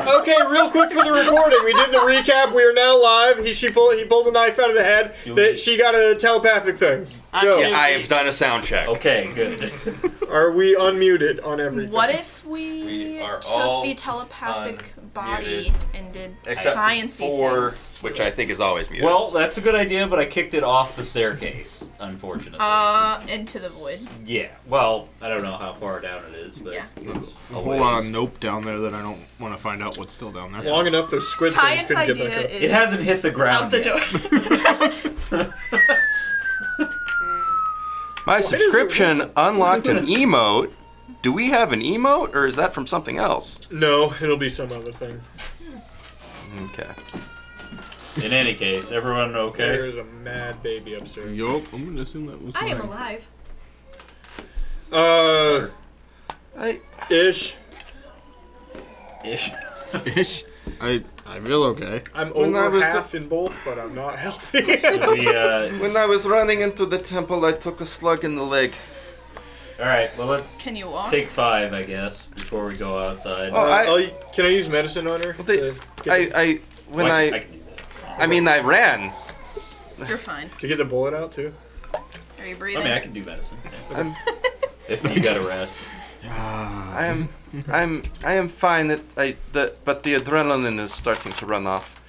Okay, real quick for the recording. We did the recap. We are now live. He pulled a knife out of the head. She got a telepathic thing. Go. Yeah, I have done a sound check. Okay, good. Are we unmuted on everything? What if we are took all the telepathic body and did Except sciencey for things? which I think is always muted. Well, that's a good idea, but I kicked it off the staircase, unfortunately. Into the void. Yeah. Well, I don't know how far down it is, but Yeah. it's A whole lot of nope down there that I don't want to find out what's still down there. Long enough, those squid things Science couldn't get idea back up. is It hasn't hit the ground out the yet. door. My does it subscription whistle? unlocked an emote. Do we have an emote, or is that from something else? No, it'll be some other thing. Okay. In any case, everyone okay? There's a mad baby upstairs. Yup, I'm gonna assume that was I am mine. alive. Ish. Ish. Ish. I feel okay. I'm When I over was half in both, but I'm not healthy. We, When I was running into the temple, I took a slug in the leg. Alright, well, let's Can you walk? take 5, I guess, before we go outside. Can I use medicine on her? They- to get I Well, I can do that. I mean, I ran. You're fine. to get the bullet out too? Are you I breathing? mean, I can do medicine. I'm, If you gotta rest. I am fine. But the adrenaline is starting to run off.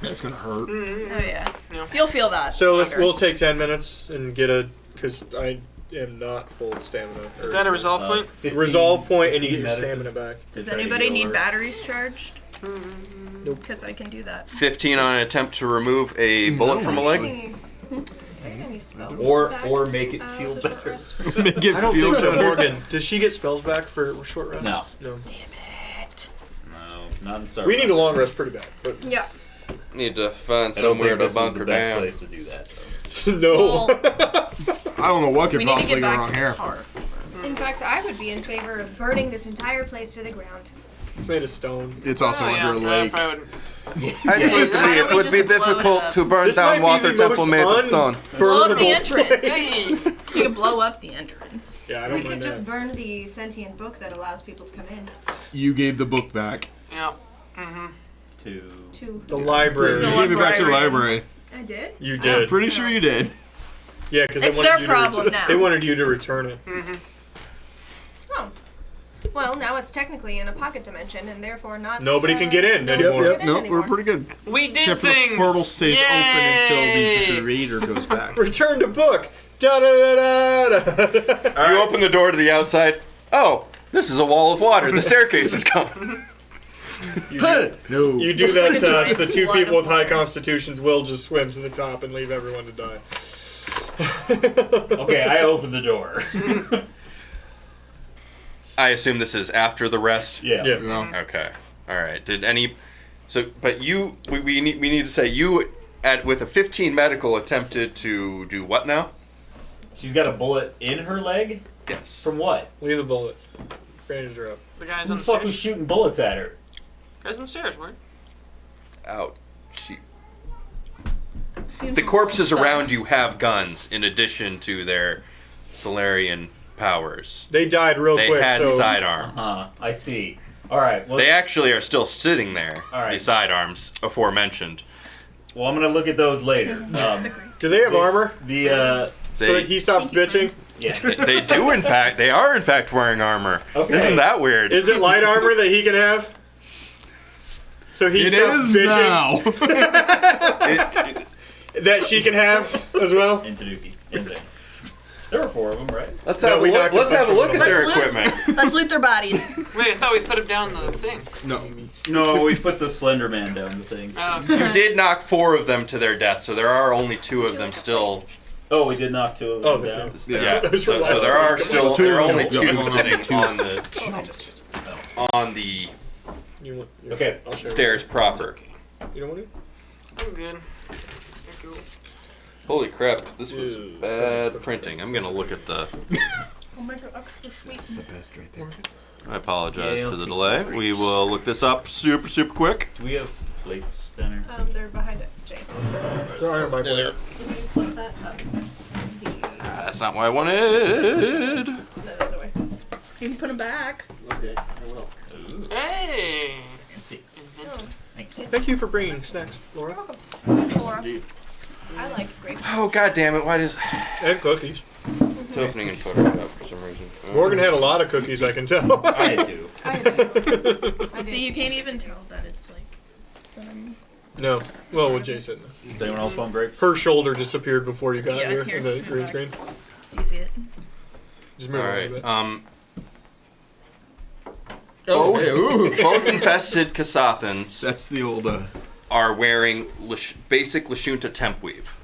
It's gonna hurt. Oh yeah. You'll feel that. So later. we'll take 10 minutes and get because I am not full stamina. Is that a resolve point? 15 resolve point and you get your medicine. stamina back? Does Try to anybody heal need her. batteries charged? Nope. Because I can do that. 15 on an attempt to remove a bullet from a leg. Any spells back Or make it feel the short better. rest? Make it I don't feel think so, better. Morgan. Does she get spells back for short rest? No. No. No, not in Star We need a Wars. long rest pretty bad, but Yeah. Need to find I don't somewhere think to this is bunker the best down. place to do that, though. no. Well, I don't know what could we need to possibly get go back wrong to the here. car. In fact, I would be in favor of burning this entire place to the ground. It's made of stone. It's also under a lake. I would. I do agree. Why It don't we would be just blow it difficult up? to burn This might down be water the temple most made of stone. Blow up the Burnable entrance. You can blow up the entrance. Yeah, I We don't could mind just that. burn the sentient book that allows people to come in. You gave the book back. Yeah. To The library. The You gave it back to the library. I did. You I'm did. pretty sure you did. Yeah, because It's their problem now. They wanted you to return it. Oh. Well, now it's technically in a pocket dimension and therefore not. Nobody can get in nobody anymore. can Yep, get in no, anymore. we're pretty good. We did Except for things. the portal stays open until Yay! the creator goes back. Return to book. Da da da da da. You open the door to the outside. Oh, this is a wall of water. The staircase is gone. No. You do that like a to us. The giant two flood people of with high water. constitutions will just swim to the top and leave everyone to die. Okay, I opened the door. I assume this is after the rest. Yeah. Yeah. No. Okay. All right. Did any? So, but you, we need to say you with a 15 medical attempted to do what now? She's got a bullet in her leg? Yes. From what? Leave the bullet. Rangers are up. The guys Who on the the fuck was stairs. shooting bullets at her? Guys on the stairs, word. Out. Seems The a corpses little around sus. you have guns in addition to their Solarian powers. They died real They quick, had so sidearms. I see. Alright, well, They actually are still sitting there. All right. The sidearms aforementioned. well, I'm gonna look at those later. do they have armor? The, So They- that he stops bitching? yeah. They do in fact. They are in fact wearing armor. Okay. Isn't that weird? Is it light armor that he can have? So he It stops is bitching now. that she can have as well? In Tanuki. In there. There were 4 of them, right? Let's No, have a we look. knocked a Let's have a bunch look of at them their Let's loot. equipment. Let's loot their bodies. Wait, I thought we put him down the thing. No. No, we put the Slender Man down the thing. You did knock 4 of them to their death, so there are only 2 of them still. Oh, we did knock 2 of Oh, them down. Yeah. Those So, were so last there are week. still Two there are of them only don't 2 go on sitting two. on the You want, Okay. I'll share stairs proper. You don't want I'm good. You're cool. Holy crap! This was Ew. bad printing. I'm gonna look at the. Oh my god, extra sweet. The best right there. I apologize Yeah, for the okay, delay. sorry. We will look this up super quick. Do we have plates down here? They're behind it, Jay. to? They're on my plate. Can you flip that up? That's not what I wanted. The other way. You can put them back. Okay, I will. Hey! Thank you for bringing snacks, Laura. Laura. I like grapes. Oh god damn it! Why does And cookies. it's opening in Photoshop for some reason? Morgan had a lot of cookies, I can tell. I do. I do. I See, do. you can't even tell that it's like. No. Well, what Jay said. No. Does anyone else want grapes? Her shoulder disappeared before you got Yeah, here here. in the green screen. Do you see it? Just All move right. a little bit. Oh, hey, ooh. Both infested Kasathans That's the old. are wearing basic Lashunta temp weave.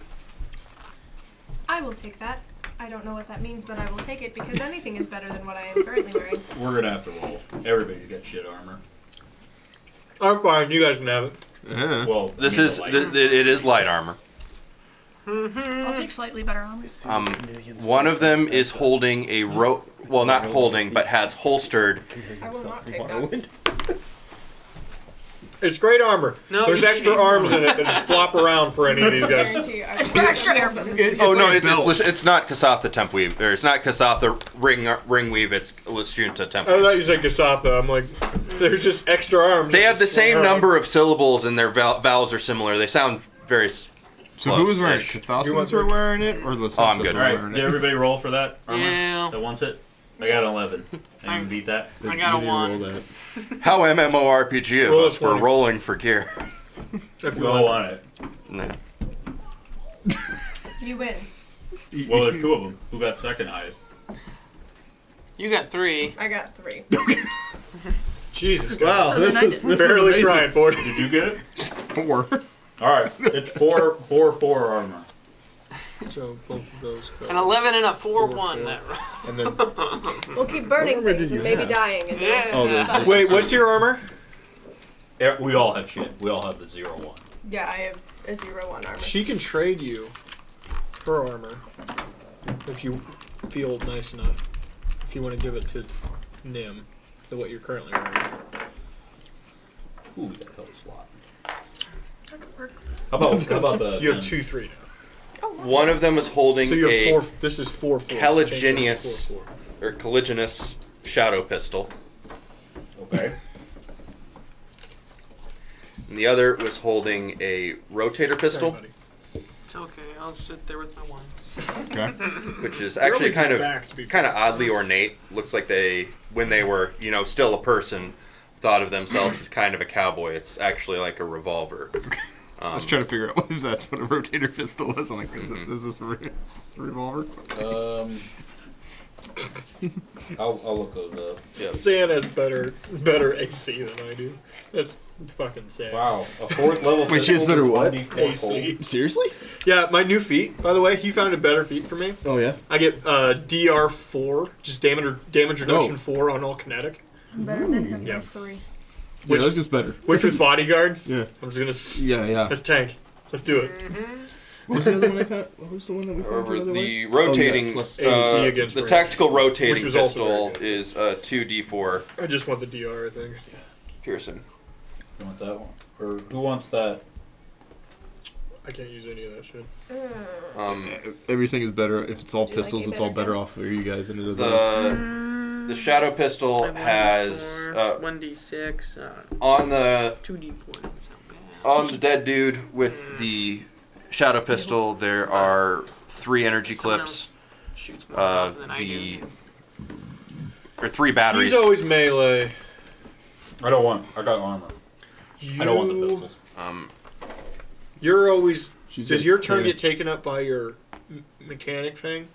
I will take that. I don't know what that means, but I will take it because anything is better than what I am currently wearing. We're gonna have to roll. Everybody's got shit armor. I'm fine. You guys can have it. Yeah. Well, This I mean, is the light. it is light armor. I'll take slightly better armor. One of them is holding a well, not holding, but has holstered. I will not take that. It's great armor. No, There's you extra need arms in it that just flop around for any of these guys. Guarantee I It's will for extra not air. take It- Oh no, like a belt. it's not Kasatha temp weave, or it's not Kasatha ring weave. It's Lashunta temp I weave. thought you said Kasatha. I'm like, there's just extra arms. They have the same Around. number of syllables, and their vowels are similar. They sound very. So who was wearing it? Close-ish. Catholicans were wearing it, or the I'm good. were All right, wearing did it? everybody roll for that armor? Yeah. That wants it. I got 11. And you beat that. I got a You need to 1. roll that. How MMORPG of Roll a us for 20. rolling for gear. If you Go want. on it. No. You win. Well, there's two of them. Who got second highest? You got 3. I got 3. Jesus, Wow, guys. So this then I is did. this Barely is amazing. trying for it. Did you get it? 4. All right. It's 4 armor. So both of those go. An 11 and a 4 4, 1. 4. That And then, We'll keep burning What armor things did and you maybe have? dying. And Yeah. Oh, this wait, what's your armor? Yeah, we all have shit. We all have the 0-1. Yeah, I have a 0-1 armor. She can trade you her armor if you feel nice enough. If you want to give it to Nim, the what you're currently wearing. Ooh, that helps a lot. That could work. How about the? You have 2-3 now. One of them is holding So you a have 4. This is 4-4. so change it to Caliginius 4-4. or Caliginius shadow pistol, Okay. and the other was holding a rotator pistol, Sorry, buddy. It's okay. I'll sit there with my 1s. Okay. which is You're actually always kind of back, to be kind of oddly ornate. Looks like they, when they were still a person, thought of themselves as kind of a cowboy. It's actually like a revolver. I was trying to figure out if that's what a rotator pistol was. I'm like, is this a revolver? I'll look those up. Yeah. Sam has better AC than I do. That's fucking sad. Wow, a 4th level. Wait, she has pistol better with what? 1d4 AC. cold. Seriously? Yeah, my new feat, by the way, he found a better feat for me. Oh yeah. I get DR4, just damage reduction Oh. 4 on all kinetic. Better than him Yeah. by 3. Which- yeah, that's just better. Which was bodyguard. Yeah. I'm just gonna. Yeah. Let's tank. Let's do it. What was the other one I found? What was the one that we found? However, otherwise? the rotating, plus AC against the range, tactical rotating which was also pistol very is 2d4 I just want the DR, I think. piercing. You want that one? Or who wants that? I can't use any of that shit. Everything is better if it's all Do you like pistols. it it's all better better off for you guys than it is us. The shadow pistol I have has 1d6, on the 2d4. Doesn't sound bad. on the dead dude with the shadow pistol. There are 3 energy Someone clips. else shoots more often than I The do. or 3 batteries. He's always melee. I don't want. I got armor. I don't want the pistols. You're always. She's Does a your turn mechanic. get taken up by your mechanic thing?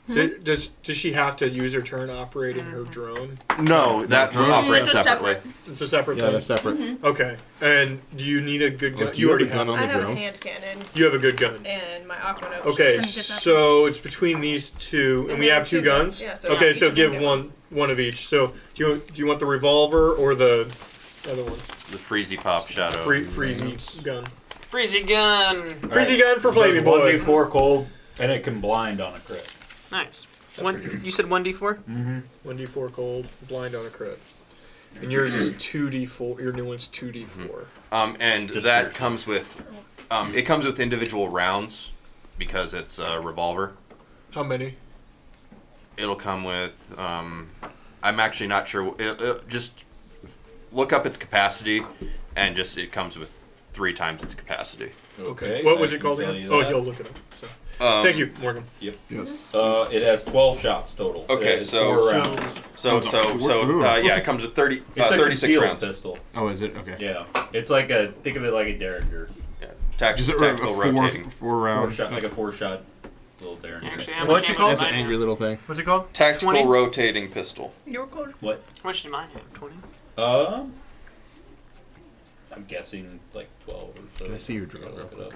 Does she have to use her turn operating her drone? No, that No, operates it's a separately. It's a separate Yeah, thing. they're separate. Okay. And do you need a good gun? If You already have a gun have. on I the have a drone. hand cannon You have a good gun. and my aquanote. Okay, Let me get that. so it's between these two, and we have 2 guns. Yeah, so Okay, each so of them give get one of each. So do you want the revolver or the other one? The Freezy Pop Shadow. Freezy gun. Freezy gun. Freezy gun for Flamey Boy. 1d4 cold, and it can blind on a crit. Nice. You said 1d4? 1d4 cold, blind on a crit. And yours is 2d4. Your new one's 2d4. And Just that piercing. comes with, it comes with individual rounds because it's a revolver. How many? It'll come with, I'm actually not sure. Just look up its capacity and just it comes with 3 times its capacity. Okay. What was I it can called tell again? you Oh, that. he'll look it up. So. Um, Thank you, Morgan. Yes. It has 12 shots total. Okay, It's so- 4 So- rounds. Yeah, it comes with 30, It's a 36 concealed rounds. pistol. Oh, is it? Okay. Yeah, it's like think of it like a Derringer. Yeah. Is it Tactical rotating. four round? Like a 4-shot little Derringer. Actually, how What's much it ammo called? did That's an mine angry have? little thing. What's it called? Tactical 20? rotating pistol. Your clothes. What? How much did mine have? 20? I'm guessing like 12 or so. Can I see your Gotta drawer? look it up.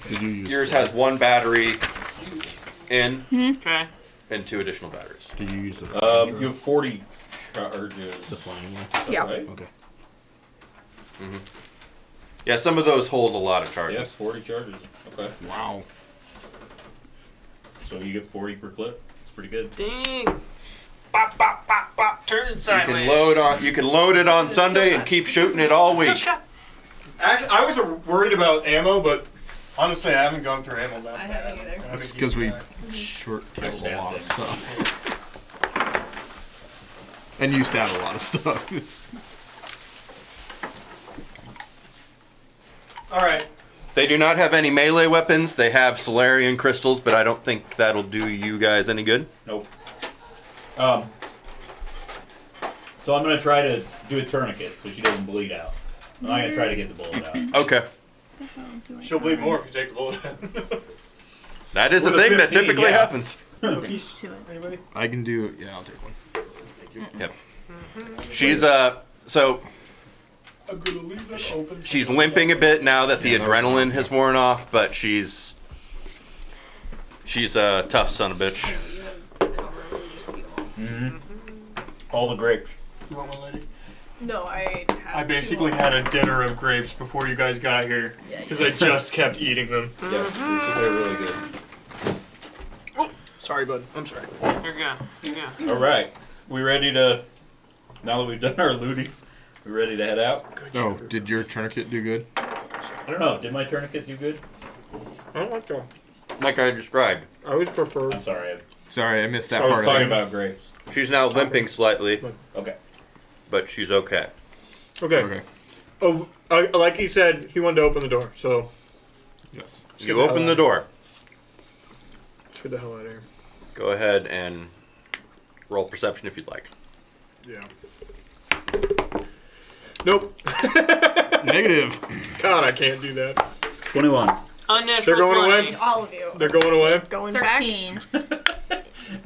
Did you use? Yours has 1 battery in Okay. and 2 additional batteries. Did you use the? You have 40 charges. The flying one. Is that Yeah. Right? Okay. Yeah, some of those hold a lot of charges. Yes, 40 charges. Okay. Wow. So you get 40 per clip. It's pretty good. Dang. Bop, bop, bop, bop. Turning You sideways. can load it on Sunday and keep shooting it all week. Actually, I was worried about ammo, but honestly, I haven't gone through ammo that I bad. haven't either. It's because we short killed a lot of stuff. And used to have a lot of stuff. All right. They do not have any melee weapons. They have Solarian crystals, but I don't think that'll do you guys any good. Nope. So I'm gonna try to do a tourniquet so she doesn't bleed out. I'm not gonna try to get the bullet out. Okay. She'll bleed more if you take the bullet out. That is a With a thing that 15, typically yeah. happens. Cookies? To it. Anybody? I can do. Yeah, I'll take one. Yep. She's so I'm gonna leave that open. she's limping a bit now that the adrenaline has worn off, but she's a tough son of a bitch. All the grapes. You want one, lady? No, I had I basically had a dinner of grapes before you guys got here because I just kept eating them. Yeah, they're really good. Sorry, bud. I'm sorry. You're good. You're good. All right, we ready to? Now that we've done our looting, we ready to head out? Oh, did your tourniquet do good? I don't know. Did my tourniquet do good? I don't like that. Like I described. I always prefer. I'm sorry. Sorry, I missed that I was part. talking of it. about grapes. She's now limping slightly, Okay. but she's okay. Okay. Okay. Oh, like he said, he wanted to open the door, so Yes. let's You get the open hell the out. door. Let's get the hell out of here. Go ahead and roll perception if you'd like. Yeah. Nope. Negative. God, I can't do that. 21. Unnatural They're going 20. away? all of you. They're going away. Going back. 13.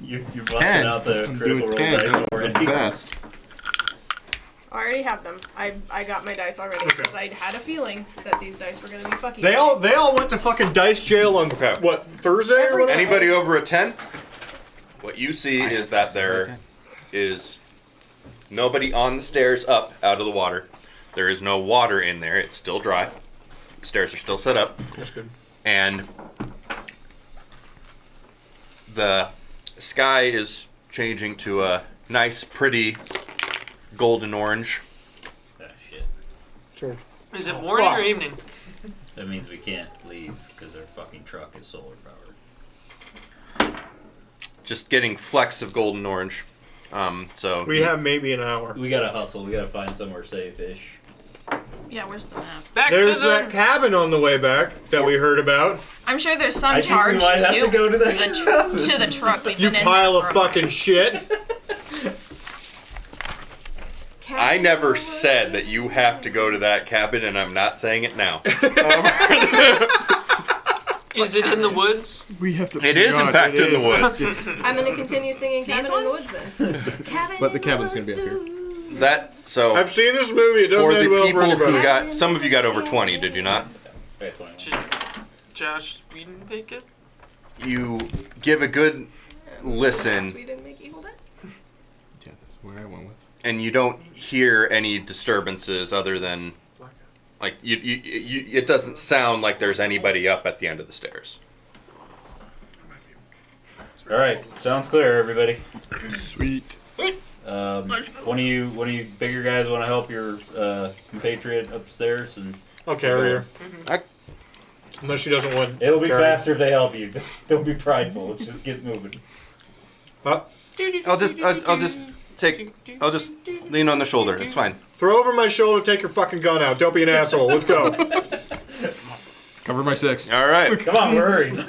You're busting out the I'm critical doing roll 10. dice That's the already. best. I already have them. I got my dice already Okay. because I had a feeling that these dice were gonna be fucking. They all went to fucking dice jail on Okay. what, Thursday or whatever? Anybody over a 10? What you see is that there is nobody on the stairs up out of the water. There is no water in there. It's still dry. The stairs are still set up. That's good. And the sky is changing to a nice, pretty golden orange. Ah, shit. Sure. Is it morning or evening? That means we can't leave because our fucking truck is solar powered. Just getting flecks of golden orange. So We have maybe an hour. We gotta hustle. We gotta find somewhere safe-ish. Yeah, where's the map? Back There's to the... that cabin on the way back that we heard about. I'm sure there's some I think we charge might have to go to that to the truck. We've You been in pile there of for a fucking shit. I never said that you have to go to that cabin, and I'm not saying it now. Is it in the woods? We have to. It is, in God, fact, it in the is. woods. I'm gonna continue singing These Cabin in the ones? Woods then. Cabin But the in cabin's woods, gonna be up here. ooh. That so I've seen this movie. It doesn't for end the well for people anybody. who got some of you got over 20, did you not? Okay, 21. Should Josh Whedon pick it? You give a good listen, We didn't make Evil Dead. Yeah, that's where I went with. and you don't hear any disturbances other than like you it doesn't sound like there's anybody up at the end of the stairs. All right, sounds clear, everybody. Sweet. One of you bigger guys want to help your compatriot upstairs, and I'll carry her. Unless she doesn't want. it'll be carry. faster if they help you. Don't be prideful. Let's just get moving. Huh? I'll just I'll just lean on the shoulder. It's fine. Throw over my shoulder, take your fucking gun out. Don't be an asshole. Let's go. Cover my 6. All right. Come on, we're hurrying.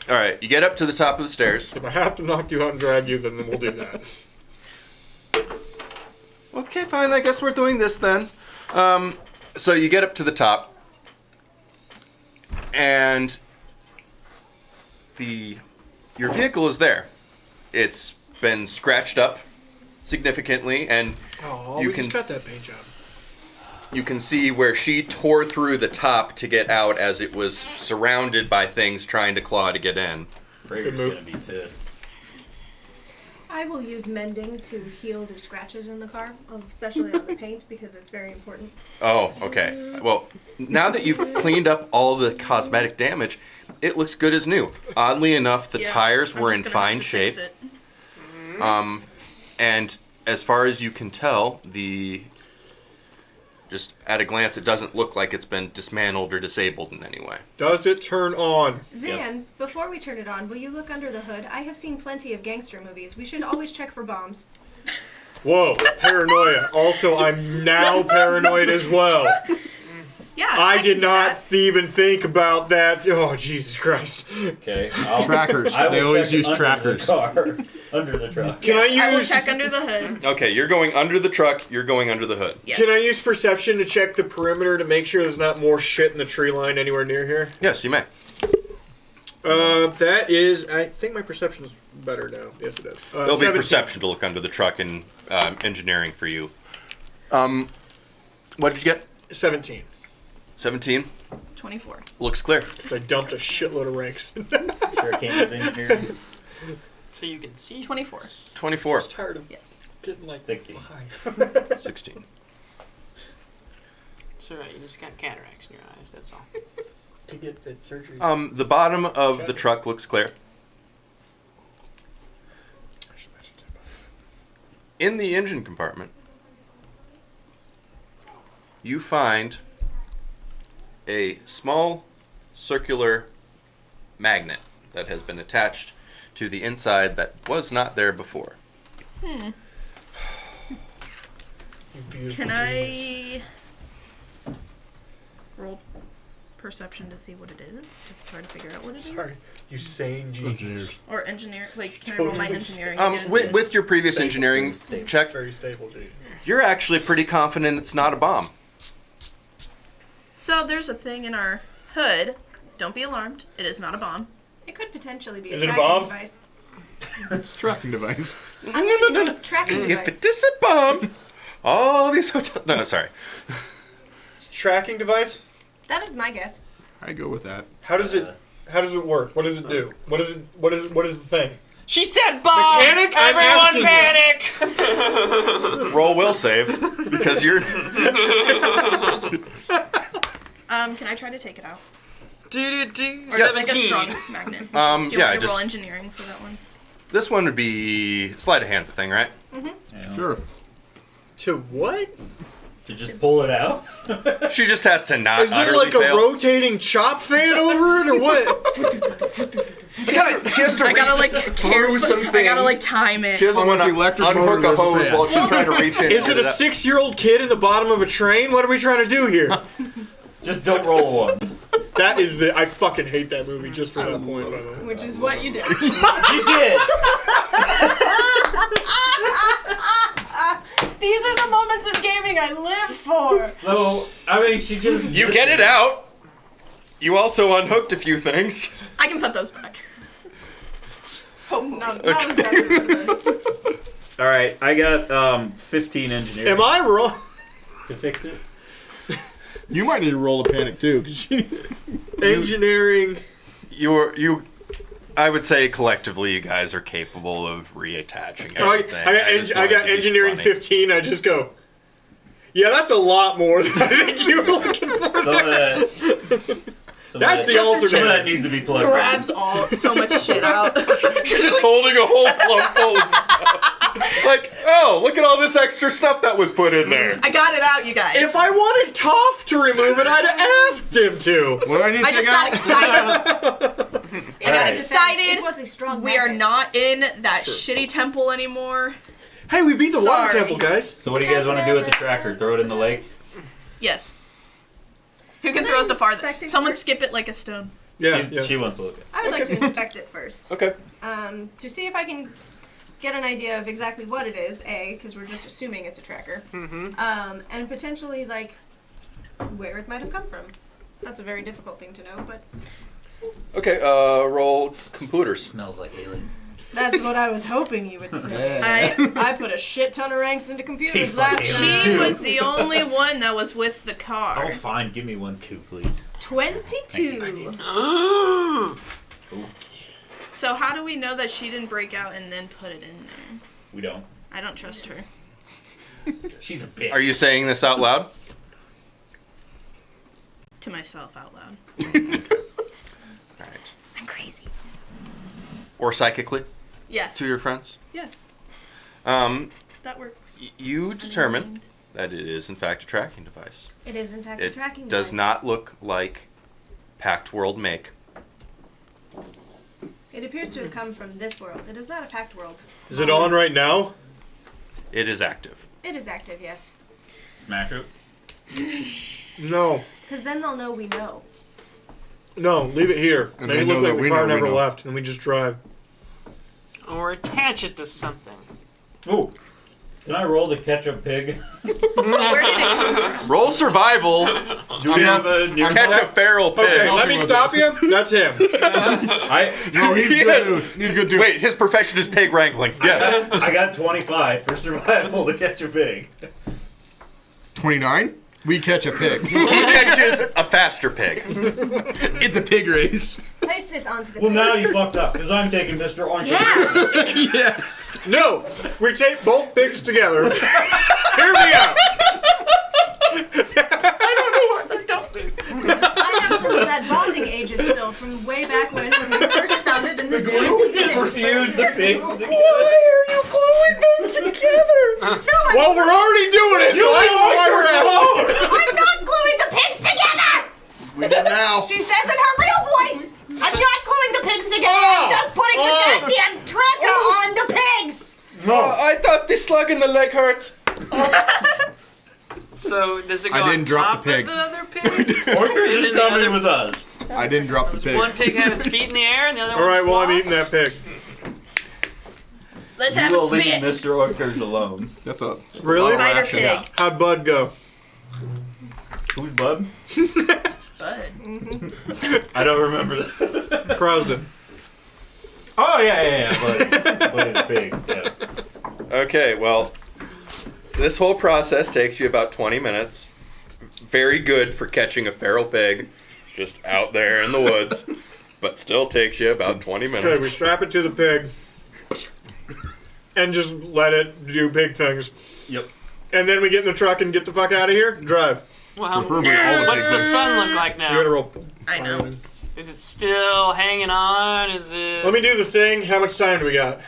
All right. You get up to the top of the stairs. If I have to knock you out and drag you, then we'll do that. Okay, fine. I guess we're doing this then. So you get up to the top, and your vehicle is there. It's been scratched up significantly, and Oh, You we just can- got that paint job. you can see where she tore through the top to get out as it was surrounded by things trying to claw to get in. Prager's move. gonna be pissed. I will use mending to heal the scratches in the car, especially on the paint, because it's very important. Oh, okay. Well, now that you've cleaned up all the cosmetic damage, it looks good as new. Oddly enough, the Yeah, tires I'm were just in gonna have fine to shape. fix it. And as far as you can tell, just at a glance, it doesn't look like it's been dismantled or disabled in any way. Does it turn on? Zan, before we turn it on, will you look under the hood? I have seen plenty of gangster movies. We should always check for bombs. Whoa, paranoia. Also, I'm now paranoid as well. Yeah. I can did do not that. even think about that. Oh, Jesus Christ. Okay. Trackers. I will They always check use under trackers. The car, under the truck. Can I I will use check under the hood. Okay, you're going under the truck, you're going under the hood. Yes. Can I use perception to check the perimeter to make sure there's not more shit in the tree line anywhere near here? Yes, you may. That is, I think my perception is better now. Yes, it is. There'll be 17. perception to look under the truck and engineering for you. What did you get? 17. 17. 24. Looks clear. Because I dumped a shitload of ranks. Sure, Kansas engineering. So you can see. 24. 24. I'm tired of Yes. getting like 16. 5. 16. It's alright, you just got cataracts in your eyes, that's all. To get that surgery. The bottom of the truck looks clear. In the engine compartment, you find a small circular magnet that has been attached to the inside that was not there before. You beautiful Can genius. I roll perception to see what it is? To try to figure out what it is? Sorry, you sane genius. Engineers. Or engineer? Like, can I roll my Totally engineering? against With, it? with your previous Stable, engineering stable. check, Very stable genius. you're actually pretty confident it's not a bomb. So there's a thing in our hood. Don't be alarmed. It is not a bomb. It could potentially be Is a it a tracking bomb? device. It's a tracking device. I'm going to use tracking If device. it is a bomb, all these hotels. No, sorry. Tracking device? That is my guess. I go with that. How does it work? What does it do? What is the thing? She said bomb! Mechanic? I'm Everyone asking panic! Roll will save because you're. Can I try to take it out? Do Or just like a 17. strong magnet. Do you want Yeah, me to roll just engineering for that one? this one would be sleight of hand's a thing, right? Sure. To what? To just pull it out? She just has to not Is there utterly like a fail. rotating chop fan over it or what? She has to I gotta like through some things. I gotta like time it. She doesn't want Almost to electric unhook motor, a there's a hose fan. while she's trying to reach in. Is it a 6-year-old kid in the bottom of a train? What are we trying to do here? Just don't roll a one. That is the. I fucking hate that movie just for that point, by the way. Which is what you did. You did! These are the moments of gaming I live for. So, I mean, she just. You get it out. You also unhooked a few things. I can put those back. Oh, no, that was better. Alright, I got 15 engineering Am I wrong? to fix it. You might need to roll a panic too, because she needs Engineering. I would say collectively, you guys are capable of reattaching I everything. got just wanted to be engineering funny. 15. I just go. Yeah, that's a lot more than I think you were looking for. Some of that. That's the Some of alternate. that needs to be plugged Grabs all so much shit out. She's just holding a whole clump full of stuff. Like, oh, look at all this extra stuff that was put in there. I got it out, you guys. If I wanted Toph to remove it, I'd have asked him to. What do I need to I just take got out? excited. I got Alright. excited. It was a strong We are magnet. not in that shitty temple anymore. Hey, we beat the water Sorry. temple, guys. So what do you guys want to do with the tracker? Throw it in the lake? Yes. Who can Can throw I it the farthest? inspect it Someone first? skip it like a stone. Yeah, She wants to look at it. I would like Okay. to inspect it first. Okay. To see if I can get an idea of exactly what it is, because we're just assuming it's a tracker. And potentially, like, where it might have come from. That's a very difficult thing to know, but Okay, roll computers. Smells like alien. that's what I was hoping you would say. I put a shit ton of ranks into computers Tastes like last alien. time. She was the only one that was with the car. Oh, fine. Give me one too, please. 22. So how do we know that she didn't break out and then put it in there? We don't. I don't trust her. She's a bitch. Are you saying this out loud? To myself out loud. Alright. I'm crazy. Or psychically Yes. to your friends? Yes. Um, That works. you determine that it is, in fact, a tracking device. It is, in fact, a It tracking does device. not look like Pact World make. It appears to have come from this world. It is not a packed world. Is it on right now? It is active. It is active, yes. Smash it. No. Because then they'll know we know. No, leave it here. And Make they it know look like that the we car know we never know. left, and we just drive. Or attach it to something. Ooh. Can I roll to catch a pig? Where did it come from? Roll survival. Do we have a near Catch a feral pig. Okay, let me with stop this. you. That's him. No, he's good. Yes. Dude. He's good too. Wait, his profession is pig wrangling. Yes. I got 25 for survival to catch a pig. 29. We catch a pig. He catches a faster pig. It's a pig race. Place this onto the Well, now you fucked up, because I'm taking Mr. Orange. Yes. No, we tape both pigs together. Hear me out. I have some of that bonding agent still from way back when we first found it in the Just refuse the pigs. Why are you gluing them together? Well, we're already doing it, so I don't know why we're at. I'm not gluing the pigs together! We do now. She says in her real voice, I'm not gluing the pigs together, I'm just putting the goddamn tracker on the pigs! I thought the slug in the leg hurt. So does it go I didn't on drop top the pig. of the other pig? Or you're And just then the coming other- with us. I didn't drop the One pig. pig have its feet in the air and the other All right, one well, I'm eating that pig. Let's You have a will leave spit. Mr. Oysters alone. That's a Really? Spider ration. pig. How'd Bud go? Who's Bud? Bud. I don't remember that. Crosden. Oh, yeah. Bud is big, yeah. Okay, well, this whole process takes you about 20 minutes. Very good for catching a feral pig just out there in the woods, but still takes you about 20 Okay, we minutes. strap it to the pig. And just let it do pig things. Yep. And then we get in the truck and get the fuck out of here. Drive. Well, Preferably all the what's pigs. the sun look like You gotta now? roll. I know. Is it still hanging on? Is it? Let me do the thing. How much time do we got?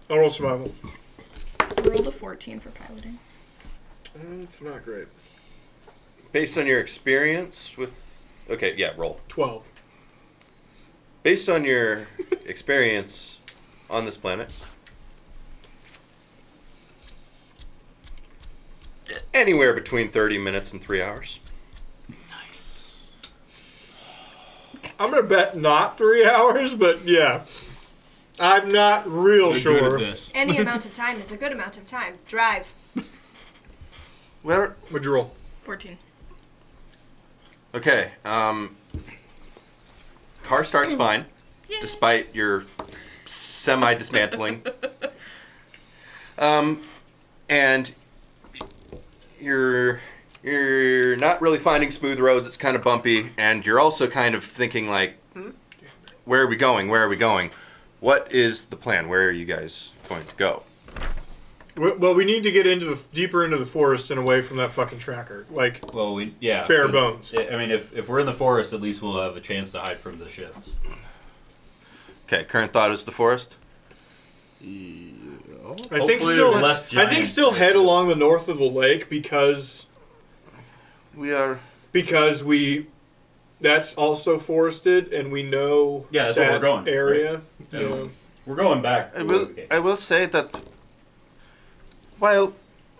I'll roll survival. I rolled a 14 for piloting. It's not great. Based on your experience with... Okay, yeah, roll. 12. Based on your experience on this planet, anywhere between 30 minutes and 3 hours. Nice. I'm gonna bet not 3 hours, but yeah. I'm not real We're good sure. at this. Any amount of time is a good amount of time. Drive. Where? What'd you roll? 14. Okay, car starts fine, despite your semi-dismantling. And you're not really finding smooth roads. It's kind of bumpy, and you're also kind of thinking like, where are we going? Where are we going? What is the plan? Where are you guys going to go? Well, we need to get deeper into the forest and away from that fucking tracker. Like, Well, yeah. Bare 'cause, bones. I mean, if we're in the forest, at least we'll have a chance to hide from the ships. Okay, current thought is the forest. I think Hopefully still, less I think giants. still head along the north of the lake because that's also forested, and we know Yeah, that's where that we're going, area. Yeah. Yeah. We're going back. I will say that While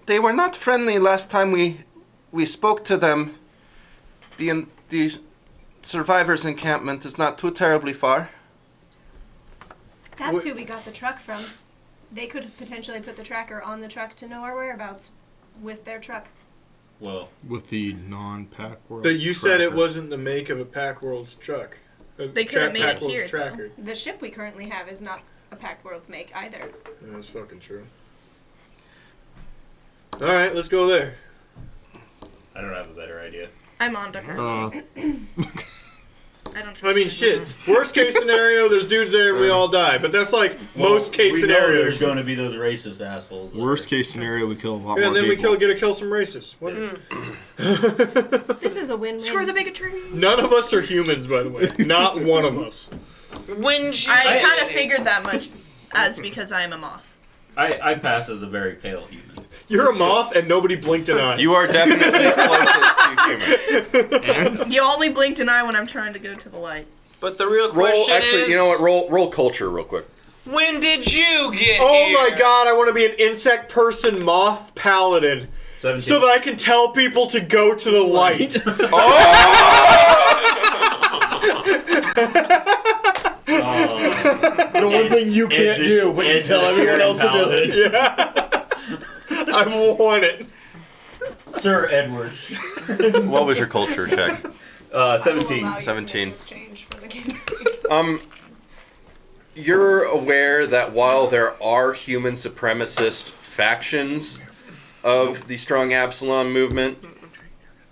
they were not friendly last time we spoke to them, the survivors' encampment is not too terribly far. That's who we got the truck from. They could potentially put the tracker on the truck to know our whereabouts with their truck. Well, With the non-pack world. But you said it tracker. wasn't the make of a Pack World's truck. They could have made it Pack World's here, tracker. The ship we currently have is not a Pact World's make either. Yeah, that's fucking true. All right, let's go there. I don't have a better idea. I'm on to her. I don't trust I mean, her. shit. Worst case scenario, there's dudes there and we all die. But that's like most case we know scenarios. there's going to be those racist assholes. Worst case scenario, we kill a lot Yeah, more and then we people. get to kill some racists. What? This is a win-win. Screw the bigotry. None of us are humans, by the way. Not one of us. When you I kind of figured that much as because I am a moth. I pass as a very pale human. You're a moth and nobody blinked an eye. You are definitely closest to human. You only blinked an eye when I'm trying to go to the light. But the real Roll, question actually, is, you know what? Roll culture real quick. when did you get Oh here? my god, I want to be an insect person moth paladin 17. so that I can tell people to go to the light. The one thing you can't do, but you tell everyone else to do it. Yeah. I've won it. Sir Edward. What was your culture check? 17. 17. Exchange for the game. You're aware that while there are human supremacist factions of the Strong Absalom movement,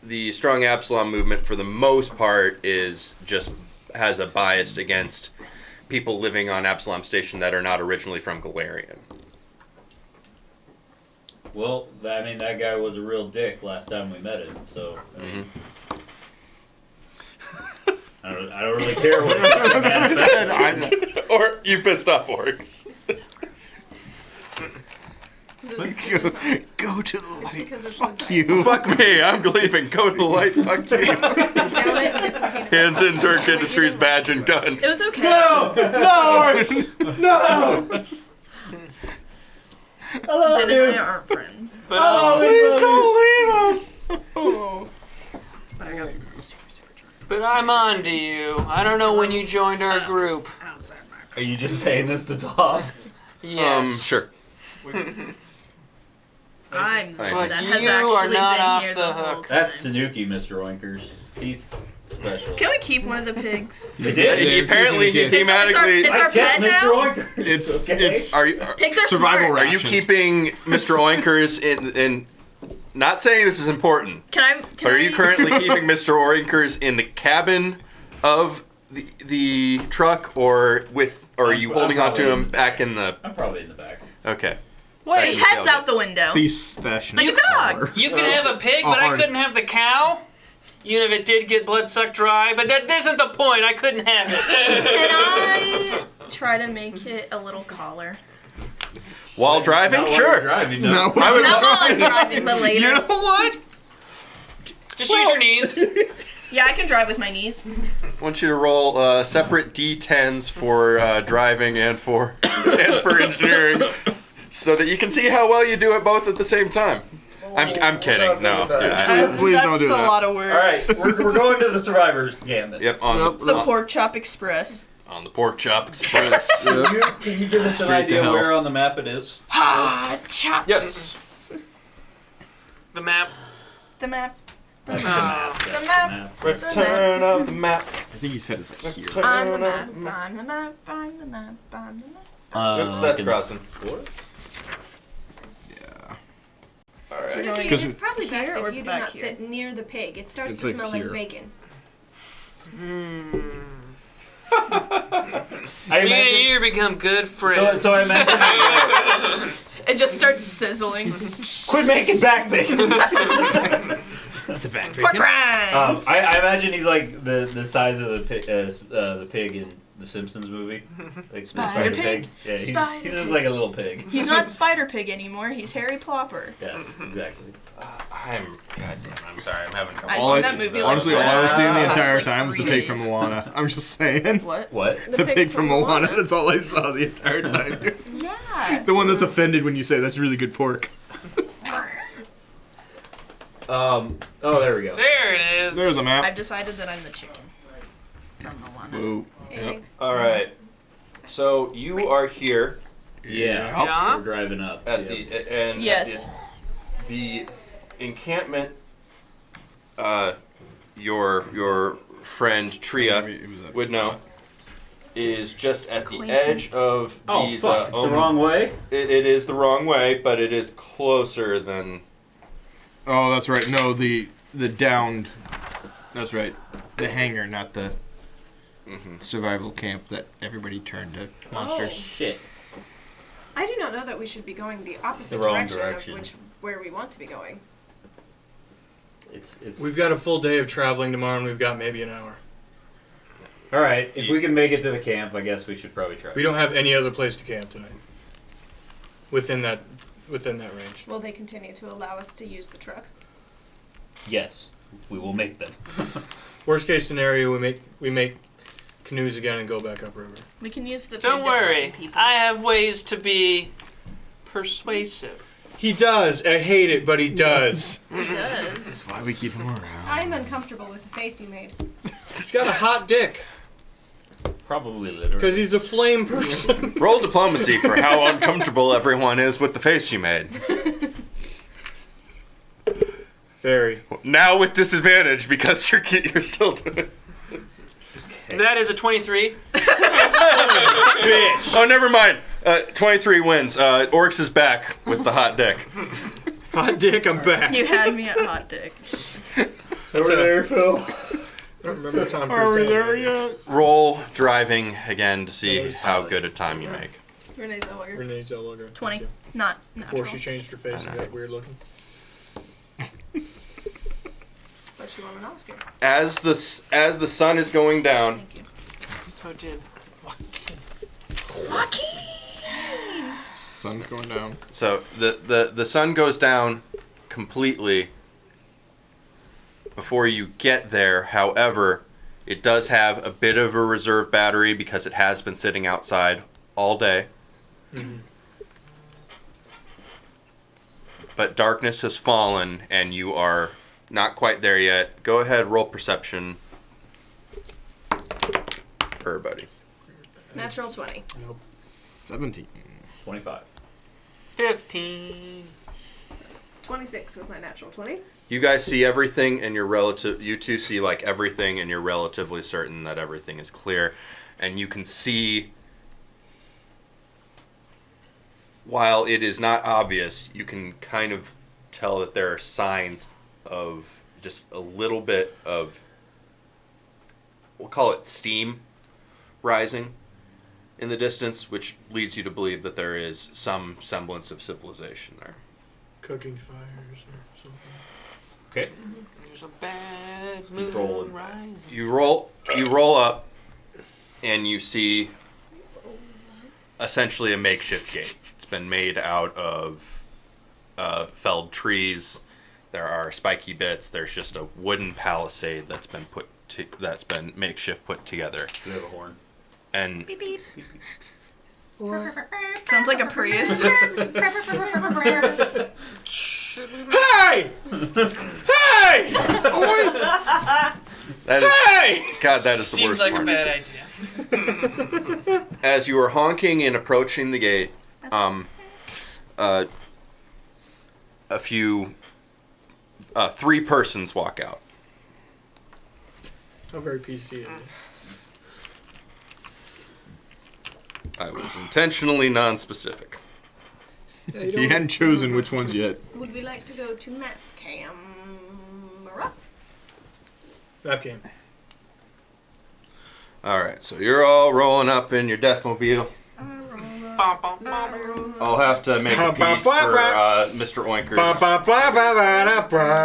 the Strong Absalom movement, for the most part, has a bias against people living on Absalom Station that are not originally from Galarian. Well, I mean, that guy was a real dick last time we met him, so... I mean, I don't really care what he Or you pissed off orcs. Go to the light. Because it's Fuck the you. Fuck me, I'm leaving. Go to the light. Fuck you. down it and get some peanut Hands in Dirk butter. Industries badge and gun. It was okay. No! No! Jen and I aren't friends. But, Please don't leave us. But I got super, super drunk. but I'm on to you. I don't know when you joined our group. Outside my Are you just saying this to talk? Yes. Sure. I'm the But one that you has are actually not been off here the the whole hook. time. That's Tanuki, Mr. Oinkers. He's special. Can we keep one of the pigs? They did. Apparently, he It's thematically. our pet Mr. now? Oinkers. It's okay? it's Pigs are survival smart. Are you rations. keeping Mr. Oinkers in? Not saying this is important, but are you currently keeping Mr. Oinkers in the cabin of the truck, or are you I'm holding on to probably him in the back in the? I'm probably in the back. Okay. Wait, His head's out the window. Please fashion Like a dog. you can have a pig, but I Arn. couldn't have the cow? Even if it did get blood sucked dry, but that isn't the point. I couldn't have it. Can I try to make it a little collar? While driving, Not while sure. you're driving, no. No. I would Not while I'm driving, but later. You know what? Just use your knees. Yeah, I can drive with my knees. want you to roll separate D10s for driving and for engineering, so that you can see how well you do it both at the same time. I'm kidding. No. Yeah, Please That's don't do a that. lot of work. All right, we're going to the survivors gambit. yep. On The Pork Chop Express. on the Pork Chop Express. Can you give us an Straight to idea hell. where on the map it is? Ah, chop. Yes. The map. The map. That's The map. Return of the map. I think he said it's like here. I'm the map. I'm the map. I'm the map. I'm the map. Oops, that's crossing. Yeah. All Tanuki, right. Because it's probably here best or if you do back not here? sit near the pig. It starts It's to like smell here. like bacon. I Me and imagine. you become good friends. So I imagine. It just starts sizzling. Quit making back bacon. That's the back Pork rinds. I imagine he's like the size of the pig in the Simpsons movie. Like Spider Pig? Yeah, Spider he's just like a little pig. He's not Spider Pig anymore. He's Harry Plopper. Yes, exactly. I'm sorry. I'm having trouble. I've All seen I- that movie. honestly, like, all I was seeing the past, entire like, time was the 3 pig from days. Moana. I'm just saying. What? What? The pig from Moana. That's all I saw the entire time. Yeah. The one that's offended when you say that's really good pork. Oh, there we go. There it is. There's a map. I've decided that I'm the chicken from Moana. Whoa. Hey. All right. So you are here Yeah. Yeah. We're driving up. at Yep. the and Yes. the encampment. Your friend Tria It was up. would know is just at the Acquaintance. edge of Oh, these. fuck. It's the wrong way? It is the wrong way, but it is closer than. Oh, that's right. No, the downed. That's right. The hangar, not the survival camp that everybody turned to monsters. Shit. I do not know that we should be going the opposite The wrong direction direction. of where we want to be going. It's We've got a full day of traveling tomorrow, and we've got maybe an hour. all right. If we can make it to the camp, I guess we should probably try. We don't have any other place to camp tonight. Within that range. Will they continue to allow us to use the truck? Yes, we will make them. Worst case scenario, we make canoes again and go back upriver. We can use the. Don't big different worry. people. I have ways to be persuasive. He does. I hate it, but he does. He does. That's why we keep him around. I'm uncomfortable with the face you made. He's got a hot dick Probably literally. because he's a flame person. Roll diplomacy for how uncomfortable everyone is with the face you made. Very. Now with disadvantage because you're still doing it. That is a 23. Bitch. Oh, never mind. 23 wins. Orcs is back with the hot dick. Hot dick, I'm back. You had me at hot dick. That's there, Phil. I don't remember Tom Cruise. Are we saying there that. yet? Roll driving again to see how good a time you make. Renee Zellweger. Renee Zellweger. 20. Not natural. Before she changed her face and got weird looking. But she won an Oscar. As the sun is going down, Thank you. So did. Sun's going down. so the sun goes down completely before you get there. However, it does have a bit of a reserve battery because it has been sitting outside all day. But darkness has fallen and you are not quite there yet. Go ahead, roll perception. Everybody. Natural 20. 17. 25. 15. 26 with my natural 20. You guys see everything and you two see like everything and you're relatively certain that everything is clear. And you can see, while it is not obvious, you can kind of tell that there are signs of just a little bit of, we'll call it steam, rising in the distance, which leads you to believe that there is some semblance of civilization there. Cooking fires or something. Okay. There's a bad moon Rolling. rising. You roll up, and you see essentially a makeshift gate. It's been made out of felled trees. There are spiky bits. There's just a wooden palisade that's been makeshift put together. Do we have a horn? And Beep beep. Sounds like a Prius. Hey! Hey! that is Hey! God. That is the Seems worst like one. a bad idea. As you are honking and approaching the gate, a few, 3 persons walk out. How very PC is it? I was intentionally non-specific. Yeah, you He hadn't chosen which ones yet. Would we like to go to map camera? Map game. All right, so you're all rolling up in your deathmobile. Bum, bum, bum. I'll have to make a piece for Mr. Oinkers.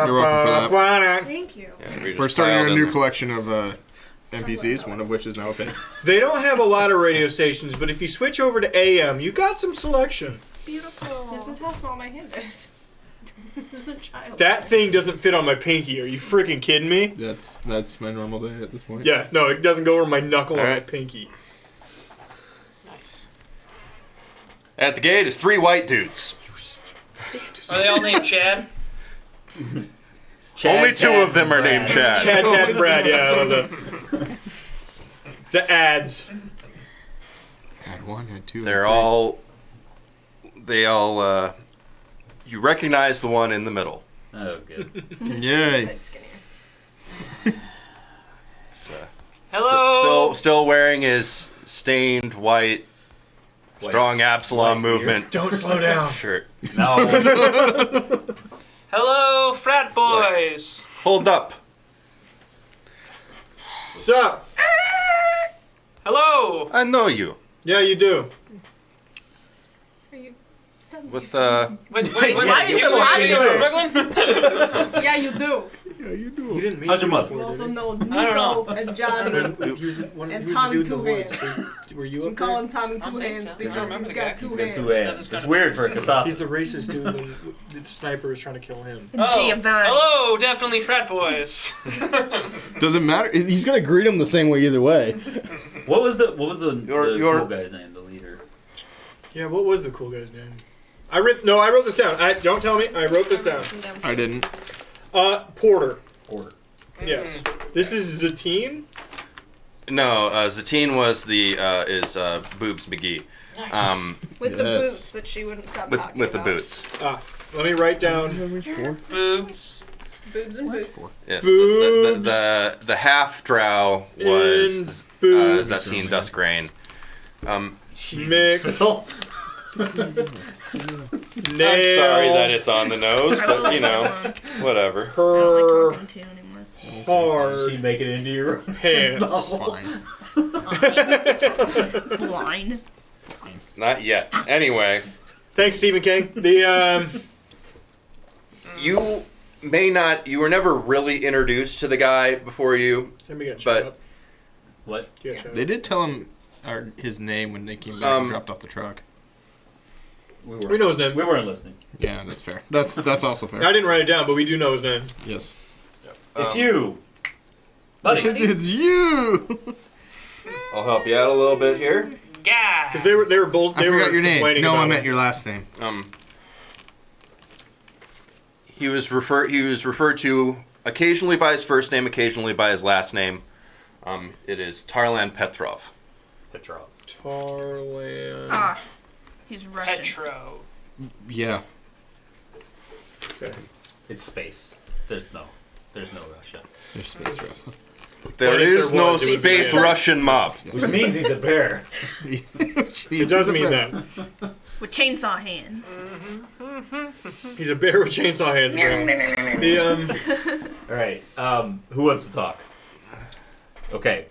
You're welcome for that. Thank you. Yeah, we just We're starting piled a in new there. collection of NPCs, one of which is now a pig. They don't have a lot of radio stations, but if you switch over to AM, you got some selection. Beautiful. This is how small my hand is. This is a child. That thing doesn't fit on my pinky. Are you freaking kidding me? That's my normal day at this point. Yeah, no, it doesn't go over my knuckle or my Alright. pinky. Nice. At the gate is 3 white dudes. Are they all named Chad? Chad, Only two Tad, of them are Brad. named Chad. Chad, Tad, and Brad. Yeah, I love the ads. Had one, had two. They're had three. all. They all. You recognize the one in the middle. Oh, good. Yay. It's skinnier. It's, Hello. still wearing his stained white, strong Absalom white movement Don't slow down. shirt. No. Hello, frat boys. Hold up. What's up? Hello. I know you. Yeah, you do. Are you? With Wait, why are you so popular? Brooklyn? Yeah, you do. You didn't meet How's your me mother? before, You did also you? know I don't Nico and Johnny. He was the one. And He was Tommy the dude in the Two woods. Were you We up call there? him Tommy I don't Two think Hands so. I because remember he's the got guy. two He's got hands. two hands. It's weird for a Kasatha. He's the racist dude when the sniper was trying to kill him. And Oh, Giovanni. hello, definitely frat boys. Doesn't matter. He's gonna greet him the same way either way. What was the Your- cool guy's name? The leader. Yeah, what was the cool guy's name? I wrote this down. Don't tell me. I wrote this down. I didn't. Porter. Porter. Yes. This is Zatine. no, Zatine was the Boobs McGee. With the Yes. boots that she wouldn't stop talking With the about. boots. Let me write down. Boobs. Boobs and boots. Yes. Boobs. The half drow was And boobs. Zatine Duskrain. Mick. Phil. I'm sorry that it's on the nose, but you know, whatever. I don't Her like talking to you anymore. She hard make it into your pants. Fine. Blind. Not yet. Anyway, Thanks, Stephen King. you were never really introduced to the guy before you. Let me get But- shut up. What? Get shut They up. did tell him his name when they came back and dropped off the truck. We know his name. We weren't listening. Yeah, that's fair. That's also fair. I didn't write it down, but we do know his name. Yes. It's you, buddy. It's you. I'll help you out a little bit here. Guy. Because they were both. I They were forgot your name. complaining No, about I meant it. your last name. He was referred to occasionally by his first name, occasionally by his last name. It is Tarlan Petrov. Petrov. Tarlan. Ah, he's Russian. Petro. Yeah. Okay. It's space. There's no Russia. There's space wrestling. There But if is there no was, it would be space a- Russian mob. Which means he's a bear. It does mean that. With chainsaw hands. He's a bear with chainsaw hands. Apparently. All right. Who wants to talk? Okay.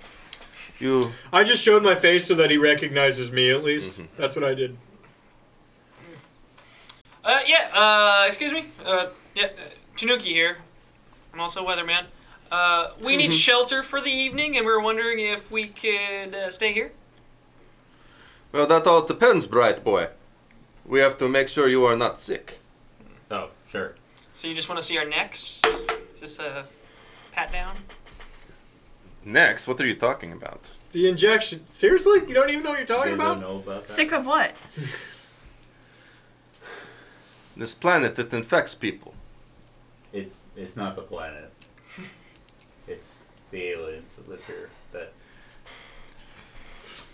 You I just showed my face so that he recognizes me at least. That's what I did. Excuse me. Tanuki here. I'm also a weatherman. We need shelter for the evening, and we were wondering if we could stay here. well, that all depends, bright boy. We have to make sure you are not sick. Oh, sure. So you just want to see our necks? Is this a pat down? Next, what are you talking about? The injection. Seriously? You don't even know what you're You talking guys don't about? know about that? Sick of what? This planet that infects people. It's not the planet. It's the aliens that live here. That.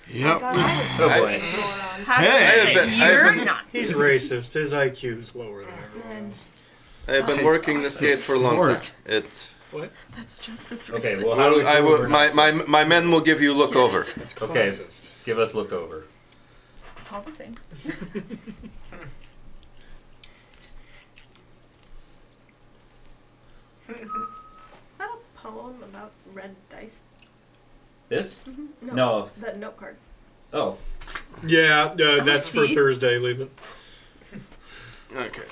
Yep. Oh boy. How Hey, did I you're have been- nuts. He's racist. His IQ is lower than everyone's. I've been working this gate for a long time. It. What? That's just as Okay. racist. Well, how do we? I prove will. we're not- My men will give you a look over. That's Okay. classist. Give us look over. It's all the same. Is that a poem about red dice? This? No. No. That note card. Oh. Yeah, that's for see. Thursday. Leave it. Okay.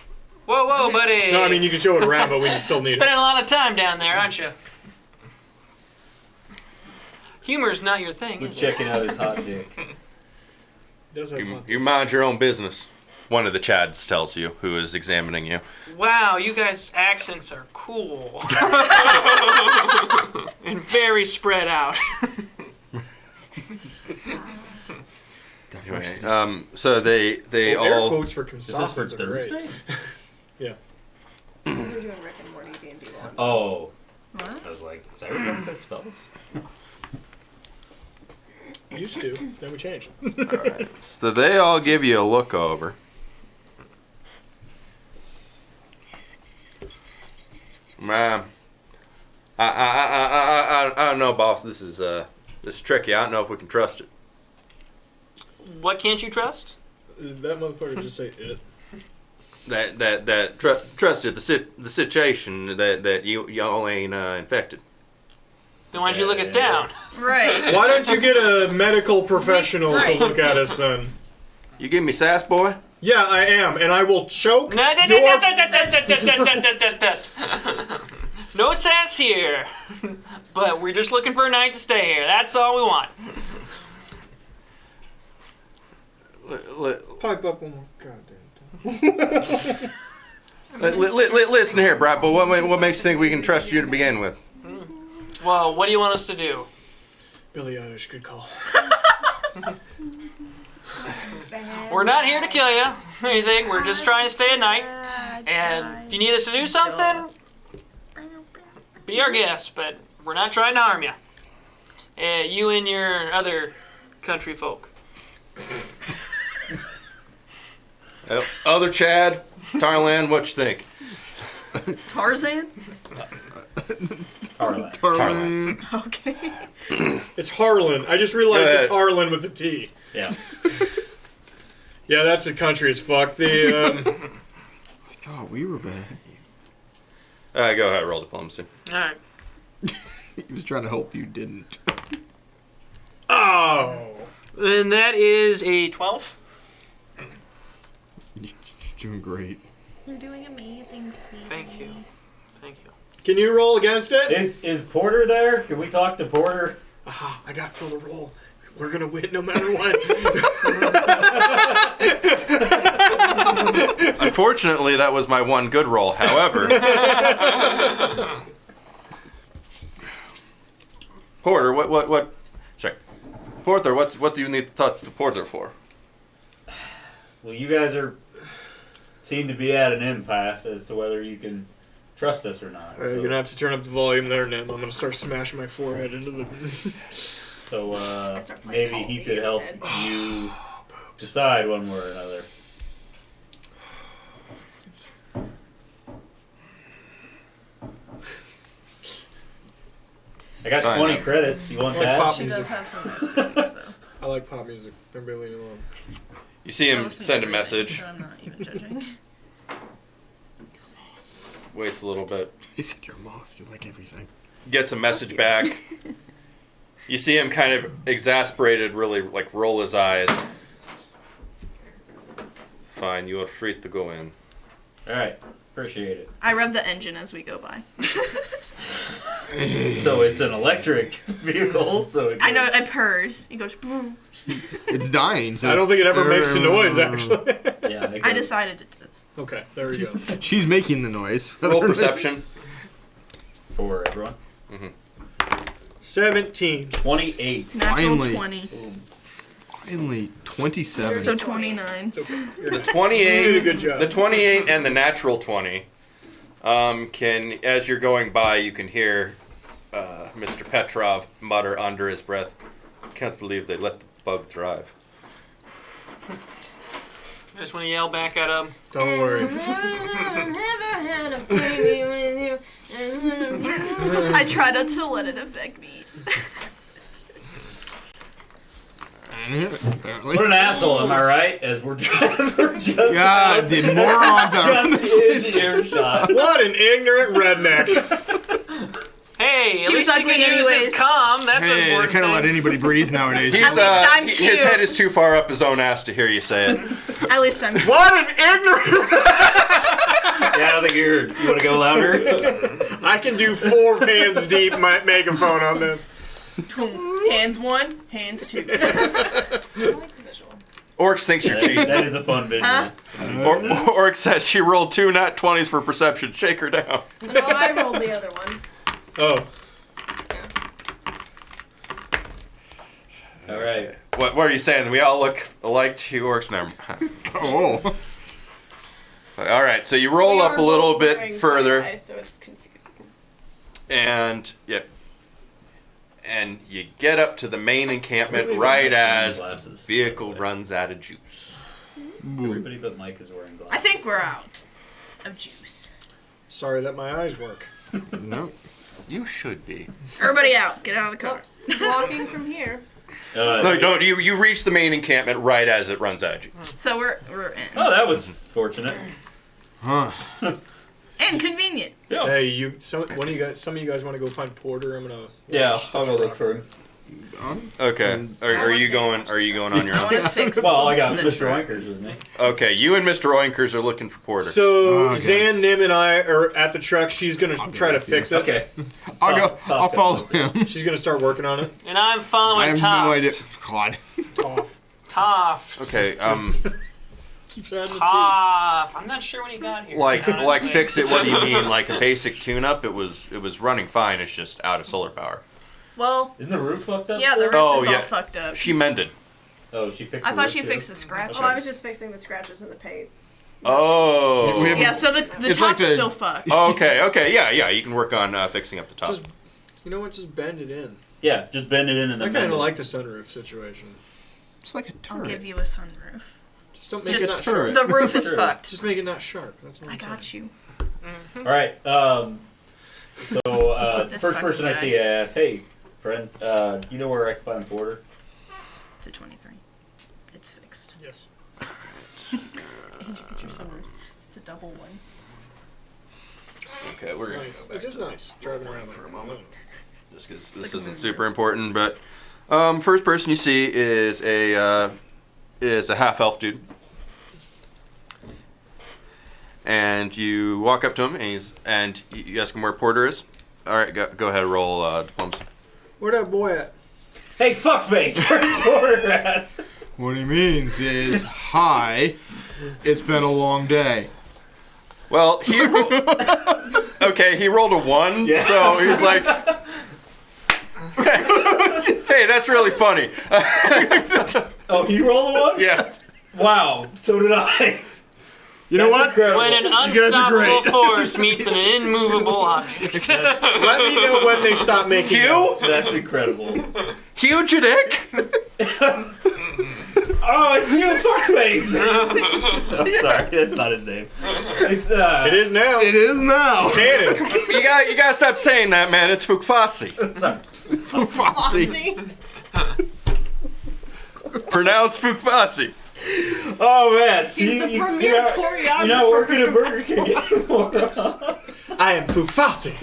Whoa, buddy. No, I mean you can show it around, but we still need Spending it. a lot of time down there, aren't you? Humor's not your thing, We're is it? checking out his hot dick. It does have one. You mind your own business. One of the Chads tells you, who is examining you. Wow, you guys' accents are cool. And very spread out. Anyway, so they Well, air all quotes for Is this for consultants are great. Thursday? Yeah. Those are doing Rick and Morty D&D one. Oh, What? I was like, is that replica spells? Used to. Then we changed. So they all give you a look over. Man, I don't know, boss. This is tricky. I don't know if we can trust it. What can't you trust? That motherfucker just say it. Trust it. The situation that you all ain't infected. Then why don't you look us down? Right. Why don't you get a medical professional to look at us then? You give me sass, boy. Yeah, I am, and I will choke No, your... no sass here. But we're just looking for a night to stay here. That's all we want. Pipe up one more goddamn time. Listen here, Brat boy. What makes you think we can trust you to begin with? Well, what do you want us to do? Billie Eilish, good call. We're not here to kill you or anything. We're just trying to stay at night. And if you need us to do something, be our guest. But we're not trying to harm you. You and your other country folk. Other Chad, Tarlan, what you think? Tarzan? Tarlan. Okay. It's Harlan. I just realized Go it's ahead. Harlan with a T. Yeah. Yeah, that's a country as fuck. The Oh, we were bad. Go ahead, roll diplomacy. All right. He was trying to help you, didn't. oh, And that is a 12. You're doing great. You're doing amazing, sweetie. Thank you. Thank you. can you roll against it? Is Porter there? Can we talk to Porter? Aha, I got full of roll. We're gonna win no matter what. Unfortunately, that was my one good roll. However, Porter, what? Sorry, Porter, what do you need to talk to Porter for? Well, you guys seem to be at an impasse as to whether you can trust us or not. You're gonna have to turn up the volume there, Nim. I'm gonna start smashing my forehead into the. So start playing maybe he Halsey could help instead. you decide one way or another. I got Fine. 20 credits. You want Like that? pop She music. does have some nice movies, though. I like pop music. Everybody leave it alone. You see him Listen to send a everything, message. so I'm not even judging. Waits a little bit. He said you're a moth. You like everything. Gets a message back. You see him kind of exasperated, really like roll his eyes. Fine, you are free to go in. All right. Appreciate it. I rev the engine as we go by. So it's an electric vehicle. So it I know, goes- it purrs. It goes. It's dying. So I don't think it ever makes a noise, actually. Yeah, it I goes- decided it does. Okay, there we go. She's making the noise. Roll perception. for everyone. 17. 28. Natural Finally. 20. Boom. Finally, 27. So 29. It's okay. The 28. You did a good job. The 28 and the natural 20. Can, as you're going by, you can hear Mr. Petrov mutter under his breath, "Can't believe they let the bug thrive." I just want to yell back at him. Don't worry. I try not to let it affect me. Apparently. What an asshole, am I right? As we're just God, the morons are in just this in earshot. What an ignorant redneck. Hey, at He was least he ugly can use his anyways. calm. That's an Hey, they important kind of thing. let anybody breathe nowadays. He's, At least I'm his cute. head is too far up his own ass to hear you say it. At least I'm. What an ignorant. Yeah, I don't think you heard. You want to go louder? I can do 4 hands deep megaphone on this. Hands 1, hands 2. I like the visual. Orcs thinks you're cheating. That is a fun visual. Huh? Orc says she rolled 2 nat 20s for perception. Shake her down. No, I rolled the other one. Oh. All right. What are you saying? We all look alike to you orcs now. Oh. All right, so you roll We up are a little both bit wearing further, tie-dye, so it's confusing. and and you get up to the main encampment Everybody right but Mike's wearing as the glasses, vehicle by the way. runs out of juice. Everybody but Mike is wearing glasses. I think we're out of juice. Sorry that my eyes work. No. You should be. Everybody out. Get out of the car. Walking from here. No, you reach the main encampment right as it runs out of juice. So we're in. Oh, that was fortunate. Huh. And convenient. Yeah. Hey, some of you guys want to go find Porter? I'm gonna. Yeah, watch the I'll go look truck. for him. Okay. Are you going? Are you going on your I own? want to fix. Well, I got the Mr. truck. Oinkers with me. Okay, you and Mr. Oinkers are looking for Porter. So Okay. Zan, Nim, and I are at the truck. She's gonna try to with you. fix it. Okay. I'll go. Tough I'll follow guy. him. She's gonna start working on it. And I'm I following have Toft. no idea. God. Tough. Toft. Okay, Keeps adding the Toft. I'm not sure when he got here. like honestly. fix it. What do you mean? Like a basic tune-up? It was running fine. It's just out of solar power. Well, Isn't the roof fucked up? yeah, the roof Oh, is yeah. all fucked up. She mended. Oh, she fixed I the thought roof she too? fixed the scratches. Well, I was just fixing the scratches in the paint. Oh. We have- Yeah, so the It's like top's the- still fucked. Okay. Yeah. You can work on fixing up the top. Just, you know what? Just bend it in. Yeah, just bend it in and I then kind bend of it. like the sunroof situation. It's like a I'll turret. give you a sunroof. Just don't make it Just not turret. sharp. The roof is Sure. fucked. Just make it not sharp. That's what I I'm got saying. you. All right. So This first fucking person I guy. see, I ask, "Hey, friend, do you know where I can find Porter?" It's a 23. It's fixed. Yes. And you get your sunroof. It's a double one. Okay, It's we're gonna nice. go back It is to nice driving around for a moment. just because this like a isn't moon super important. But first person you see is a half elf dude, and you walk up to him and you ask him where Porter is. All right, go ahead and roll diplomacy. Where that boy at? Hey, fuckface, where's Porter at? What he means is, hi, it's been a long day. Well, he he rolled a 1, Yeah. so he was like, "Hey, that's really funny." Oh, he rolled a 1? Yeah. Wow, so did I. You know what? Incredible. When an guys are unstoppable great. force meets an immovable object. Let me know when they stop making it. Hugh? That's incredible. Hugh Jadick? Oh, it's you, fuckface! I'm sorry, that's not his name. It's, It is now. It is now. Canon. You gotta stop saying that, man. It's Fukfasi. sorry. Foxy. Pronounced Fukfasi. Oh, man. He's See, the you- premier you're choreographer. not working at Burger King anymore. I am Fufasi.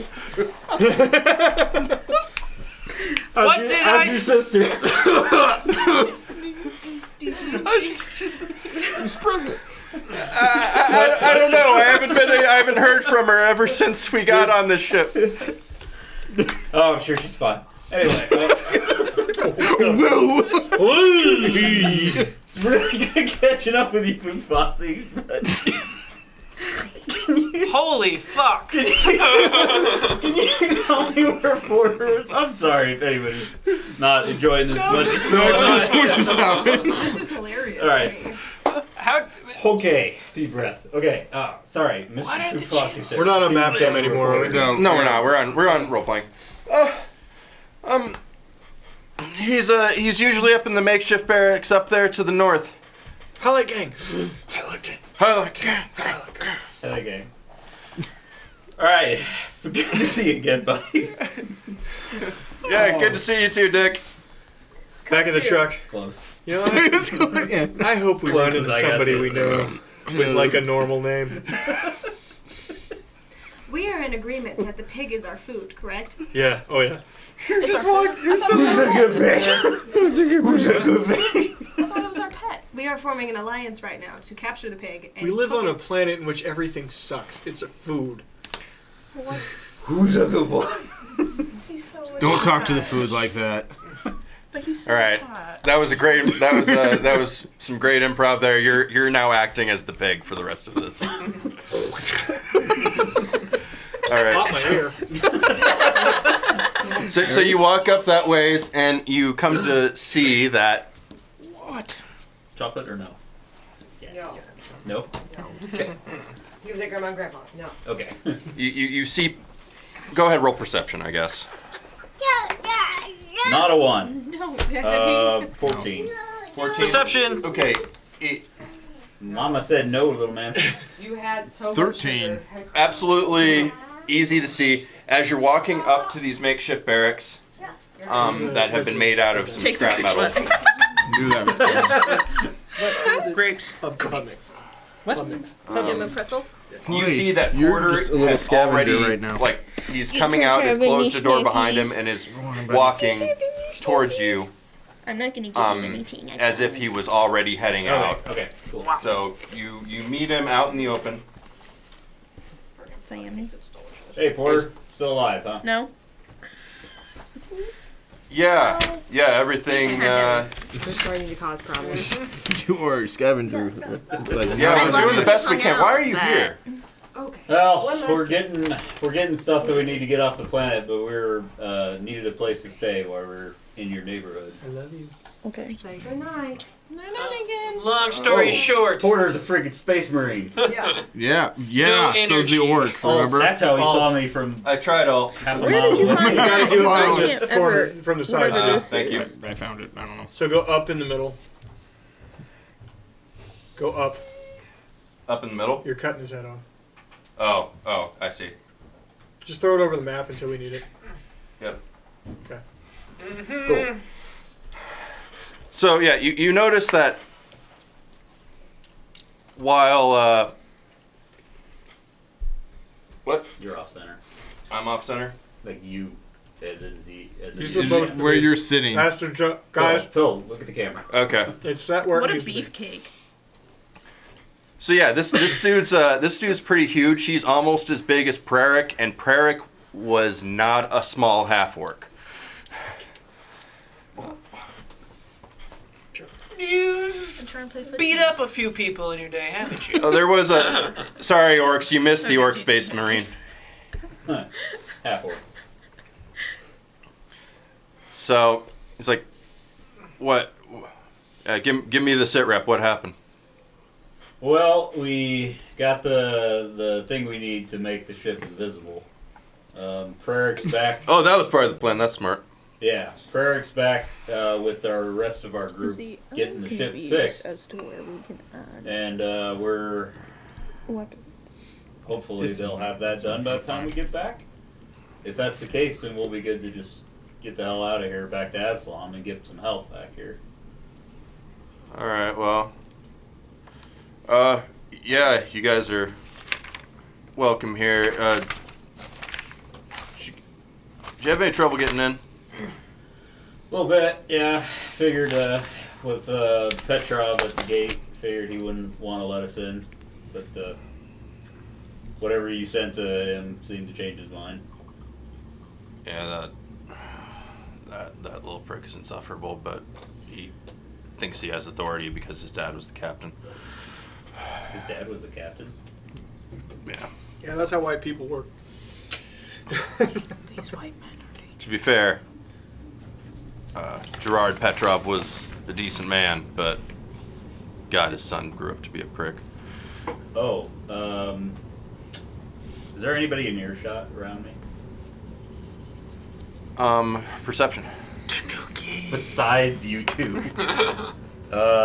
What did how's I- your sister? I don't know. I haven't heard from her ever since we got on the ship. Oh, I'm sure she's fine. Anyway, it's really good catching up with you, Food Fossey. Holy fuck! Can you tell me where Porter is? I'm sorry if anybody's not enjoying this. But What just happened? This is hilarious. All right. to me. How? Okay, deep breath. Okay, sorry, Mr. What are Food the Fossey chances? said. We're not on map cam anymore, are we? No, No, we're not. We're on role playing. He's usually up in the makeshift barracks up there to the north. Highlight gang. Okay. Alright. Good to see you again, buddy. Yeah, good to see you too, Dick. Back in the truck. It's close. You know, I hope we run Close as into I got somebody to we it. know with like a normal name. We are in agreement that the pig is our food, correct? Yeah. Oh yeah. It's our food. I thought it was our pet. We are forming an alliance right now to capture the pig. And We live cook on a it. planet in which everything sucks. It's a food. What? Who's a good boy? He's so Don't talk to the food like that. But he's so All right. hot. That was a great. That was some great improv there. You're now acting as the pig for the rest of this. All right. Pop my ear. So you walk up that ways and you come to see that. What? Chocolate or no? No. Nope. Okay. was at Grandma and Grandpa's. No. Okay. You see. Go ahead, roll perception, I guess. Not a 1. No, Daddy. 14. 14. Perception. Okay. Mama said no, little man. You had so 13. much sugar. Absolutely easy to see as you're walking up to these makeshift barracks that have been made out of some Takes a scrap metal. picture. Knew that was coming. Grapes. Pub mix. What? Give him a pretzel. You see that You're Porter just a little has scavenger already, right now. like, he's coming out, has closed the door behind him, and is walking towards you I'm not gonna give him anything. as if he was already heading out. Okay, cool. So you meet him out in the open. Sammy. Hey, Porter. Still alive, huh? No. Yeah, everything. They're starting to cause problems. You are a scavenger. Like, Yeah, I we're love doing the that best we we can. hung Why out, are you but- here? Okay. Well, One last we're kiss. getting stuff that we need to get off the planet, but we're needed a place to stay while we're in your neighborhood. I love you. Okay. Say goodnight. Night again. Long story Oh. short. Porter's a freaking space marine. Yeah. yeah. No So's the energy. orc. Remember? That's how he Oh. saw me from I tried all. half a Where mile did you away. find You gotta do a I thing can't that's cornered ever- from the side. whatever this Thank you. is. I found it. I don't know. So go up in the middle. Go up. Up in the middle? You're cutting his head off. Oh, I see. Just throw it over the map until we need it. Yep. Okay. Cool. So yeah, you notice that while what? You're off center. I'm off center. Like you, as in the You're you. supposed to Where be. you're sitting. Master guys, Phil, look at the camera. Okay. it's that where What it a needs to be. beefcake. So yeah, this dude's pretty huge. He's almost as big as Preric, and Preric was not a small half orc. You've I'm trying to play beat up a few people in your day, haven't you? Oh, there was a. Sorry, orcs, you missed the orc space marine. Half orc. So he's like, "What? Give me the sit rep. What happened?" Well, we got the thing we need to make the ship invisible. Preric's back. Oh, that was part of the plan. That's smart. Yeah, Preric's back with our rest of our group See, getting I'm the ship confused fixed, as to where we can add and we're weapons. hopefully It's- they'll have that done by the time we get back. If that's the case, then we'll be good to just get the hell out of here, back to Absalom, and get some help back here. All right. Well. Yeah, you guys are welcome here. Did you have any trouble getting in? A little bit, yeah. Figured with Petrov at the gate, figured he wouldn't want to let us in, but whatever you sent to him seemed to change his mind. Yeah, that little prick is insufferable, but he thinks he has authority because his dad was the captain. His dad was the captain. Yeah. Yeah, that's how white people work. These white men are dangerous. To be fair, Gerard Petrov was a decent man, but God, his son grew up to be a prick. Oh, is there anybody in earshot around me? Perception. Besides you two.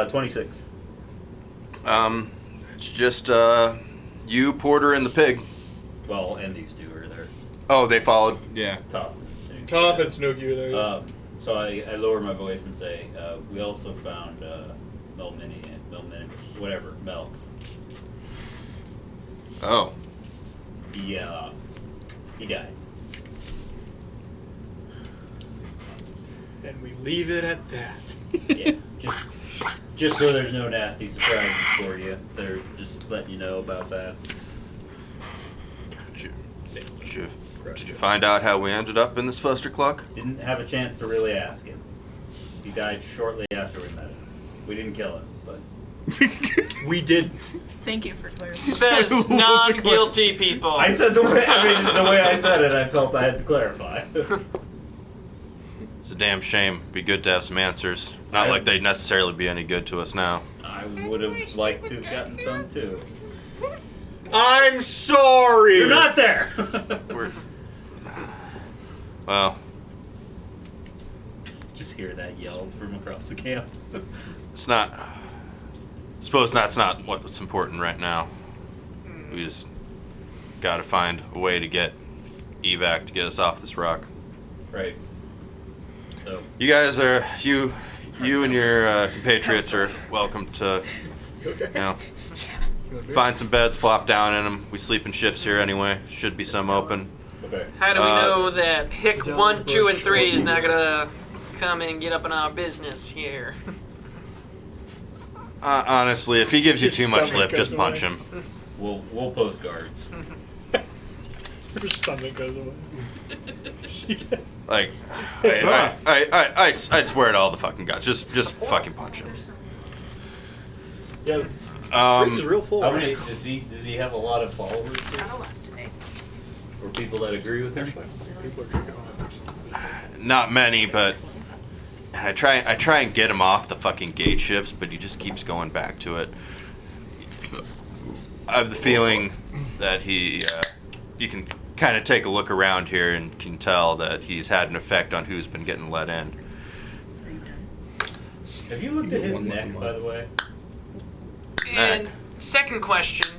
26. It's just you, Porter, and the pig. Well, and these two are there. Oh, they followed. Yeah. Tough. Tough and Snooky are there. So I lower my voice and say, we also found Mel, whatever, Mel. Oh. He died. And we leave it at that. Yeah, just so there's no nasty surprises for you. They're just letting you know about that. Did you find out how we ended up in this clustercluck? Didn't have a chance to really ask him. He died shortly after we met him. We didn't kill him, but We didn't. Thank you for clarifying. Says non-guilty people. I said the way I said it, I felt I had to clarify. It's a damn shame. Be good to have some answers. Not like they'd necessarily be any good to us now. I would have liked to have gotten some too. I'm sorry. You're not there. We're, well, Just hear that yelled from across the camp. it's not. Suppose that's not what's important right now. We just gotta find a way to get evac to get us off this rock. Right. So You guys are you and your compatriots are welcome to, find some beds, flop down in them. We sleep in shifts here anyway. Should be some open. okay. How do we know that Hick 1, 2, and 3 is not gonna come and get up in our business here? Honestly, if he gives you His too much stomach lip, just goes punch away. him. We'll post guards. Your stomach goes away. Like, I swear to all the fucking gods, just fucking punch him. Yeah, Fritz is real full. How many Right? does he have a lot of followers? Not a less today. Or people that agree with him? People are drinking on Not many, but I try and get him off the fucking gate shifts, but he just keeps going back to it. I have the feeling that you can kind of take a look around here and can tell that he's had an effect on who's been getting let in. Have you looked at his neck, by the way? And Neck. second question,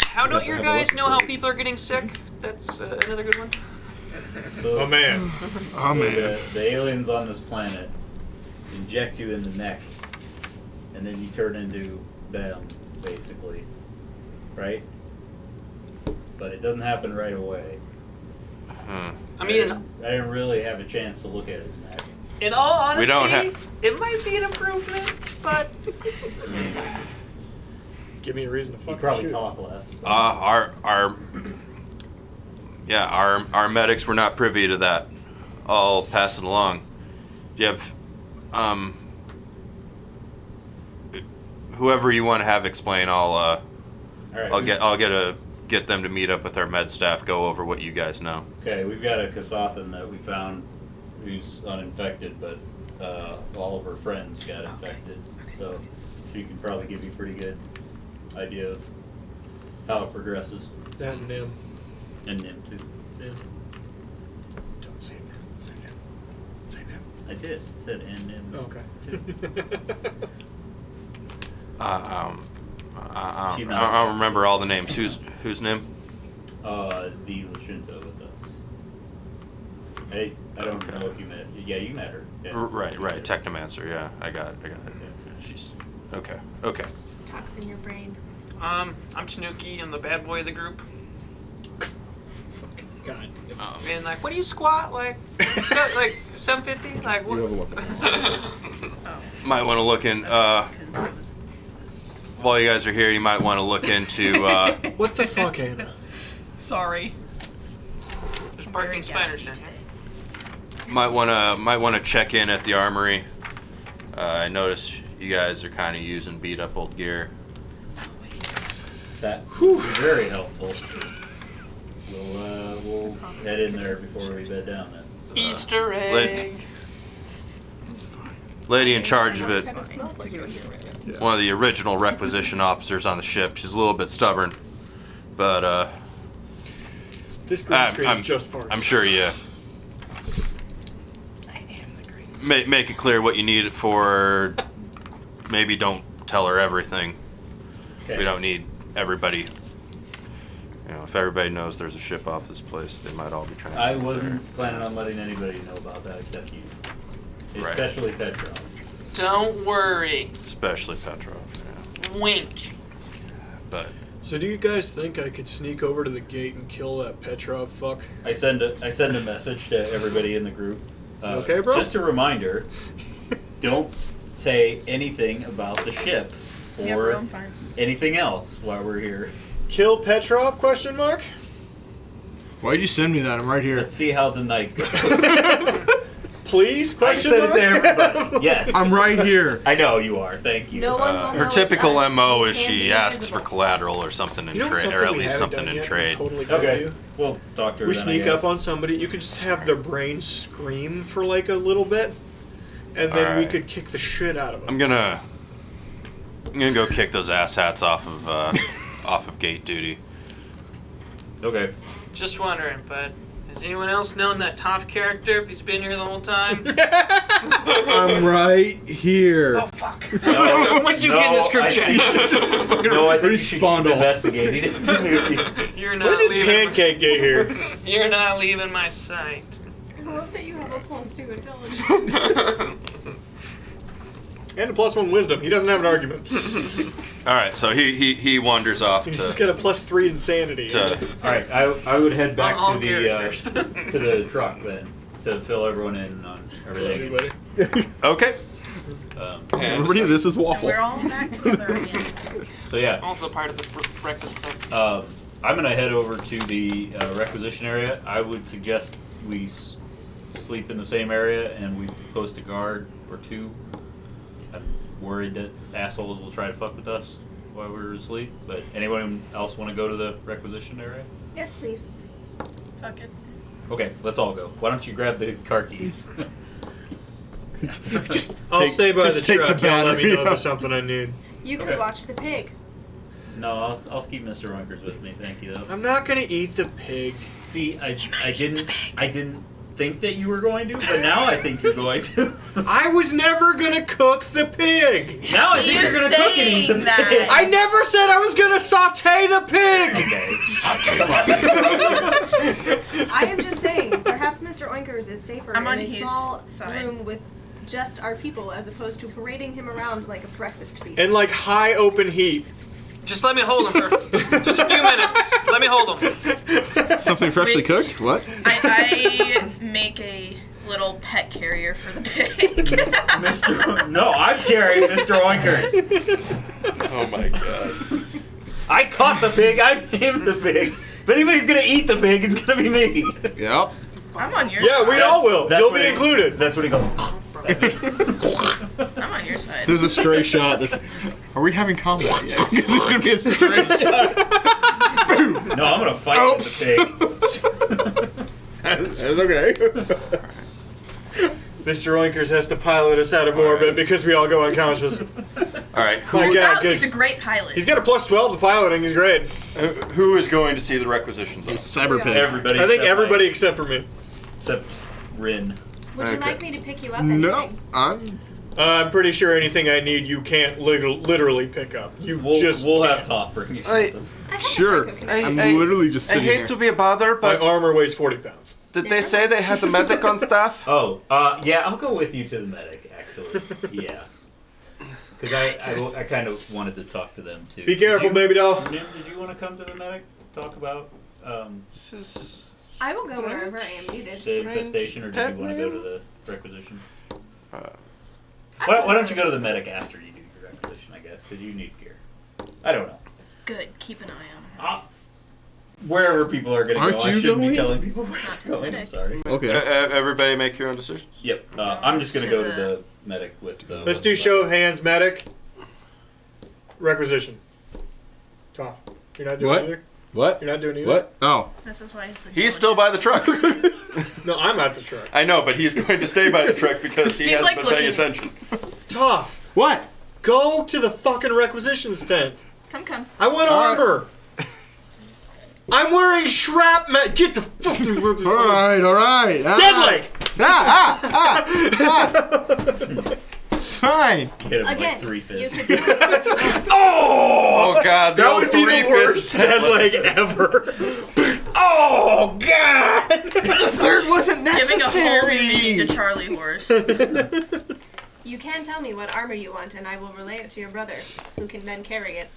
how don't your guys know how people are getting sick? That's another good one. So, Oh man. Oh, man. The aliens on this planet inject you in the neck, and then you turn into them, basically. Right? But it doesn't happen right away. I mean, I didn't really have a chance to look at his neck. in all honesty, We don't have- it might be an improvement, but I mean, Give me a reason to you fucking probably shoot. talk less. but- Our medics were not privy to that. I'll pass it along. Do you have whoever you want to have explain? All right, I'll get them to meet up with our med staff. Go over what you guys know. Okay, we've got a Kasathan that we found who's uninfected, but all of her friends got infected. So she can probably give you a pretty good idea of how it progresses. That and him. And Nim too. Yeah. Don't say no. Say no. Say no. I did. It said and Nim. Okay. Too. I She's don't not- remember all the names. Whose name? The Lashinto with us. I don't Okay. know if you met. Yeah, you met her. Yeah, Right. you met her. Technomancer. Yeah, I got it. She's okay. Okay. Talks in your brain. I'm Tanuki. I'm the bad boy of the group. Fucking God. And like, what do you squat? Like 750? Like what? You have a look. Might want to look in. While you guys are here, you might want to look into. What the fuck, Anna? Sorry. There's parking spiders in here. Might want to check in at the armory. I notice you guys are kind of using beat up old gear. That would be very helpful. We'll head in there before we bed down then. Easter egg. Lady in charge of it, Smells like it. one of the original requisition officers on the ship. She's a little bit stubborn, but This green screen is just farts. I'm sure you make it clear what you need it for. Maybe don't tell her everything. Okay. We don't need everybody. If everybody knows there's a ship off this place, they might all be trying. I wasn't planning on letting anybody know about that except you. Right. Especially Petrov. Don't worry. Especially Petrov. Yeah. Wink. But So do you guys think I could sneak over to the gate and kill that Petrov fuck? I send a message to everybody in the group. Okay, bro? Just a reminder, don't say anything about the ship Yeah, or bro, I'm fine. anything else while we're here. Kill Petrov? Question mark. Why'd you send me that? I'm right here. Let's see how the night goes. Please? I Question sent mark. it to everybody. Yes. I'm right here. I know you are. Thank you. No one will her know typical us. MO We is can't she be asks for invisible. collateral or something in You know trade, something or at we least haven't something done in yet? trade. We totally could Okay. do. We'll talk to her We then, I sneak guess. up on somebody. You could just have their brain scream for like a little bit, and then we Alright. could kick the shit out of them. I'm gonna go kick those asshats off of gate duty. Okay. Just wondering, but has anyone else known that Toph character if he's been here the whole time? I'm right here. Oh, fuck. What'd you get in this group chat? No, I think you should keep Respawned all. investigating. You're not When did leaving. Pancake get here? You're not leaving my sight. I love that you have a +2 intelligence. And a +1 wisdom. He doesn't have an argument. All right, so he wanders off He's to. just got a +3 insanity. to All right, I would head back All to the characters. to the truck then to fill everyone in on everything. Everybody. okay. And, Everybody, this is And waffle. we're all back together again. so yeah, Also part of the breakfast club. I'm gonna head over to the requisition area. I would suggest we sleep in the same area and we post a guard or two. I'm worried that assholes will try to fuck with us while we're asleep. But anyone else want to go to the requisition area? Yes, please. Fuck it. Okay, let's all go. Why don't you grab the car keys? I'll stay by the just take truck. the Y'all let me know if battery there's something I need. You Okay. could watch the pig. No, I'll keep Mr. Runkers with me. Thank you though. I'm not gonna eat the pig. See, I didn't think that you were going to, but now I think you're going to. I was never gonna cook the pig. Now I think you're gonna cook and eat the saying that. pig. I never said I was gonna saute the pig. Okay. I am just saying, perhaps Mr. Oinkers is safer I'm on in a his small side. room with just our people as opposed to parading him around like a breakfast feast. And like high open heat. Just let me hold him for just a few minutes. Let me hold him. Something freshly Wait. cooked? What? I make a little pet carrier for the pig. Mr. No, I'm carrying Mr. Oinkers. Oh my god. I caught the pig. I named the pig. If anybody's gonna eat the pig, it's gonna be me. Yep. I'm on your Yeah, side. we all will. That's You'll what be he- included. That's what he goes. I'm on your side. There's a stray shot. Are we having combat yet? Because there's gonna be a stray shot. No, I'm gonna fight Oops. the That's okay. Mr. Oinkers has to pilot us out of orbit because we all go unconscious. All right, My He's, God, out, he's a great pilot. he's got a +12 to piloting. He's great. who is going to see the requisitions? Of? Cyber pig. pig. Everybody. I think except everybody Mike, except for me. except Rin. Would you Okay. like me to pick you up? No, anything? I'm. I'm pretty sure anything I need you can't literally pick up. You We'll just we'll can't. have Toph bring you I- something. I have a Sure. psycho connection. I'm I- literally just I sitting hate here. to be a bother, My but armor weighs 40 pounds. did they say they had the medic on staff? Oh, yeah, I'll go with you to the medic. Actually, yeah. Because I kind of wanted to talk to them too. Be careful, Did you- baby doll. Nim, did you want to come to the medic? Talk about This is I will go wherever I am needed. the infestation, or did you pet want to go to name? the requisition? Uh, Why don't you go to the medic after you do your requisition? I guess because you need gear. I don't know. Good. Keep an eye on him. Wherever people are going to Aren't go, I you shouldn't be going? telling people where to go. I'm sorry. Okay. everybody make your own decisions. Yep. I'm just going to go to the medic with the. Let's do show of hands, medic. Requisition. Toph. You're not doing What? either? What? You're not doing either? What? Oh. This is why he's. He's still by the truck. No, I'm at the truck. I know, but he's going to stay by the truck because he He's hasn't like been paying looking. attention. Toph, What? go to the fucking requisitions tent. Come. I want armor. I'm wearing shrapnel. Get the fucking All right. dead leg. Fine. Hit him Again, like 3 you fists. could tell Oh god, the That old would be the three-fist worst dead leg ever. Oh god. The third wasn't Giving a whole meeting necessary. to Charlie Horse. you can tell me what armor you want, and I will relay it to your brother, who can then carry it.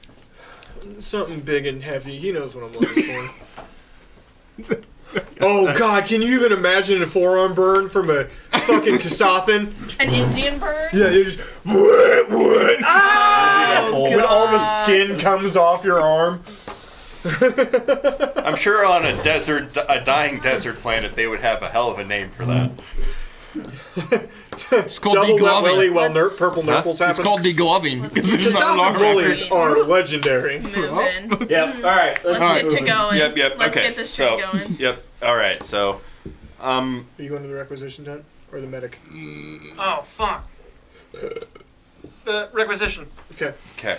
Something big and heavy. He knows what I'm looking for. Oh god, can you even imagine a forearm burn from a fucking Kasathan? An Indian bird? Yeah, you just what? Ah! Oh, When all the skin comes off your arm. I'm sure on a dying desert planet, they would have a hell of a name for that. It's called Double wet willy degloving. while purple nipples It's happen. called degloving because there's not a Kasathan long bullies record. are legendary. Move in. Yep. All right. Let's get to going. Yep. Let's Okay. get this So, shit going. yep. All right. So, Are you going to the requisition tent? Or the medic? Oh, fuck. The requisition. Okay. okay.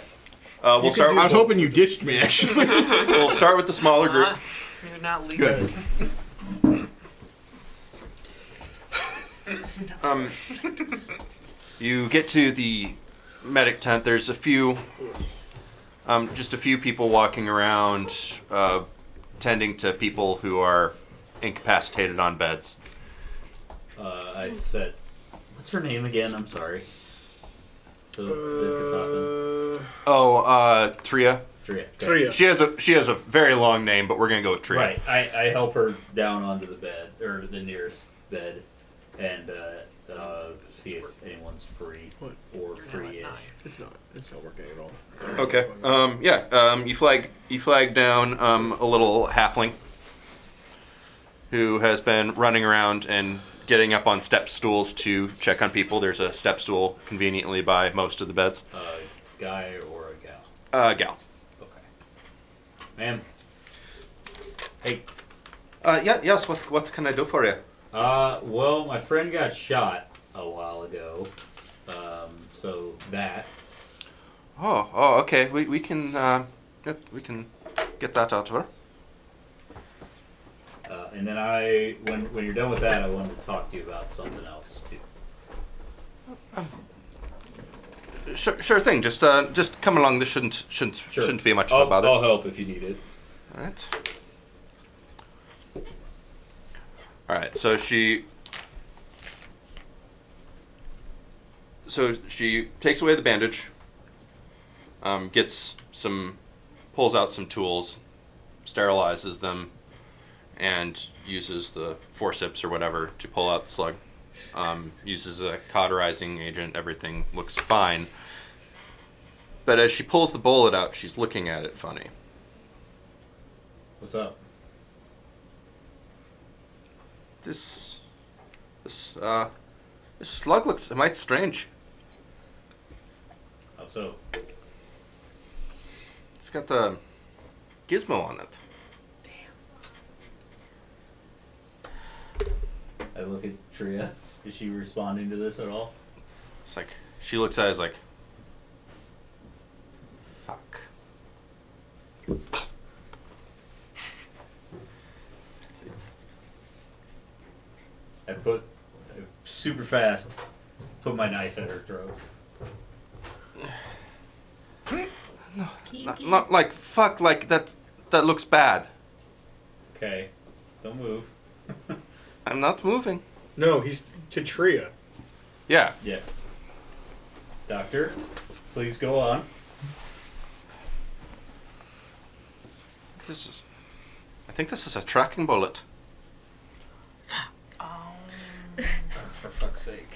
You We'll can start. do I was hoping you ditched me, actually. We'll start with the smaller group. You're not legal. You get to the medic tent. There's just a few people walking around, tending to people who are incapacitated on beds. I said, what's her name again? I'm sorry. The Tria. Tria. Tria. She has a very long name, but we're gonna go with Tria. Right. I help her down onto the bed, or the nearest bed, and see if anyone's free What? or free-ish. It's not working at all. Okay. You flag down a little halfling who has been running around and getting up on step stools to check on people. There's a step stool conveniently by most of the beds. Guy or a gal? Gal. Okay. Ma'am. Hey. Yes. What can I do for you? Well, my friend got shot a while ago. So that. Oh, okay. We can we can get that out of her. And then when you're done with that, I wanted to talk to you about something else too. Sure thing. Just come along. This shouldn't be much of a bother. I'll help if you need it. All right. So she takes away the bandage. Pulls out some tools, sterilizes them, and uses the forceps or whatever to pull out the slug. Uses a cauterizing agent. Everything looks fine. But as she pulls the bullet out, she's looking at it funny. What's up? This slug looks a mite strange. How so? It's got a gizmo on it. I look at Tria. Is she responding to this at all? It's like she looks at it as like, fuck. I super fast, put my knife at her throat. Not like fuck, like that looks bad. Okay, don't move. I'm not moving. No, he's to Tria. Yeah. Yeah. Doctor, please go on. I think this is a tracking bullet. For fuck's sake.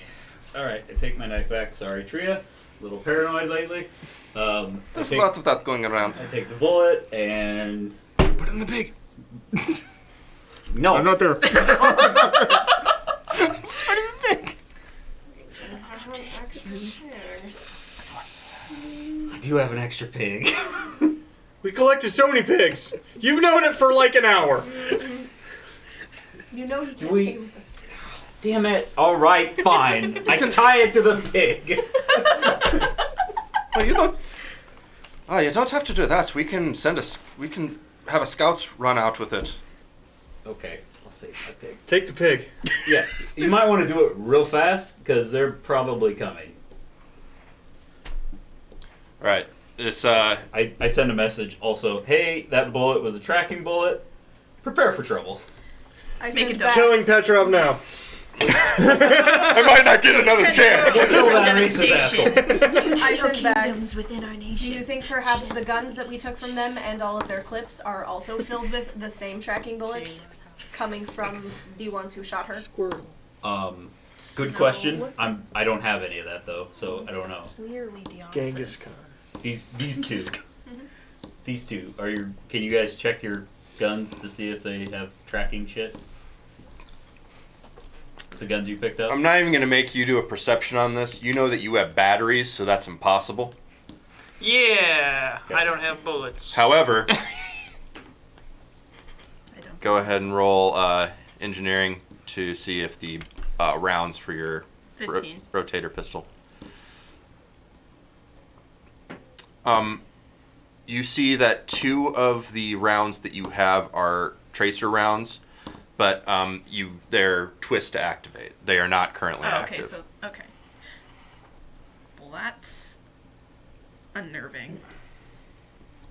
Alright, I take my knife back. Sorry, Tria. A little paranoid lately. There's a lot of that going around. I take the bullet and... Put it in the pig. No. I'm not there. I do have an extra pig. We collected so many pigs. You've known it for like an hour. You know he can't We- stay with us. Damn it. Alright, fine. I can tie it to the pig. Oh, you don't. Oh, you don't have to do that. We can have a scouts run out with it. Okay, I'll save my pig. Take the pig. Yeah, you might want to do it real fast, because they're probably coming. All right. This I send a message also, hey, that bullet was a tracking bullet. Prepare for trouble. I Make send it back. Killing Petrov now. I might not get another chance. Kill that racist asshole. I send back. Kingdoms within our Do nation. you think perhaps the guns that we took from them and all of their clips are also filled with the same tracking bullets coming from the ones who shot her? Squirrel. Good question. I don't have any of that though, so I don't know. Clearly, Dion Genghis says- Khan. These two. These two. Can you guys check your guns to see if they have tracking shit? The guns you picked up? I'm not even going to make you do a perception on this. You know that you have batteries, so that's impossible. Yeah, Okay. I don't have bullets. However, I don't. go ahead and roll engineering to see if the rounds for your 15. rotator pistol. You see that 2 of the rounds that you have are tracer rounds, but they're twist to activate. They are not currently Okay, active. so okay. Well, that's unnerving.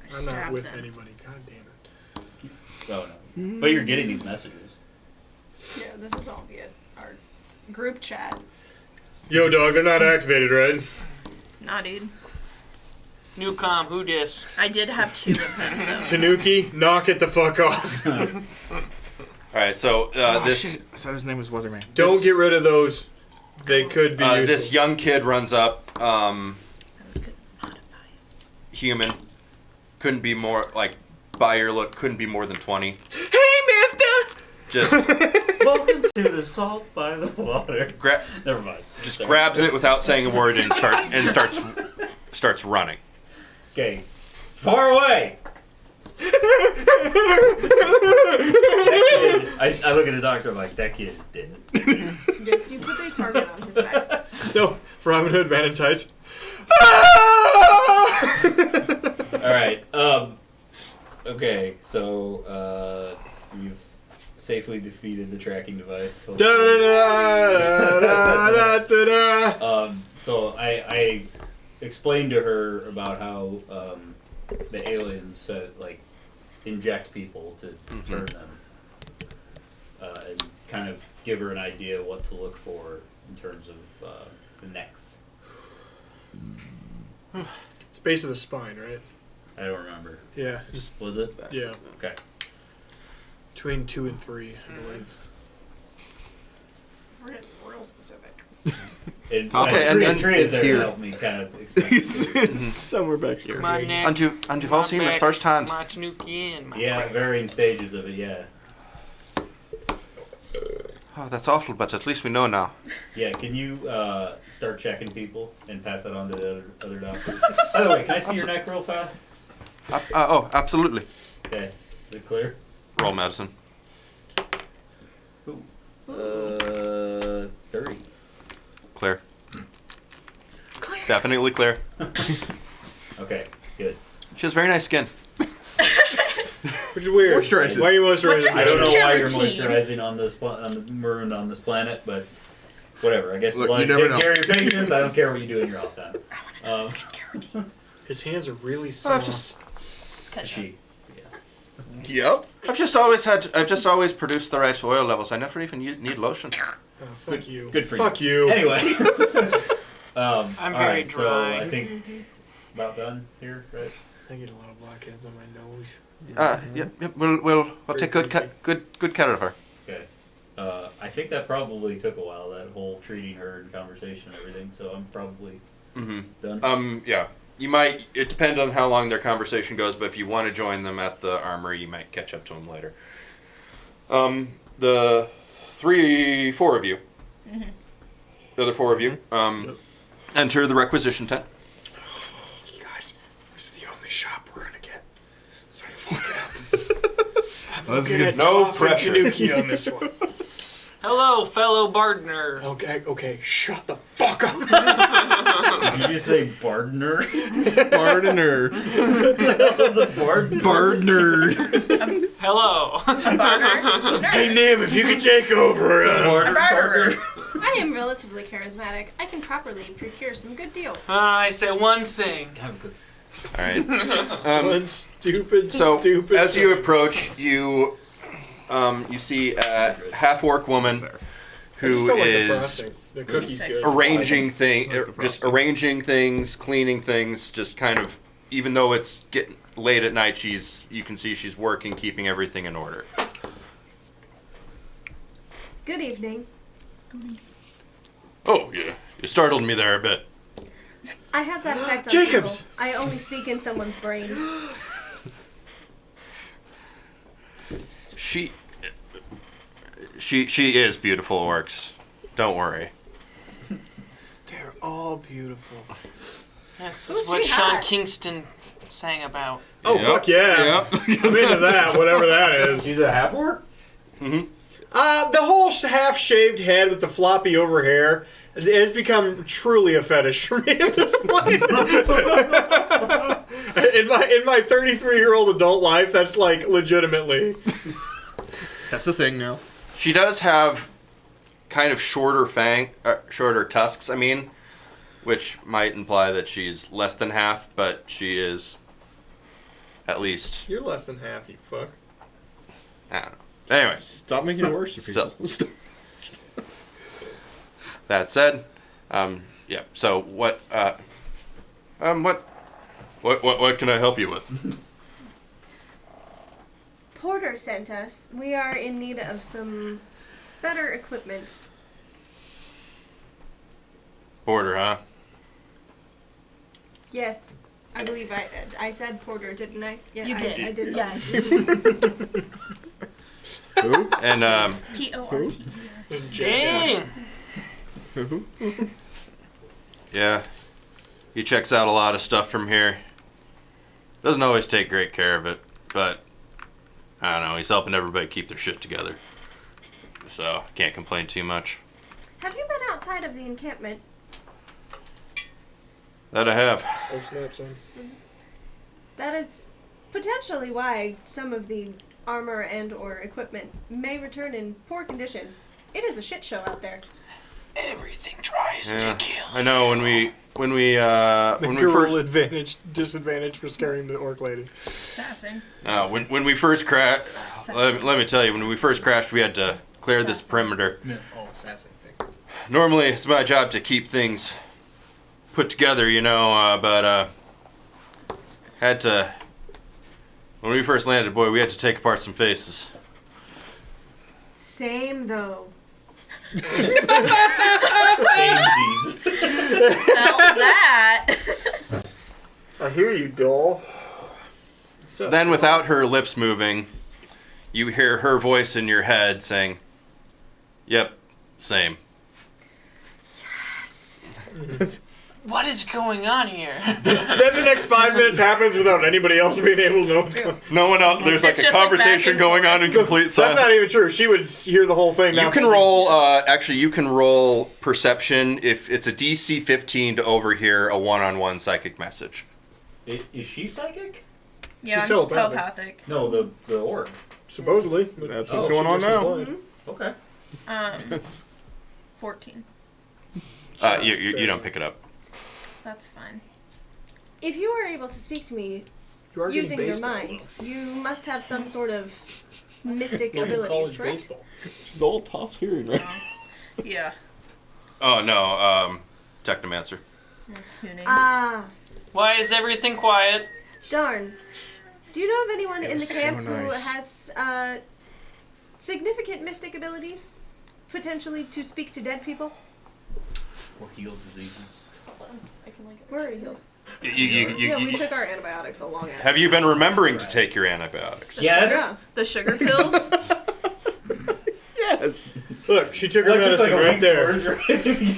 I I'm not stabbed with them. anybody. God damn it. Oh no. But you're getting these messages. Yeah, this is all via our group chat. Yo, dog, they're not activated, right? Nah, dude. New com, who dis? I did have 2 of them though. Tanuki, knock it the fuck off. All right, so this Shit. I thought his name was Weatherman. Don't get rid of those. They could be useful. this young kid runs up. That was good. Modify. Human, couldn't be more like by your look, couldn't be more than 20. Hey, mister! Just Welcome to the salt by the water. Never mind. just Sorry. grabs it without saying a word and starts running. Okay. Far away! That kid, I look at the doctor, I'm like, that kid is dead. Yes, you put the target on his back. No, Robin Hood, Man in Tights. Alright, okay, so, you've safely defeated the tracking device. Da, da, da, da, da, da. So I explained to her about how the aliens inject people to turn them, and kind of give her an idea what to look for in terms of the necks. It's base of the spine, right? I don't remember. Yeah. Was it? Yeah. Okay. Between 2 and 3, I believe. Real specific. Okay, and then three is it's there here. to help me kind of explain. It's somewhere back here. My neck. And you've all seen this firsthand. My Tanuki in. My Yeah, crack. varying stages of it. Yeah. Oh, that's awful, but at least we know now. Yeah. Can you start checking people and pass it on to the other doctors? By the way, can I see your neck real fast? Oh, absolutely. Okay. Is it clear? Roll medicine. 30. Clear. Definitely clear. Okay, good. She has very nice skin. Which is weird. Moisturizes. Why are you moisturizing? What's your I don't know skincare why you're routine? moisturizing on this marooned on this planet, but whatever. I guess Look, as long you as you never take care of your patients, I don't care what you do in your off time. Skincare routine. His hands are really I've soft. just, It's cut She. Yep. I've just always produced the right oil levels. I never even need lotion. Oh, fuck you. Good for Fuck you. you. Anyway. I'm all very right, dry. So I think about done here, right? I get a lot of blackheads on my nose. Yep. We'll take good care of her. Okay. I think that probably took a while, that whole treating her and conversation and everything, so I'm probably done. Yeah. You might. It depends on how long their conversation goes, but if you want to join them at the armory, you might catch up to them later. The 4 of you. The other 4 of you. Enter the requisition tent. You guys, this is the only shop we're gonna get. So fuck it up. This is Get good. a No Toph pressure. and Tanuki on this one. Hello, fellow Bardner. Okay, shut the fuck up. Did you just say Bardner? Bardner. That was a Bardner. Bardner. Hello. Hey, Nim, if you could take over. Bardner. I am relatively charismatic. I can properly procure some good deals. I say one thing. All right. One stupid. So as you thing. approach, you see a half-orc woman I just who don't like the is frosting. The cookie's good. arranging the just arranging things, cleaning things, just kind of. Even though it's getting late at night, you can see she's working, keeping everything in order. Good evening. Oh yeah, you startled me there a bit. I have that effect on Jacobs! people. I only speak in someone's brain. She is beautiful orcs. Don't worry. They're all beautiful. That's Who's what she Sean hot? Kingston sang about. Oh, Yep. fuck yeah. Yep. I'm into that, whatever that is. She's a half orc? The whole half-shaved head with the floppy over hair has become truly a fetish for me at this point. in my 33-year-old adult life, that's like legitimately. That's the thing now. She does have kind of shorter shorter tusks, I mean, which might imply that she's less than half, but she is at least. You're less than half, you fuck. I don't know. Anyways, Stop making it worse for people. that said, yeah. So what can I help you with? Porter sent us. We are in need of some better equipment. Porter, huh? Yes. I believe I said Porter, didn't I? Yeah, You did. I did. Yes. Who? And P-O-R-T. Dang. Who? yeah, he checks out a lot of stuff from here. Doesn't always take great care of it, but I don't know. He's helping everybody keep their shit together, so can't complain too much. Have you been outside of the encampment? That I have. Oh, snap, son. That is potentially why some of the armor and or equipment may return in poor condition. It is a shit show out there. Everything tries to kill. I know when we Girl advantage, disadvantage for scaring the orc lady. Sassing. when we first crashed, let me tell you, when we first crashed, we had to clear this perimeter. No, sassing thing. Normally, it's my job to keep things put together, you know, but had to. When we first landed, boy, we had to take apart some faces. Same though. Samesies. Felt that. I hear you, doll. Then, without her lips moving, you hear her voice in your head saying, "Yep, same." What is going on here? Then the next 5 minutes happens without anybody else being able to know what's going on. No one else. There's like It's a just like conversation back and going on in complete That's silence. not even true. She would hear the whole thing. You now can thinking- roll. Actually, you can roll perception if it's a DC 15 to overhear a one-on-one psychic message. Is she psychic? Yeah, She's I'm telepathic. telepathic. No, the orc. Supposedly. That's Oh, what's she going on just now. replied. Okay. That's 14. You don't pick it up. That's fine. If you are able to speak to me You are getting using your baseball. mind, you must have some sort of mystic Like in abilities, college correct? baseball. she's all toss hearing, right? Yeah. Oh no, Technomancer. Tuning. Ah, Why is everything quiet? darn. Do you know of anyone in the was camp so who nice. has significant mystic abilities? Potentially to speak to dead people? Or heal diseases. We're already healed. You, We took our antibiotics a long ass. have you been remembering to take your antibiotics? Yes. Yeah. The sugar pills? Yes. Look, she took her Well, I took, medicine like, a right week's there.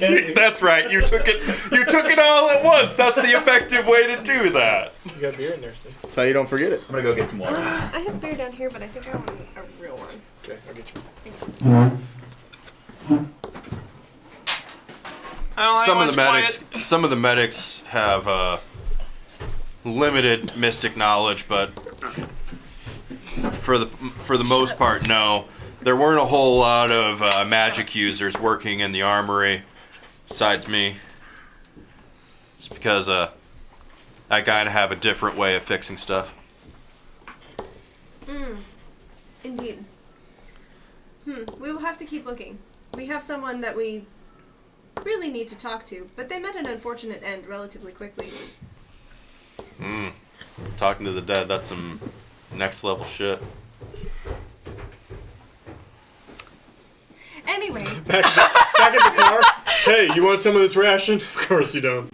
worth, right? That's right. You took it all at once. That's the effective way to do that. You got beer in there, Steve. That's how you don't forget it. I'm gonna go get some water. I have beer down here, but I think I want a real one. Okay, I'll get you. I don't like Some when of the it's medics, quiet. some of the medics have limited mystic knowledge, but for the most part, no. There weren't a whole lot of magic users working in the armory, besides me. It's because I kind of have a different way of fixing stuff. Indeed. We will have to keep looking. We have someone that we really need to talk to, but they met an unfortunate end relatively quickly. Talking to the dead, that's some next level shit. Anyway, Back in the car. Hey, you want some of this ration? Of course you don't.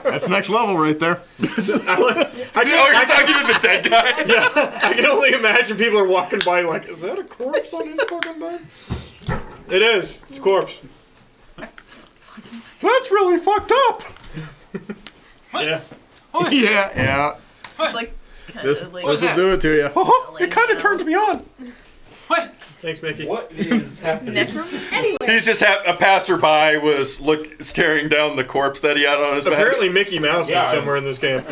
That's next level right there. You're talking to the dead guy? Yeah, I can only imagine people are walking by like, is that a corpse on his fucking bed? It is. It's a corpse. That's really fucked up. Yeah. Yeah. It's like kind This of like will do it to you. It kind of turns me on. What? Thanks, Mickey. What is happening? anyway, He's just a passerby was staring down the corpse that he had on his back. Apparently Mickey Mouse Yeah. is somewhere in this camp.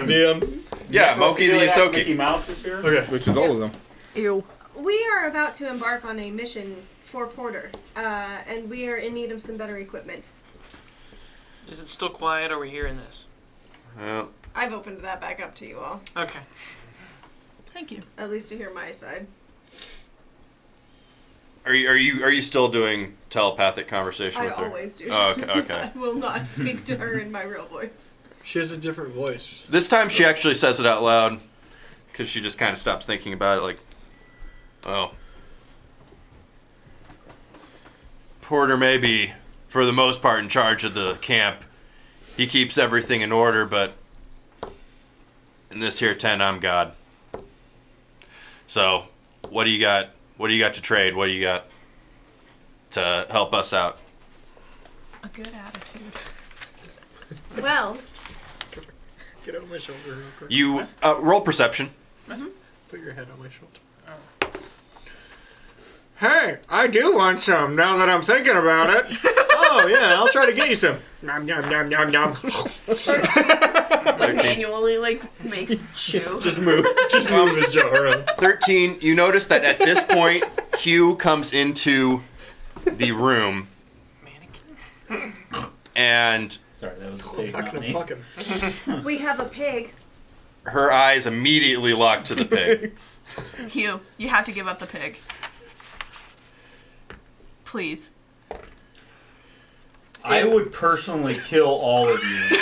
Yeah, Moki the Mickey Yosoki. Mouse is here. Okay. Which is all of them. Ew. we are about to embark on a mission for Porter, and we are in need of some better equipment. Is it still quiet? Are we hearing this? Well, I've opened that back up to you all, Okay. Thank you. at least to hear my side. are you still doing telepathic conversation I with her? always do. Oh, okay. I will not speak to her in my real voice. She has a different voice. This time she actually says it out loud because she just kind of stops thinking about it. Like, oh, Porter may be, for the most part, in charge of the camp. He keeps everything in order, but in this here tent, I'm God. So, what do you got? What do you got to trade? What do you got to help us out? A good attitude. Well, Get on my shoulder real quick. You roll perception. Put your head on my shoulder. Hey, I do want some now that I'm thinking about it. Oh, yeah, I'll try to get you some. Nom, nom, nom, nom, nom. Like manually, like makes chew. Just move his jaw around. 13, you notice that at this point, Hugh comes into the room, and Sorry, that was a pig, I'm not not gonna me. fuck him. we have a pig. her eyes immediately lock to the pig. Hugh, you have to give up the pig. Please. I would personally kill all of you.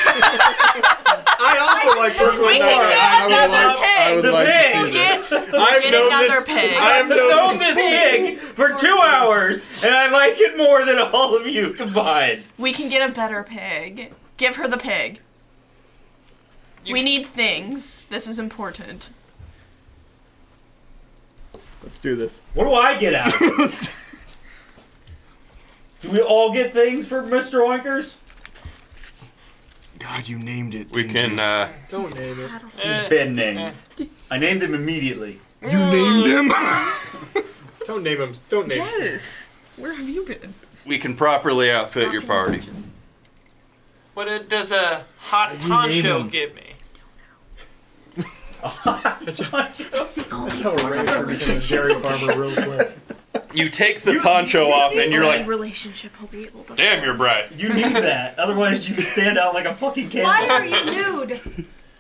I also like Brooklyn We can Nine-Nine. get another pig. I've Get known another this. pig. I've I've known this pig for 2 hours, and I like it more than all of you combined. We can get a better pig. Give her the pig. We need things. This is important. Let's do this. What do I get out of it? Do we all get things for Mr. Oinkers? God, you named it. We didn't can, Don't name it. He's been named. I named him immediately. you? You named him? Don't name him. Don't name him. Yes. Where have you been? we can properly outfit your party. What does a hot You poncho name 'em. give me? That's how a rancher becomes a dairy farmer real quick. You take the poncho off, and you're like, relationship he'll be able to. damn, you're bright. You need that, otherwise you stand out like a fucking candle. Why are you nude?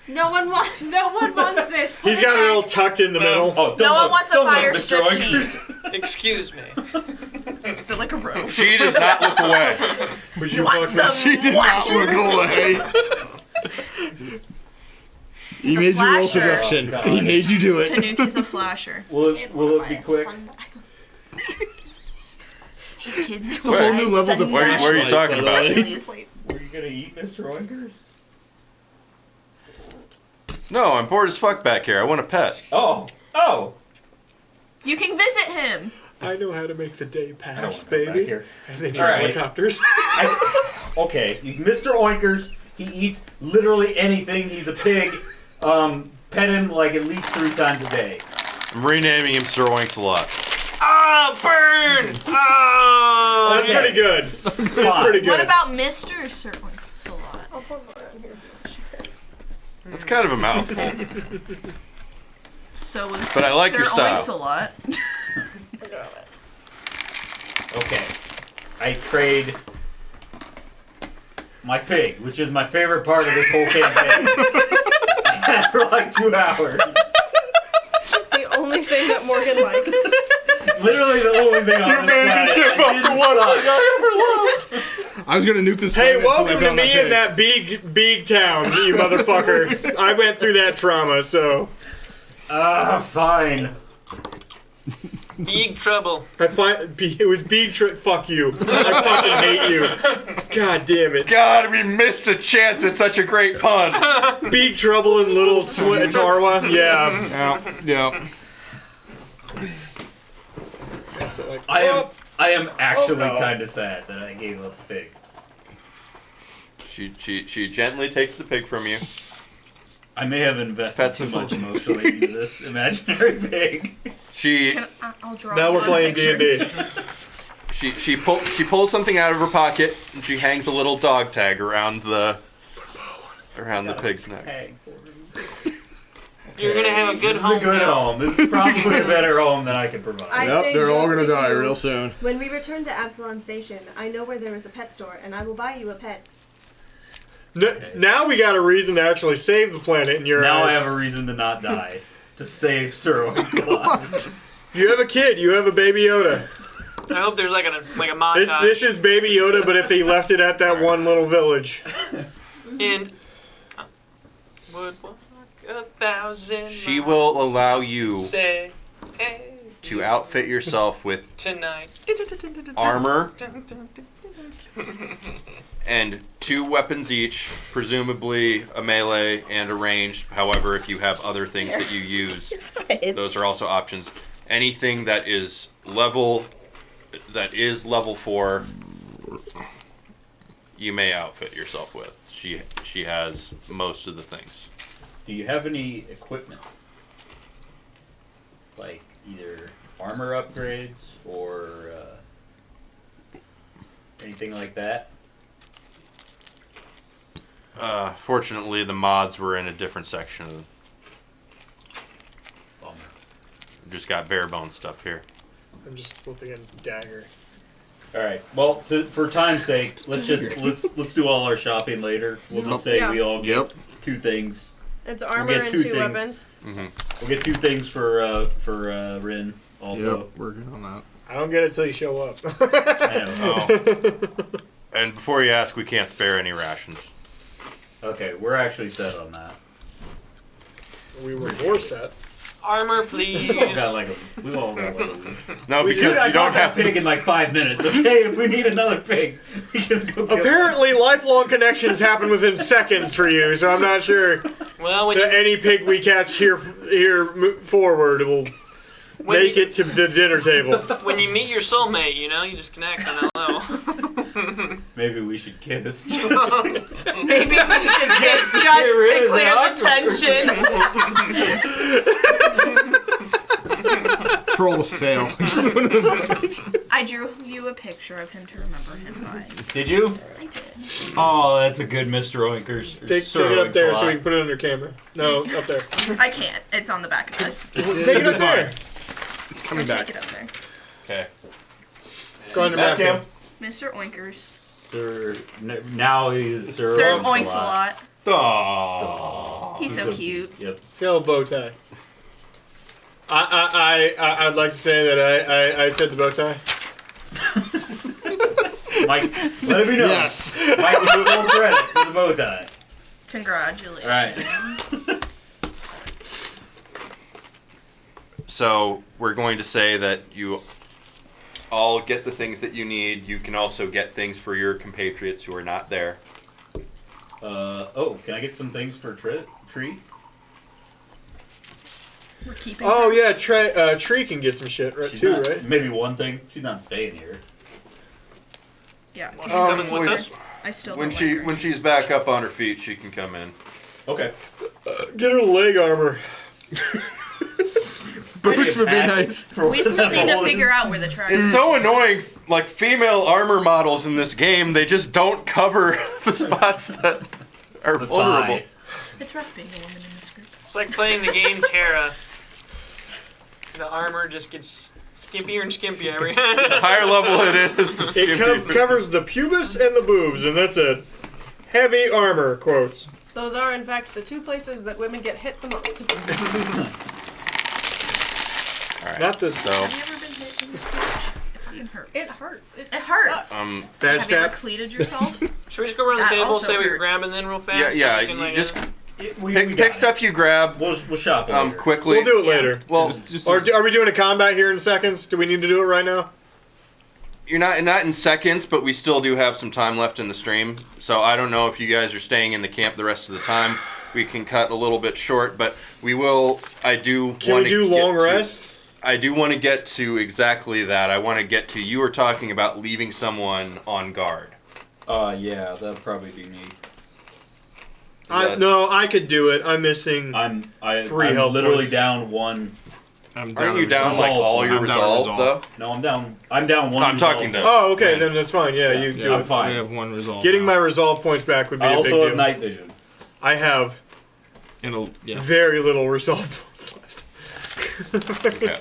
No one wants this. Put He's it got it back. all tucked in the middle. Oh, don't No one look, wants a don't look, fire Mr. strip Oinkers. Excuse me. Is it like a robe? She does not look away. Would You you want fuck some me? flashes? away. He made you roll flasher. seduction. Oh, He God. made you do it. Tanuki's a flasher. Will it be quick? Hey kids, It's a whole new level to Where are you talking about? Please. Were you gonna eat Mr. Oinkers? No, I'm bored as fuck back here. I want a pet. Oh. You can visit him. I know how to make the day I don't pass, want to come back baby. here. And then All right. helicopters. Okay, he's Mr. Oinkers. He eats literally anything. He's a pig. Pet him like at least 3 times a day. I'm renaming him Sir Oinks a lot. Ah, burn! Oh, That's Okay. pretty good. That's Fine. pretty good. What about Mr. Sir Salot? That's kind of a mouthful. So was But I like Sir your style. Oink-a-lot. Okay. I trade my pig, which is my favorite part of this whole campaign. For like 2 hours. The only thing that Morgan likes. Literally the only thing on this planet. I didn't suck. I was gonna nuke this. Hey, planet until I welcome to found me pig. in that big town, you motherfucker. I went through that trauma, so Fine. big trouble. it was fuck you. I fucking hate you. God damn it. God, we missed a chance at such a great pun. Big trouble in Little Tarwa. Yeah. Yeah. So, like, I am actually no. kind of sad that I gave up the pig. She gently takes the pig from you. I may have invested That's too a- much emotionally into this imaginary pig. I'll draw now you we're a playing picture. D&D. She pulls something out of her pocket and she hangs a little dog tag around the pig's neck. Tag for him. You're gonna have a good This is home. a good now. home. This is probably a better home than I can provide. I Yep, say they're all just gonna to die you, real soon. When we return to Absalon Station, I know where there is a pet store, and I will buy you a pet. Now we got a reason to actually save the planet in your Now eyes. I have a reason to not die. To save Sir Oinslot. You have a kid. You have a Baby Yoda. I hope there's like a montage. This is Baby Yoda, but if they left it at that one little village. And would walk 1,000 She miles will allow just to you say, hey, to outfit yourself with tonight. armor and 2 weapons each, presumably a melee and a ranged. However, if you have other things that you use, those are also options. Anything that is level 4, you may outfit yourself with. She has most of the things. Do you have any equipment? Like either armor upgrades or anything like that? Fortunately, the mods were in a different section of Bummer. just got bare bones stuff here. I'm just flipping a dagger. All right. Well, for time's sake, let's do all our shopping later. We'll just say we all get 2 things. It's armor get and 2 2 weapons. We'll get 2 things for Rin also. Yep, working on that. I don't get it till you show up. I know. And before you ask, we can't spare any rations. Okay, we're actually set on that. We were more set. Armor, please. We all got like a week. No, Dude, because I you don't got have that pig in like 5 minutes. Okay, if we need another pig, we can go get Apparently, lifelong connections happen within seconds for you, so I'm not sure Well, when that you, any pig we catch here forward will make it to the dinner table. when you meet your soulmate, you know, you just connect on that level. Maybe we should kiss. Maybe we should kiss just Get rid to of clear the the tension. For all the fail. I drew you a picture of him to remember him by. Did you? I did. Oh, that's a good Mr. Oinkers. Take it up there so we can put it under camera. No, up there. I can't. It's on the back of this. Take it up there. It's coming back. Take it up there. Okay. Go under back cam. Mr. Oinkers. Sir, now he's Sir, Sir Oinks Oinks a Aww. lot. He's so cute. Yep. See how bow tie. I'd like to say that I said the bow tie. Mike, let it be known. Yes. Mike will give full credit for the bow tie. Congratulations. All right. So we're going to say that you all get the things that you need. You can also get things for your compatriots who are not there. Oh, can I get some things for Tree? We're keeping. Oh yeah, Tree can get some shit She's too, not- right? Maybe one thing. She's not staying here. Yeah. She's coming with us. I still When don't she like her. when she's back up on her feet, she can come in. Okay. Get her leg armor. Boots would be nice. We still need to figure out where the track It's is. so annoying. Like female armor models in this game, they just don't cover the spots that are The vulnerable. thigh. It's rough being a woman in this group. It's like playing the game Terra. The armor just gets skimpier and skimpier every. The higher level it is, the It skimpier. covers the pubis and the boobs, and that's it. Heavy armor, quotes. Those are, in fact, the 2 places that women get hit the most. All right. Not the- So Have you ever been hit in the crotch? It fucking hurts. It hurts. It hurts. sucks. Bad Have you ever stab. cleated yourself? Should we just go around the That table, also say what you're hurts. grabbing, then real fast? yeah, so we can, you like, just We pick got stuff you grab We'll shop later. quickly. We'll do it later. Well, Are we doing a combat here in seconds? Do we need to do it right now? you're not in seconds, but we still do have some time left in the stream. So I don't know if you guys are staying in the camp the rest of the time. We can cut a little bit short, but we will. I do. Can we do long rest? I do want to get to exactly that. I want to get to you were talking about leaving someone on guard. Yeah, that'd probably be me. No, I could do it. I'm missing. I'm 3 I'm health literally points. down 1. Aren't you down like all your I'm down resolve resolve. though? No, I'm down 1. I'm talking resolve. to- Oh, okay, Right. then that's fine. Yeah, you do I'm it. fine. I have 1 result. Getting now. my resolve points back would be I a big also have deal. night vision. I have Very little resolve points left. Okay.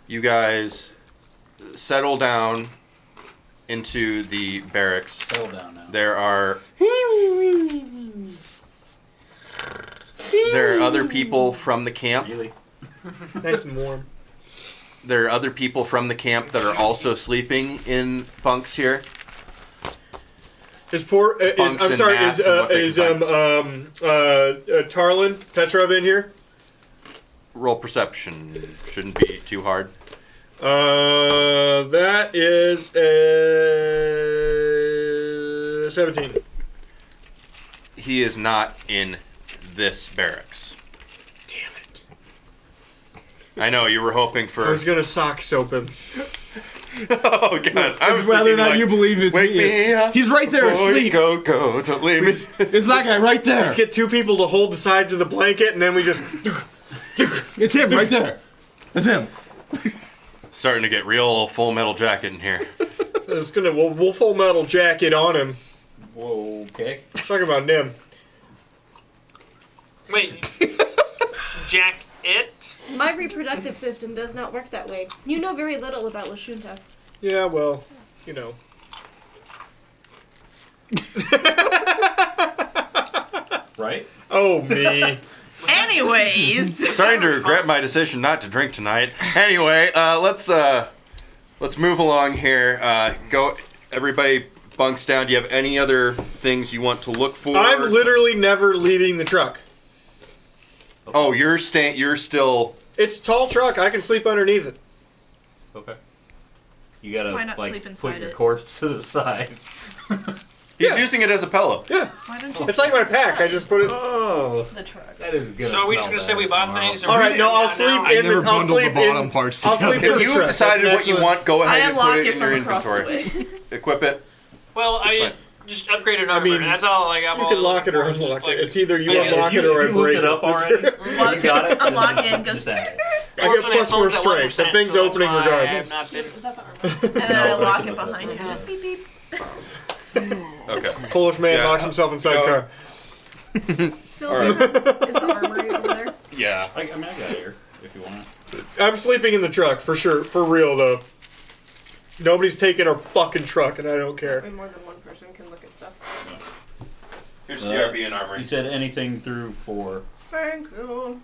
You guys settle down into the barracks. Settle down now. There are other people from the camp. Really? Nice and warm. There are other people from the camp that are also sleeping in bunks here. Is Bunks and mats and what they can Tarlin Petrov in here? Roll perception. Shouldn't be too hard. That is 17. He is not in this barracks. Damn it. I know, you were hoping I for... was gonna sock soap him. Oh, God. I was whether or thinking, not like, you believe it's wake me up. He's right there before you asleep. Go, don't leave me. It's that guy right there. Just get two people to hold the sides of the blanket, and then we just... It's him right there. That's him. Starting to get real Full Metal Jacket in here. It's gonna... We'll full metal jacket on him. Whoa, okay. Talking about Nim. Wait. Jack it? My reproductive system does not work that way. You know very little about Lashunta. Yeah, well, you know. Right? Oh, me. Anyways. Starting to regret my decision not to drink tonight. Anyway, let's move along here. Go, everybody bunks down. Do you have any other things you want to look for? I'm literally never leaving the truck. Oh, you're still... It's a tall truck. I can sleep underneath it. Okay. You gotta, Why not like, sleep inside put your it? corpse to the side. He's using it as a pillow. Yeah. Why don't you It's like my pack. I just put it... Oh, the truck? that is good. So are we just gonna say we bought things? And All we're right, no, gonna I'll go sleep now? in never the... I'll bundled sleep the bottom in... parts I'll sleep together. in If the you've truck. decided That's what you excellent. want, go I ahead and unlock put it it in your from across the inventory. way. Equip it. Well, I just upgraded armor. mean, that's all. Like I'm You all can lock it or looking for is unlock just, like, it. It's either you I- unlock if it or I you looked break it up it. already, Well, I was you got gonna it, then unlock just- it and go just add it. I get Fortunately, plus my more phone's at strength. The 1%, thing's so that's opening why I have regardless. not been. Is that the armor? And then I lock it behind you. Just beep beep. Okay. Polish man Yeah. locks himself inside Go. car. Phil, All right. is the armory over there? Yeah. I mean, I got it here, if you want. I'm sleeping in the truck, for sure. For real, though. Nobody's taking our fucking truck, and I don't care. Way more than one person can look at stuff. Here's CRB and armory. You said anything through 4. Thank you.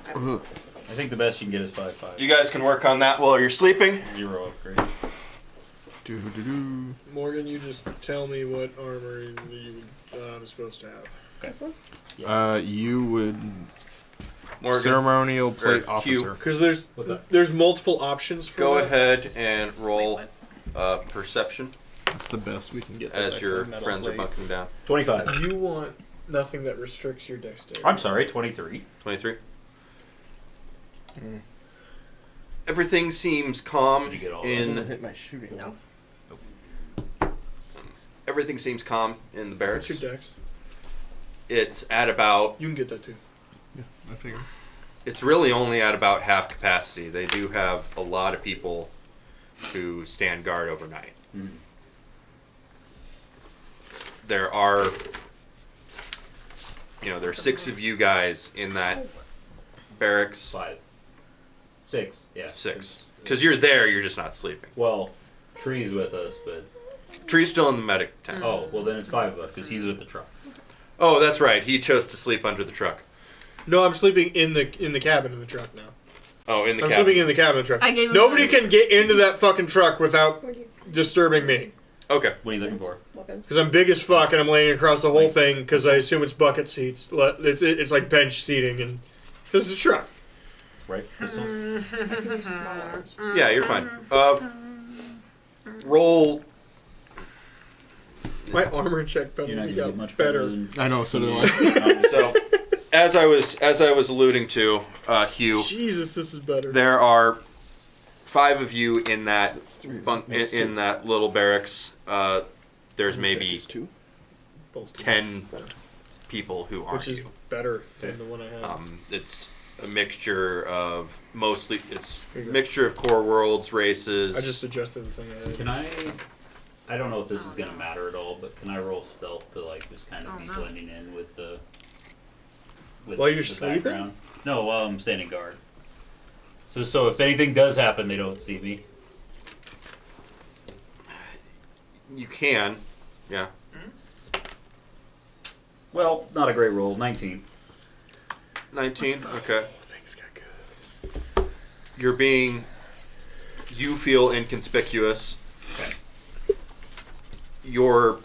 I think the best you can get is 5.5. You guys can work on that while you're sleeping. 0 upgrade. Morgan, you just tell me what armor I'm supposed to have. You would Morgan, ceremonial plate Q. officer. Because What's that? there's multiple options for Go that. ahead and roll perception That's the best we can get. as your friends are bunking down. 25. You want nothing that restricts your dexterity. I'm sorry, 23. 23. Everything seems calm Did you get all in... hit my shooting. No. Everything seems calm in the barracks. What's your dex? It's at about... You can get that too. I figured. It's really only at about half capacity. They do have a lot of people who stand guard overnight. Mm. There are... there's 6 of you guys in that barracks. 5. 6, yeah. 6. Because you're there, you're just not sleeping. Well, Tree's with us, but... Tree's still in the medic tent. Oh, well then it's 5 of us, because he's with the truck. Oh, that's right. He chose to sleep under the truck. No, I'm sleeping in the cabin of the truck now. Oh, in the I'm cabin. sleeping in the cabin of the truck. I gave him Nobody the- can get into that fucking truck without disturbing me. Okay. What are you looking for? Weapons. Because I'm big as fuck and I'm laying across the whole thing because I assume it's bucket seats. It's like bench seating and because it's a truck. Right? Pistols? Small arms. Yeah, you're fine. Roll... My armor check You're not penalty gonna got get much better. than... I know, so do I. So, as I was alluding to, Hugh, Jesus, this is better. there are 5 of you in that That's 3. bunk in that little barracks. There's maybe 2. 10 people who aren't Which is you. better than the one I had. It's a mixture of mostly it's Here you a go. mixture of core worlds, races. I just adjusted the thing I had. Can I I don't know if this is gonna matter at all, but can I roll stealth to like just kind of be blending in with the While you're the sleeping? background? No, while I'm standing guard. So if anything does happen, they don't see me. You can, yeah. Well, not a great roll. 19. 19. Okay. Things got good. You feel inconspicuous. Okay. Your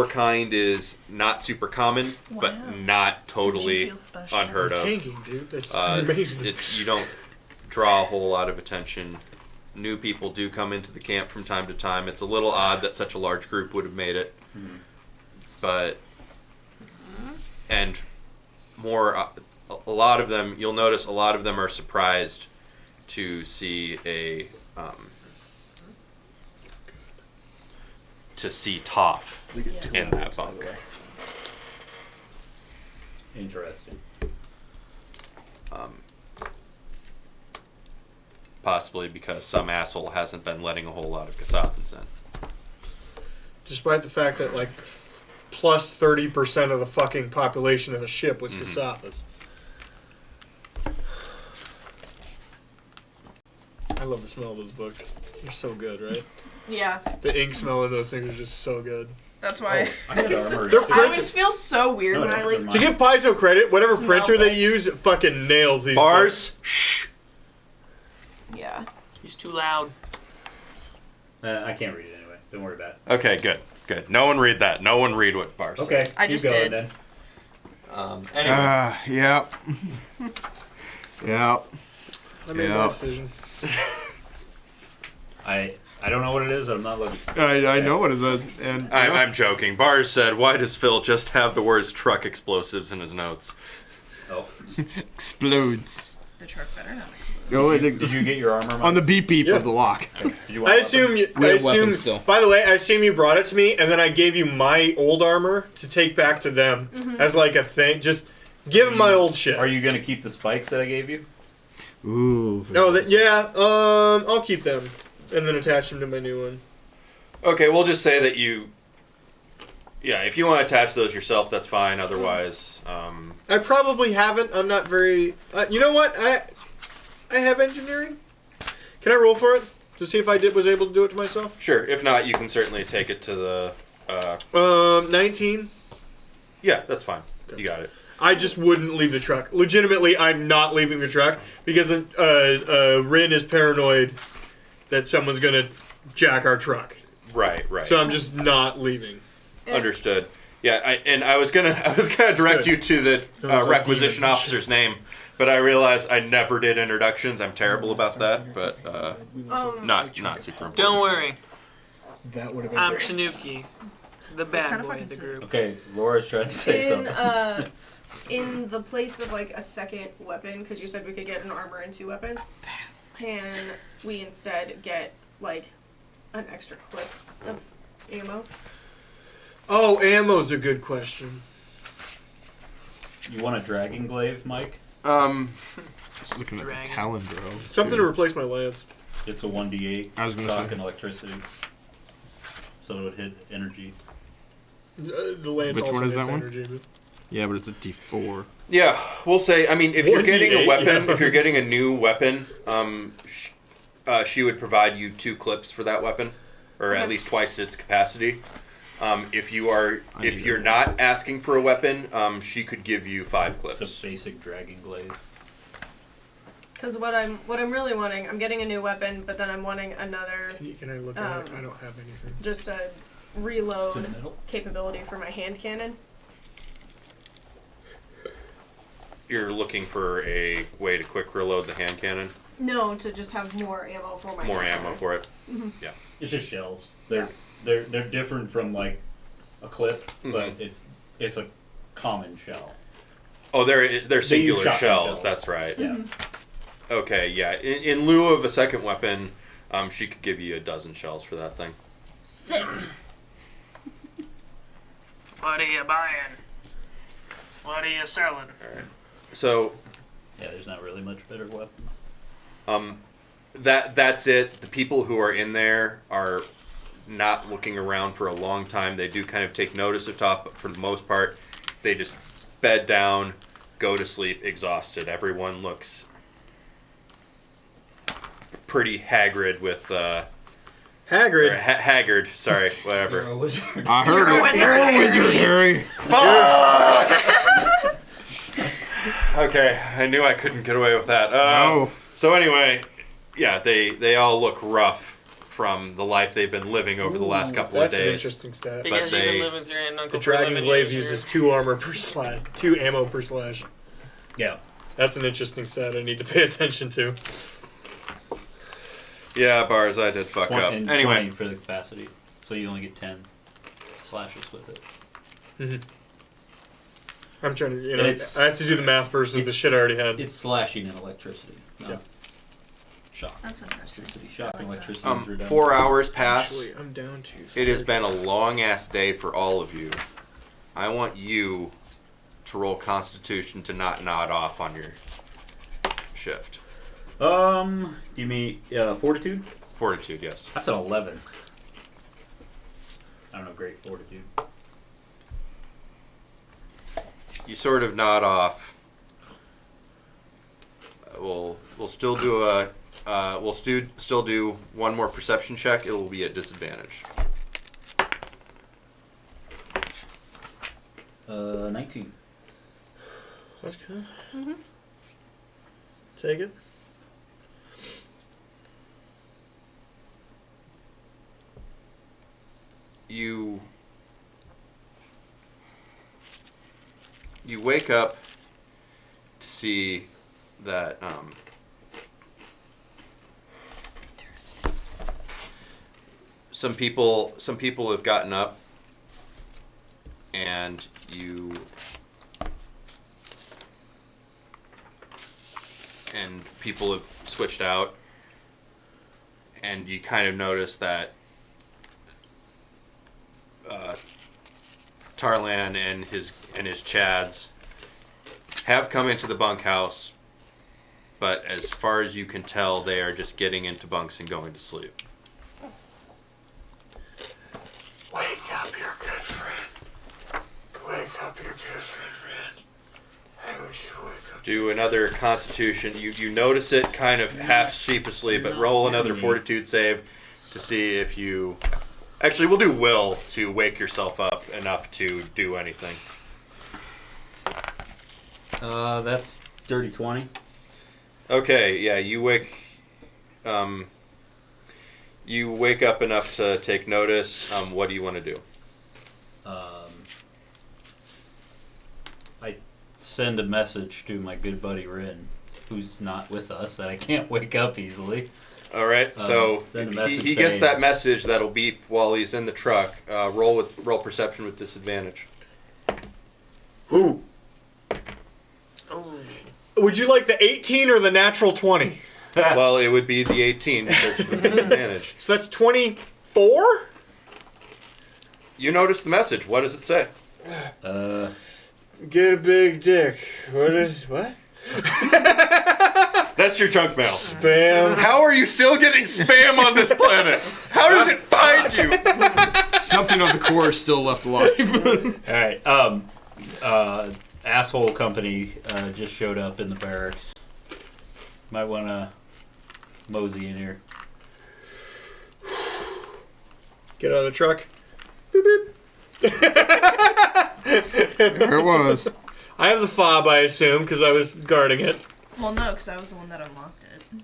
kind is not super common, but Wow. not totally feel special? unheard of. Tanking, dude. That's amazing. You don't draw a whole lot of attention. New people do come into the camp from time to time. It's a little odd that such a large group would have made it, but and more a lot of them. You'll notice a lot of them are surprised to see Toph in that bunk. Interesting. Possibly because some asshole hasn't been letting a whole lot of Kasathans in. Despite the fact that like plus 30% of the fucking population of the ship was Kasathas. I love the smell of those books. They're so good, right? Yeah, The ink smell of those things are just so good. that's why. I had armor. They're I printed. always feel so weird No, when no, I never like. mind. To give Paizo credit, whatever Smell printer they things. use, it fucking nails these Bars. Shh. Yeah. He's too loud. I can't read it anyway. Don't worry about it. Okay, good. No one read that. No one read what Bar said. Okay, I keep just going did. then. Anyway, Yep. Yep. I made my decision. I don't know what it is. I'm not looking. I know what is that, and I'm joking. Bars said, "Why does Phil just have the words truck explosives in his notes?" Oh, explodes. The truck better not. Oh, did you get your armor? on the beep beep Yeah. of the lock. Did you want I weapons? assume you. We I have weapons assume. still. By the way, I assume you brought it to me, and then I gave you my old armor to take back to them as like a thing. Just give them my old shit. Are you gonna keep the spikes that I gave you? Ooh. No, yeah. I'll keep them, and then attach them to my new one. Okay, we'll just say that you. Yeah, if you want to attach those yourself, that's fine. Otherwise, I probably haven't. I'm not very. You know what? I have engineering. Can I roll for it to see if I was able to do it to myself? sure. If not, you can certainly take it to the. 19. Yeah, that's fine. You got it. I just wouldn't leave the truck. Legitimately, I'm not leaving the truck because Rin is paranoid that someone's gonna jack our truck. Right. So I'm just not leaving. Understood. Yeah, I was gonna direct good. you to the Those are requisition demons and officer's name, but I realized I never did introductions. I'm terrible about that, but not super important. Don't worry. That would have been I'm great. Tanuki, the kinda bad boy fucking of the sick. group. Okay, Laura's trying to say In something. in the place of like a second weapon, because you said we could get an armor and 2 weapons, can we instead get like an extra clip of ammo? Oh, ammo's a good question. You want a dragon glaive, Mike? Just looking at the Dragon. calendar. Something to replace my lance. It's a 1d8 I was gonna shock say. and electricity. So it would hit energy. The lance Which also one is hits that one? energy. But Yeah, but it's a D4. Yeah, we'll say. I mean, if you're getting a 1d8, weapon, yeah. if you're getting a new weapon, she would provide you 2 clips for that weapon, or at least twice its capacity. If you're not asking for a weapon, she could give you 5 It's clips. a basic dragon glaive. Because what I'm really wanting, I'm getting a new weapon, but then I'm wanting another, can I look at it? I don't have anything. just a reload capability for my hand cannon. You're looking for a way to quick reload the hand cannon, No, to just have more ammo for my more hand ammo cannon. for it. It's just shells. They're different from like a clip, but it's a common shell. Oh, they're use singular shotgun shells. shells. That's right. Yeah. Okay, yeah. In lieu of a second weapon, she could give you 12 shells for that thing. Sick. What are you buying? What are you selling? So, Yeah, there's not really much better weapons. that's it. The people who are in there are not looking around for a long time. They do kind of take notice of Top, but for the most part, they just bed down, go to sleep, exhausted. Everyone looks pretty haggard with Haggard. haggard. Sorry, whatever. You're a wizard. I heard You're a it. wizard, You're a wizard, Harry. Fuck! Okay, I knew I couldn't get away with that. No. So anyway, yeah, they all look rough from the life they've been living over the last couple of That's an days. interesting stat. Because you've they- been living through your uncle The for Dragon 11 Glaive years, uses 2 armor per slash, 2 ammo per slash. Yeah. That's an interesting stat I need to pay attention to. Yeah, Bars, I did fuck up. And Anyway, 20 for the capacity, so you only get 10 slashes with it. I'm trying to, And it's- I have to do the math versus the it's- shit I already had. It's slashing and electricity. No. Yeah. Shock. That's interesting. Electricity. Shock and electricity. is redundant. 4 hours pass. Actually, I'm down to. It has been a long ass day for all of you. I want you to roll Constitution to not nod off on your shift. Give me fortitude. Fortitude, yes. That's an 11. I don't know, great fortitude. You sort of nod off. We'll still do still do one more perception check. It will be at disadvantage. 19. That's good. Take it. You wake up to see that some people have gotten up and people have switched out, and you kind of notice that Tarlan and his Chads have come into the bunkhouse, but as far as you can tell, they are just getting into bunks and going to sleep. Wake up your good friend. Wake up your good friend. I wish you would wake up. Do another Constitution. You notice it kind of half sheepishly, but roll another Fortitude save to see if you... Actually, we'll do Will to wake yourself up enough to do anything. That's dirty 20. Okay, yeah, you wake up enough to take notice. What do you want to do? I send a message to my good buddy Rin, who's not with us, that I can't wake up easily. All right, so send a message he gets saying- that message that'll beep while he's in the truck. Roll perception with disadvantage. Who? Would you like the 18 or the natural 20? Well, it would be the 18 because of the disadvantage. So that's 24? You notice the message. What does it say? Get a big dick. What? That's your junk mail. Spam. How are you still getting spam on this planet? How does it find you? Something on the core is still left alive. All right. Asshole company just showed up in the barracks. Might want to mosey in here. Get out of the truck. Beep, beep. There it was. I have the fob, I assume, because I was guarding it. Well, no, because I was the one that unlocked it.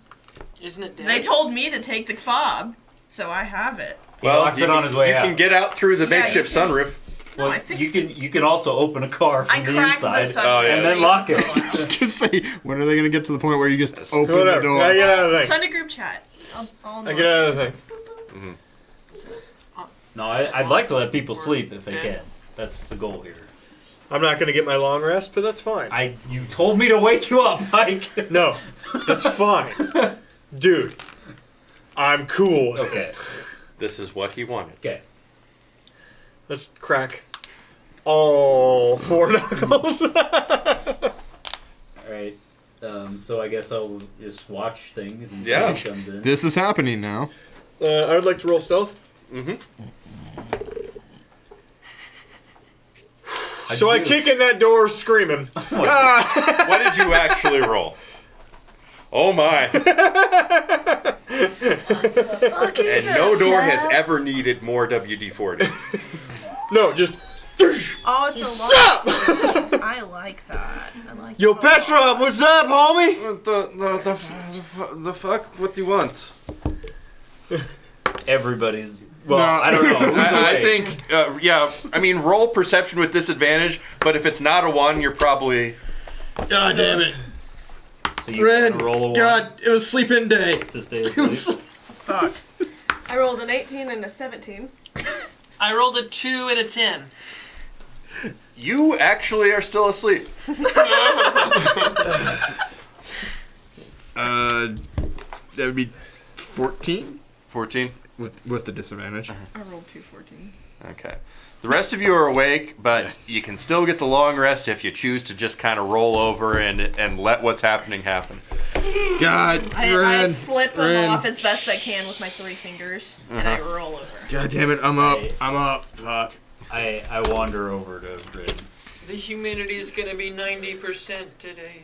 Isn't it dead? They told me to take the fob, so I have it. He locks it on his way You out. can get out through the Yeah, makeshift you can. sunroof. No, Well, I fixed you can also open a car from I the cracked the inside sunroof. Oh, yeah. and then lock it. I was gonna say, when are they gonna get to the point where you just open the Whatever. door? I get out of the thing. Send a group chat. I'll I get out of the thing. No, I'd like to let people sleep if they can. That's the goal here. I'm not going to get my long rest, but that's fine. You told me to wake you up, Mike. No, that's fine. Dude, I'm cool. Okay. This is what he wanted. Okay. Let's crack all 4 knuckles. All right. So I guess I'll just watch things and Yeah. he comes in. This is happening now. I would like to roll stealth. Mm-hmm. So I kick in that door screaming. What did you actually roll? Oh my. And no door has ever needed more WD-40. No, just. Oh, it's a Sup? lot. I like that. I like Yo, that. Petrov, what's up, homie? The fuck? What do you want? Everybody's. Well, No. I don't know. Who's I awake? think, yeah. I mean, roll perception with disadvantage. But if it's not a 1, you're probably. God damn it. So you Red, can roll a 1 God, it was sleeping day. to stay asleep. Fuck. I rolled an 18 and a 17. I rolled a 2 and a 10. You actually are still asleep. That would be 14 14. with the disadvantage. I rolled 2 14s. Okay. The rest of you are awake, but you can still get the long rest if you choose to just kind of roll over and let what's happening happen. God, I Ren, flip them Ren. off as best I can with my 3 fingers, and I roll over. God damn it, I'm up. Hey. I'm up. Fuck. I wander over to Rin. The humidity is gonna be 90% today.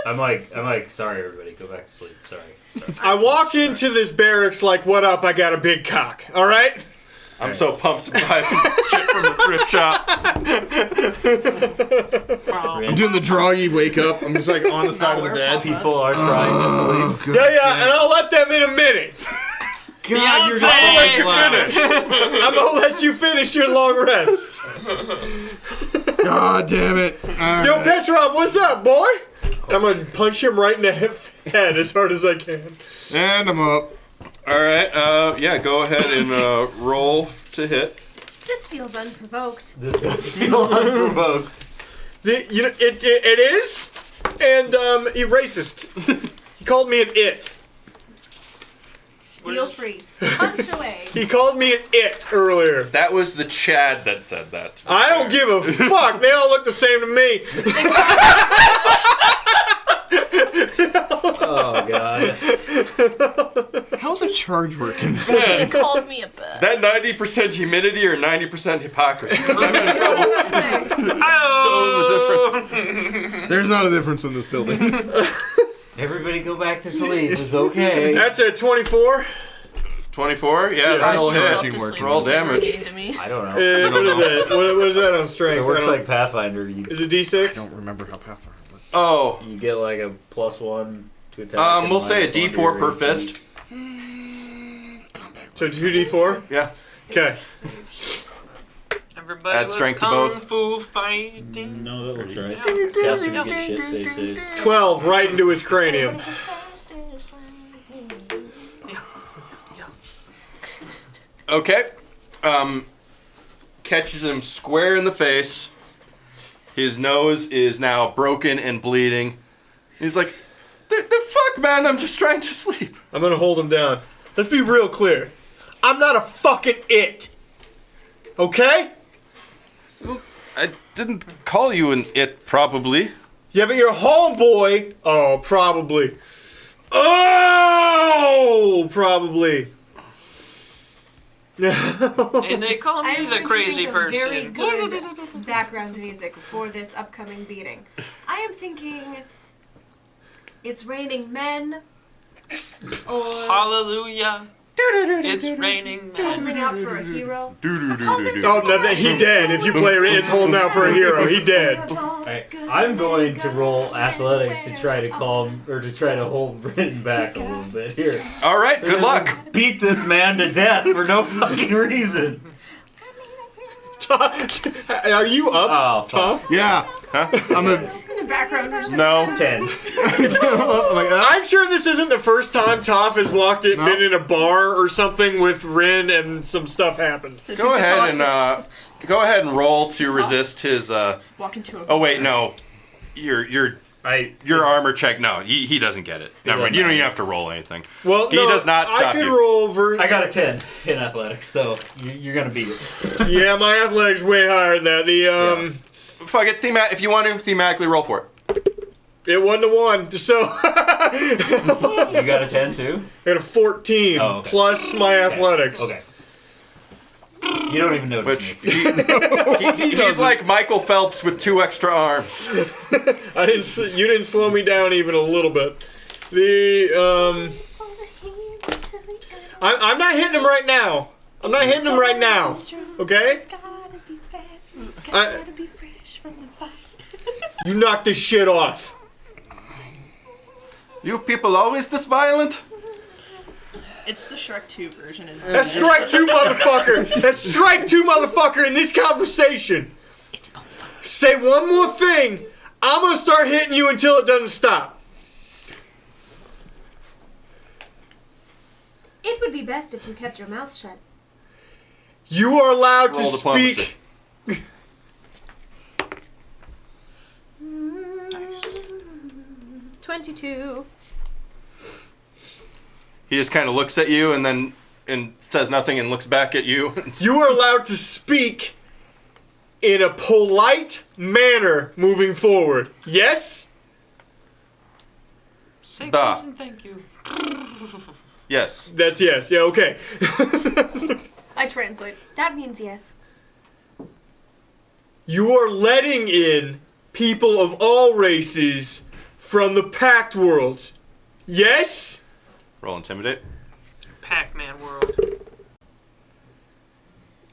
I'm like, sorry everybody, go back to sleep. Sorry. I walk into this barracks like, what up? I got a big cock. All right? I'm so pumped to buy some shit from the thrift shop. I'm doing the droggy wake up. I'm just like on the side of the we're bed. pop-ups. People are trying to sleep. Yeah, and I'll let them in a minute. God, you're Beyonce! Let you finish. I'm gonna let you finish your long rest. God damn it. Yo, Petrov, what's up, boy? I'm gonna punch him right in the head as hard as I can. And I'm up. All right. Yeah. Go ahead and roll to hit. This feels unprovoked. This does feel unprovoked. It is, and he racist. He called me an it. Feel free. Punch away. He called me an it earlier. That was the Chad that said that. To me. I don't give a fuck. They all look the same to me. Oh god. How's a charge working? He called me a Is bitch. that 90% humidity or 90% hypocrisy? I'm in trouble. Oh! The difference. There's not a difference in this building. Everybody go back to sleep. It's okay. That's a 24. 24? Yeah, Yeah, that'll that's hit. true. Roll damage. To me. I don't know. What is that? What is that on strength? It I works don't- like Pathfinder. Is it D6? I don't remember how Pathfinder works. Oh. You get like a +1 to attack. and We'll say a -1 to D4 your per AC. fist. So 2d4? Yeah. Okay. Everybody Add was strength to kung both. fu fighting. No, that looks right. Casters get shit faces. 12 right into his cranium. Okay. Catches him square in the face. His nose is now broken and bleeding. He's like, the fuck, man? I'm just trying to sleep. I'm gonna hold him down. Let's be real clear. I'm not a fucking it. Okay? I didn't call you an it, probably. Yeah, but your homeboy. Oh, probably. Oh, probably. And they call me I'm the going to crazy think of very person. good background music for this upcoming beating. I am thinking it's raining men or Hallelujah. It's raining men. holding out for a hero. Oh, no, he dead. If you play it's holding out for a hero. He dead. I'm going to roll athletics to try to calm or to try to hold Britton back a little bit here. All right, good luck. Beat this man to death for no fucking reason. Are you up, Oh, fuck. Tough? Yeah. I'm a. In the background, there's No. 10. I'm sure this isn't the first time Toph has been in a bar or something with Rin and some stuff happens. So Go ahead and roll to resist his. walk into a. Oh wait, no. Your armor check. No, he doesn't get it. Never mind. You don't even have to roll anything. Well, He no, does not I stop could you. roll over. I got a 10 in athletics, so you're gonna beat it. Yeah, my athletics way higher than that. The Fuck it. If you want to thematically roll for it. it 1-to-1. So You got a 10 too? I got a 14 Oh, okay. plus my athletics. Okay. You don't even notice Which he's like Michael Phelps with 2 extra arms. You didn't slow me down even a little bit. I'm not hitting him right now. I'm not hitting him right now. Okay? You knock this shit off. You people always this violent? It's the Shrek 2 version. That's strike 2, motherfucker. That's strike 2, motherfucker, in this conversation. Say one more thing. I'm gonna start hitting you until it doesn't stop. It would be best if you kept your mouth shut. You are allowed to Roll diplomacy. speak. 22. He just kind of looks at you and says nothing and looks back at you. You are allowed to speak in a polite manner moving forward. Yes? Say Da. please and thank you. Yes. That's yes. Yeah, okay. I translate. That means yes. You are letting in people of all races from the Pact world. Yes? Roll intimidate. Pac-Man world.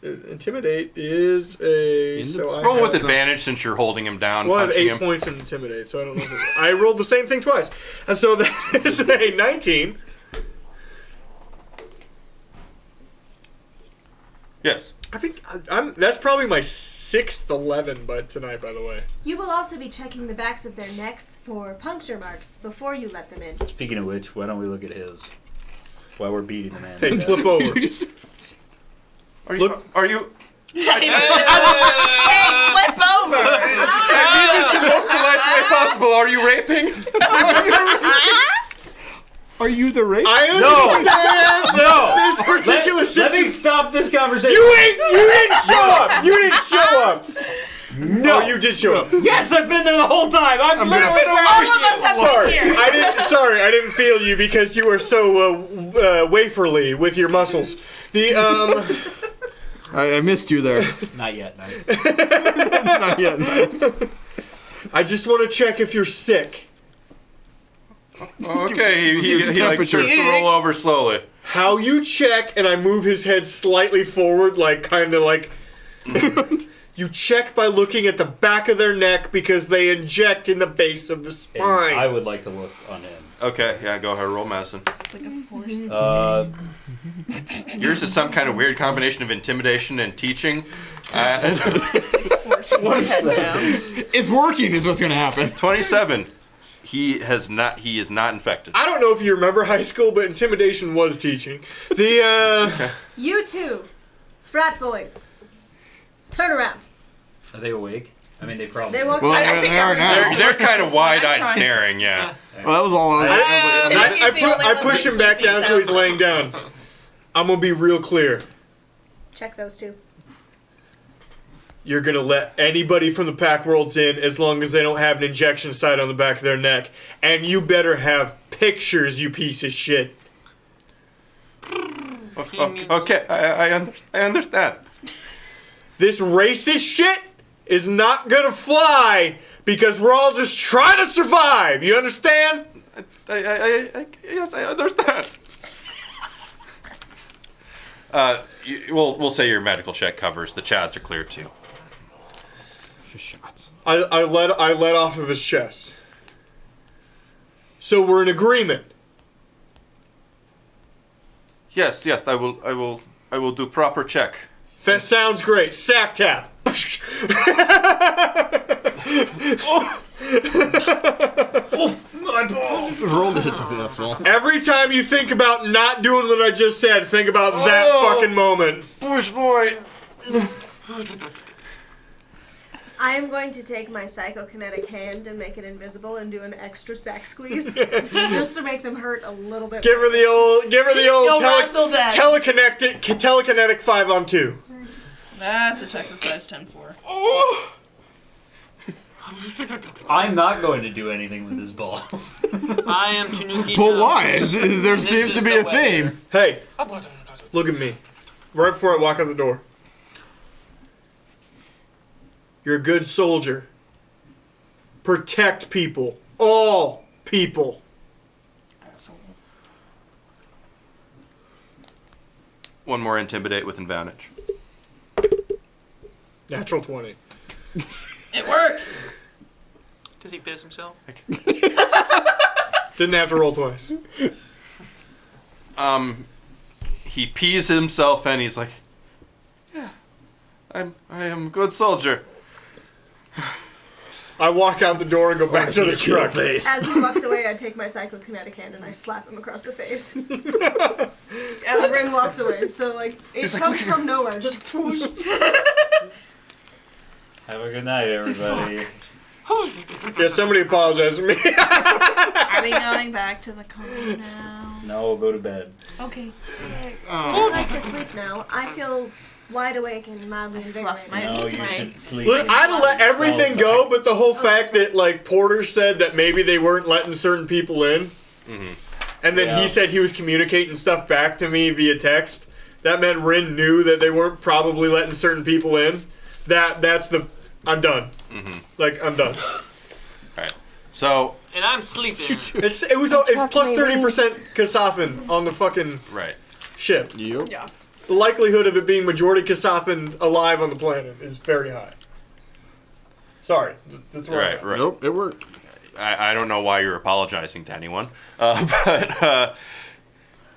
Intimidate is a... So I Roll have, with advantage since you're holding him down, well, I have punching 8 him. points in Intimidate, so I don't know. I rolled the same thing twice. And so that is a 19. Yes. I think that's probably my 6th 11 tonight, by the way. You will also be checking the backs of their necks for puncture marks before you let them in. Speaking of which, why don't we look at his? While we're beating the man. Hey, flip over. Are you? Hey, flip over! I mean this in the most polite way possible. Are you raping? Are you the rapist? I understand this particular Let me situation. stop this conversation. You didn't show up. You didn't show up. No. Oh, you did show up. Yes, I've been there the whole time. I'm literally All of us have Sorry, been here. I didn't feel you because you were so waferly with your muscles. I missed you there. Not yet. No. Not yet. I just want to check if you're sick. Okay, he like starts to roll over slowly. How you check, and I move his head slightly forward, like kind of like. You check by looking at the back of their neck because they inject in the base of the And spine. I would like to look on him. Okay, yeah, go ahead, roll medicine. It's like a force. Yours is some kind of weird combination of intimidation and teaching. Force your head down. It's working is what's going to happen. 27. He is not infected. I don't know if you remember high school, but intimidation was teaching. You two, frat boys, turn around. Are they awake? I mean, they probably. They walk. Well, I they are now. They're kind of wide-eyed trying. staring, yeah. Well, that was all I was I push him back down so he's laying down. I'm gonna be real clear. Check those two. You're gonna let anybody from the Pack Worlds in as long as they don't have an injection site on the back of their neck, and you better have pictures, you piece of shit. Okay, I understand. This racist shit is not gonna fly because we're all just trying to survive. You understand? Yes, I understand. We'll say your medical check covers. The chads are clear too. Shots. I let off of his chest. So we're in agreement. Yes, I will do proper check. That sounds great. Sack tap. My balls. Rolled to hit something that small. Every time you think about not doing what I just said, think about that fucking moment. Push boy. I am going to take my psychokinetic hand and make it invisible and do an extra sack squeeze just to make them hurt a little bit. Give her the old Yo, Russell Dad. telekinetic 5-on-2. That's a Texas size 10-4. I'm not going to do anything with his balls. I am Tanuki. But now. why? There This seems to is be the a weather. theme. Hey, look at me. Right before I walk out the door. You're a good soldier. Protect people. All people. One more intimidate with advantage. Natural 20. It works. Does he piss himself? Didn't have to roll twice. He pees himself and he's like, yeah, I am a good soldier. I walk out the door and go back to the truck. As he walks away, I take my psychokinetic hand and I slap him across the face. As Rin walks away. So, like, it comes from nowhere. Just whoosh. Have a good night, everybody. Yeah, somebody apologize to me. Are we going back to the car now? No, go to bed. Okay. I like to sleep now. I feel wide awake and mildly Fluff invigorated. my No, you my- should sleep. Look, I'd have let everything go, but the whole fact that, like, Porter said that maybe they weren't letting certain people in, and then Yeah. he said he was communicating stuff back to me via text, that meant Rin knew that they weren't probably letting certain people in. That's the... I'm done. Like, I'm done. Right. So, And I'm sleeping. It's plus 30% Kasathan on the fucking right. ship. Yep. Yeah. The likelihood of it being majority Kasathan alive on the planet is very high. Sorry. That's where I'm Right, at. right. Nope, it worked. I don't know why you're apologizing to anyone. But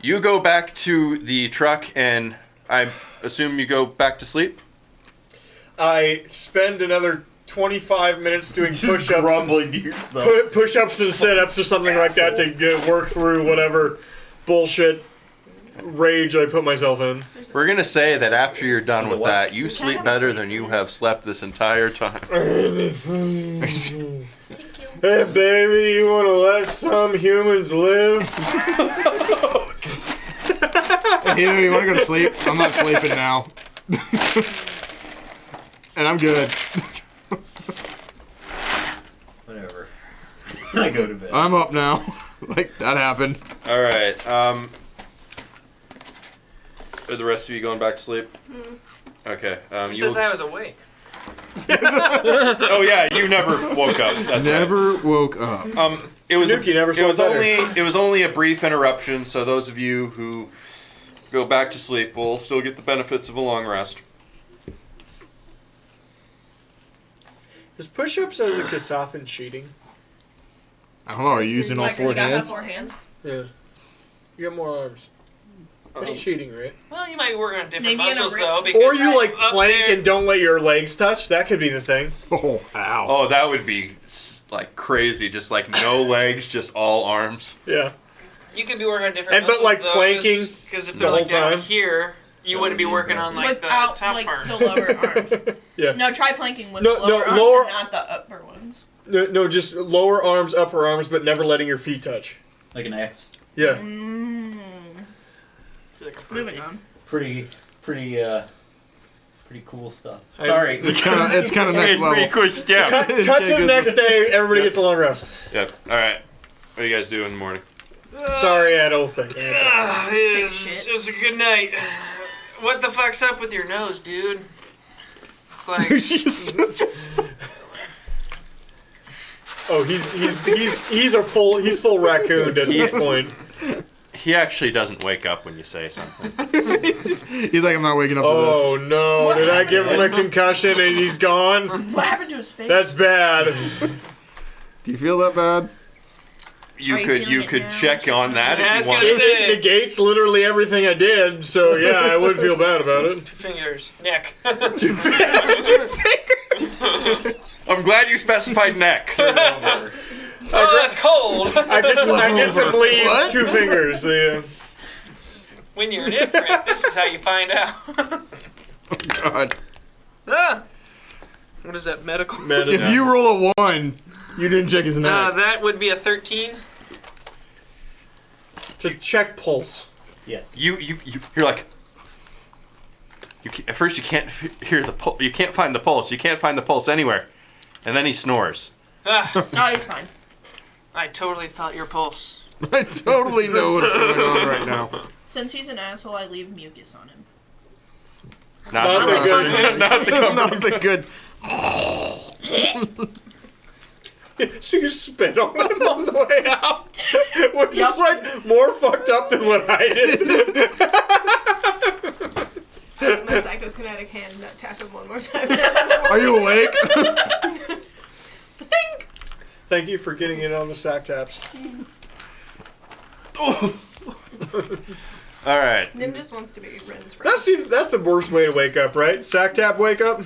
you go back to the truck and I assume you go back to sleep? I spend another 25 minutes doing Just push-ups. grumbling to yourself. Push-ups and sit-ups or something like that to work through whatever bullshit rage I put myself in. We're going to say that after you're done with that, you sleep better than you have slept this entire time. Hey, baby, you want to let some humans live? Hey, you want to go to sleep? I'm not sleeping now. And I'm good. Whatever. I go to bed. I'm up now. Like, that happened. All right. Are the rest of you going back to sleep? Okay. Who says I was awake? Oh yeah, you never woke up. That's Never woke up. right. It was Tanuki never it slept was better. it was only a brief interruption, so those of you who go back to sleep will still get the benefits of a long rest. Is push-ups as a Kasathan cheating? I don't know, are you using all Like, four you gotta have hands? 4 hands. Yeah. You got more arms. That's cheating, right? Well, you might be working on different Maybe in a muscles ri- though. Because Or you, like, up plank there- and don't let your legs touch? That could be the thing. Oh, ow. Oh, that would be like crazy. Just like no legs, just all arms. Yeah. You could be working on different And but, muscles, like, though, planking because if the they're like whole down time. here, you wouldn't be working on like Without, the top like, part. the lower arms. Yeah. No, try planking with No, the lower no, arms lower- and not the upper ones. No, just lower arms, upper arms, but never letting your feet touch. Like an X. Yeah. I feel like I'm Moving on. Pretty cool stuff. I- Sorry. It's kind of next level. quick. Yeah. Cut to the next day, everybody gets a long rest. Yep. All right. What do you guys do in the morning? Sorry, that old thing. It was a good night. What the fuck's up with your nose, dude? It's like Oh, he's full raccoon at this point. He actually doesn't wake up when you say something. He's like, I'm not waking up to Oh no! Did I give him a concussion and he's gone? What happened to his face? That's bad. this. Do you feel that bad? You Are you could feeling it now? check on that Yeah, I if was you gonna want. say- It negates literally everything I did, so yeah, I would feel bad about it. 2 fingers, neck. I'm glad you specified neck. Oh, that's cold. I get some leaves, What? 2 fingers. So yeah. When you're different, this is how you find out. God. Ah. What is that, medical? If you roll a 1, you didn't check his neck. That would be a 13. To check pulse. Yes. You're like. At first, you can't hear the pulse. You can't find the pulse. You can't find the pulse anywhere. And then he snores. Ah, Oh, he's fine. I totally felt your pulse. I totally know what's going on right now. Since he's an asshole, I leave mucus on him. Not the good. Not the Not the good. So you spit on him on the way out, which is like more fucked up than what I did. My psychokinetic hand tap him one more time. Are you awake? Thank you for getting it on the sack taps. All right. Nim just wants to be Ren's friend. That's the worst way to wake up, right? Sack tap wake up.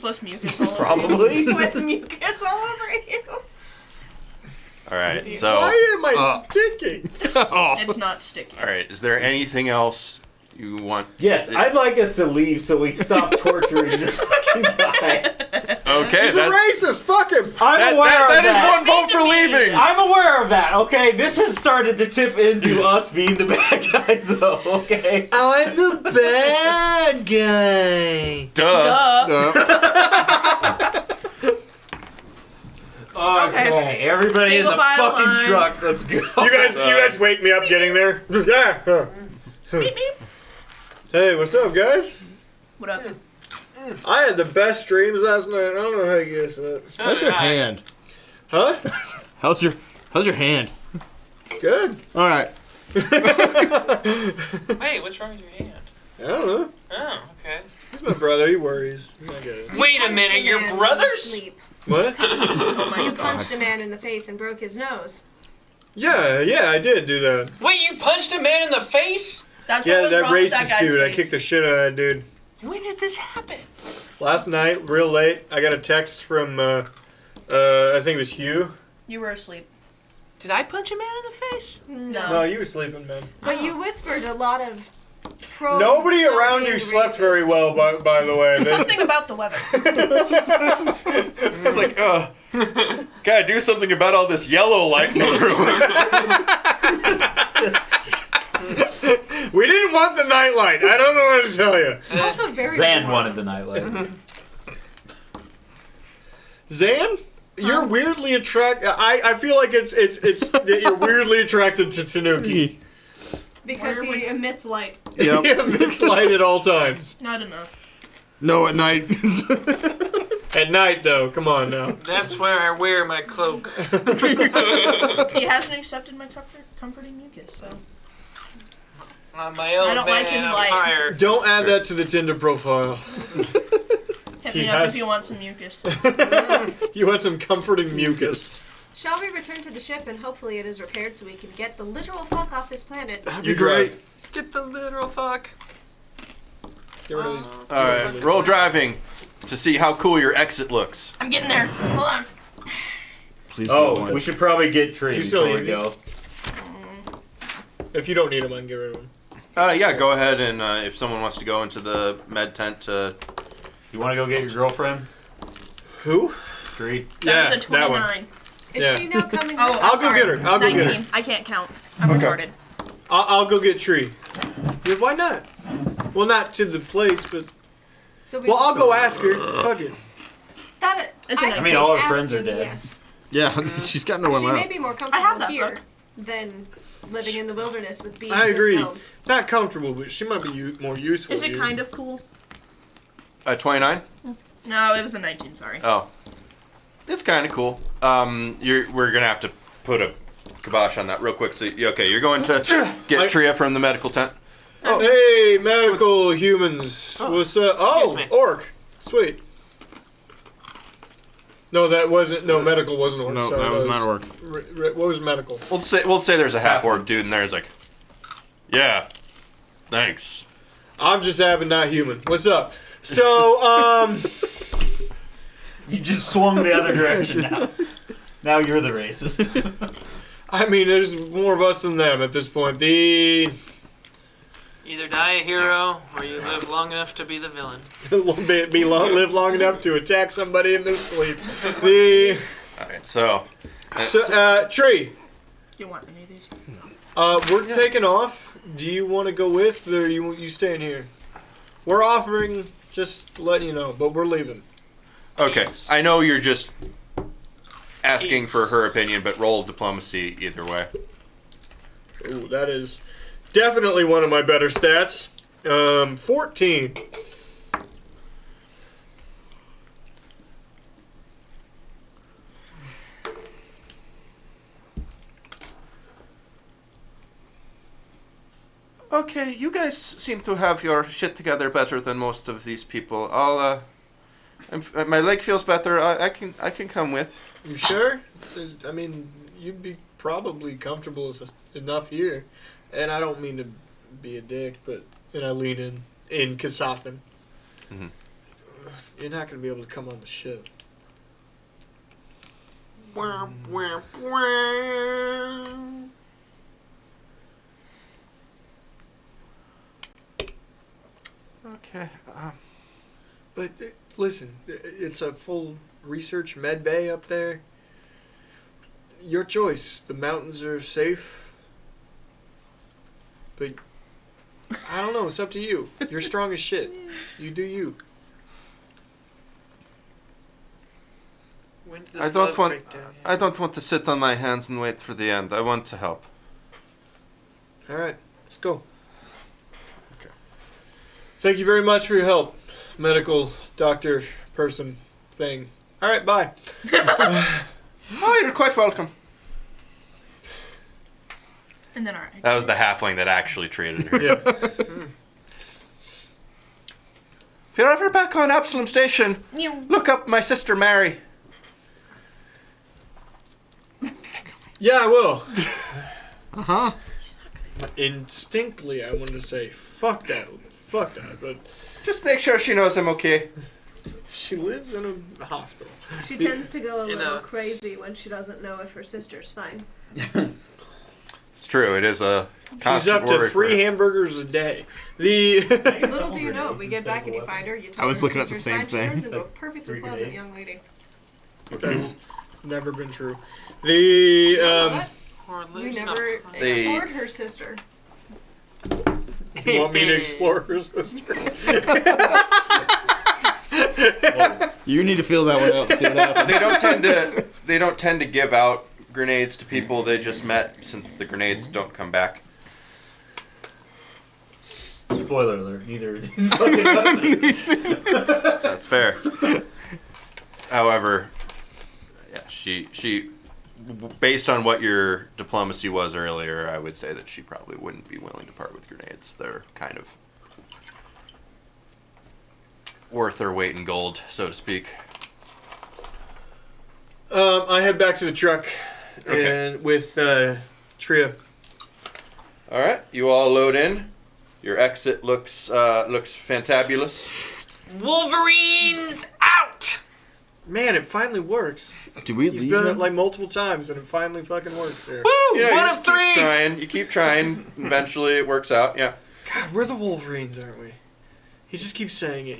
Plus mucus all over Probably. With mucus all over you. All right. So, Why am I sticking? you. It's not sticky. all right. Is there anything else you want? Yes, I'd like us to leave so we stop torturing this fucking guy. Okay, He's a racist. Fuck him. I'm aware of that is that. one vote for leaving. I'm aware of that, okay? This has started to tip into us being the bad guys, though, okay? I'm the bad guy. Duh. Okay, everybody in the Single file fucking line. truck, let's go. You guys wake me up getting there. Yeah. Beep, beep. Hey, what's up, guys? What up? I had the best dreams last night. I don't know how you guys that. How's your hand? Huh? How's your hand? Good. All right. Wait, what's wrong with your hand? I don't know. Oh, okay. He's my brother. He worries. I get it. Wait a minute, your brothers? Sleep. What? Oh my You god. punched a man in the face and broke his nose. Yeah, I did do that. Wait, you punched a man in the face? That's Yeah, what was that wrong with that racist guy's dude. I face. kicked the shit out of that dude. When did this happen? Last night, real late, I got a text from, I think it was Hugh. You were asleep. Did I punch a man in the face? No, you were sleeping, man. But you whispered a lot of pro. Nobody around you slept very well, by the way. They- Something about the weather. It's like, gotta do something about all this yellow light in the room. We didn't want the nightlight. I don't know what to tell you. It's also very. Zan warm. wanted the nightlight. Zan, you're weirdly attracted. I feel like it's that you're weirdly attracted to Tanuki. Because he emits light. Yep. It's light at all times. Not enough. No, at night. At night, though. Come on now. That's where I wear my cloak. He hasn't accepted my comforting mucus, so. On my own I don't like his light. fire. Don't add that to the Tinder profile. Hit He me up has- if you want some mucus. You want some comforting mucus. Shall we return to the ship and hopefully it is repaired so we can get the literal fuck off this planet? You drive. Get the literal fuck. Get rid of these. All right, roll driving to see how cool your exit looks. I'm getting there. Hold on. Please Oh, don't. we should probably get Tree You still before we need go. If you don't need them, I can get rid of them. Yeah, go ahead and if someone wants to go into the med tent to. You want to go get your girlfriend? Who? Tree? That was a that one. 29. Is Yeah. she now coming Oh, with I'll us? go get her. I'll go 19. get her. I can't count. I'm retarded. I'll go get Tree. Yeah, why not? Well, not to the place, but So we well, I'll go ask her. Fuck it. That, It's a nice- I mean, all her ask friends are you, dead. Yes. Yeah, she's got no one She may left. be more I comfortable have that here book. than living in the wilderness with bees I agree. and gnomes. Not comfortable, but she might be more useful. Is it here. kind of cool? 29? No, it was a 19, sorry. Oh. It's kind of cool. We're gonna have to put a kibosh on that real quick. So, okay, you're going to get Tria from the medical tent. Oh. Hey, medical humans. What's up? Oh, Excuse me. orc. Sweet. No, that wasn't. No, medical wasn't orc. No, Sorry, that was not orc. What was medical? We'll say there's a half orc dude in there. It's like, yeah, thanks. I'm just having not human. What's up? So, You just swung the other direction now. Now you're the racist. I mean, there's more of us than them at this point. Either die a hero or you live long enough to be the villain. Live long enough to attack somebody in their sleep. All right, so Tree, Do you want any of these? we're taking off. Do you want to go with, or you staying here? We're offering, just letting you know, but we're leaving. Okay, Ace. I know you're just asking Ace. for her opinion, but roll diplomacy either way. Ooh, that is definitely one of my better stats. 14. Okay, you guys seem to have your shit together better than most of these people. My leg feels better. I can come with. You sure? I mean, you'd be probably comfortable enough here. And I don't mean to be a dick, but... And I lean in Kasathan. Mm-hmm. You're not going to be able to come on the ship. Okay. But listen, it's a full research med bay up there. Your choice. The mountains are safe. But I don't know. It's up to you. You're strong as shit. You do you. When did this I don't love want. break down? I don't want to sit on my hands and wait for the end. I want to help. All right. Let's go. Okay. Thank you very much for your help, medical doctor person thing. All right. Bye. Oh, you're quite welcome. And then alright. That was the halfling that actually treated her. Yeah. If you're ever back on Absalom Station, look up my sister Mary. Yeah, I will. Uh-huh. Instinctively, I wanted to say, fuck that, but Just make sure she knows I'm okay. she lives in a hospital. She tends to go a You little know- crazy when she doesn't know if her sister's fine. It's true. It is a She's constant up to worry for 3 her. hamburgers a day. The Little do you know, we get back and you find her, you tell I was her looking at the sister's same fine, she thing. turns into a Like, perfectly 3 pleasant grenades. young lady. That's never been true. The What? Or We lose never They- explored her sister. you want me to explore her sister? You need to feel that one out and see what happens. They don't tend to give out grenades to people they just met, since the grenades don't come back. Spoiler alert, neither of these fucking weapons. That's fair. However, yeah, she based on what your diplomacy was earlier, I would say that she probably wouldn't be willing to part with grenades. They're kind of worth their weight in gold, so to speak. I head back to the truck Okay. and with Tria. All right, you all load in. Your exit looks fantabulous. Wolverines out! Man, it finally works. Do we He's leave done it him? like multiple times, and it finally fucking works there. Woo! You know, One you of just 3! keep trying. You keep trying. Eventually, it works out. Yeah. God, we're the Wolverines, aren't we? He just keeps saying it.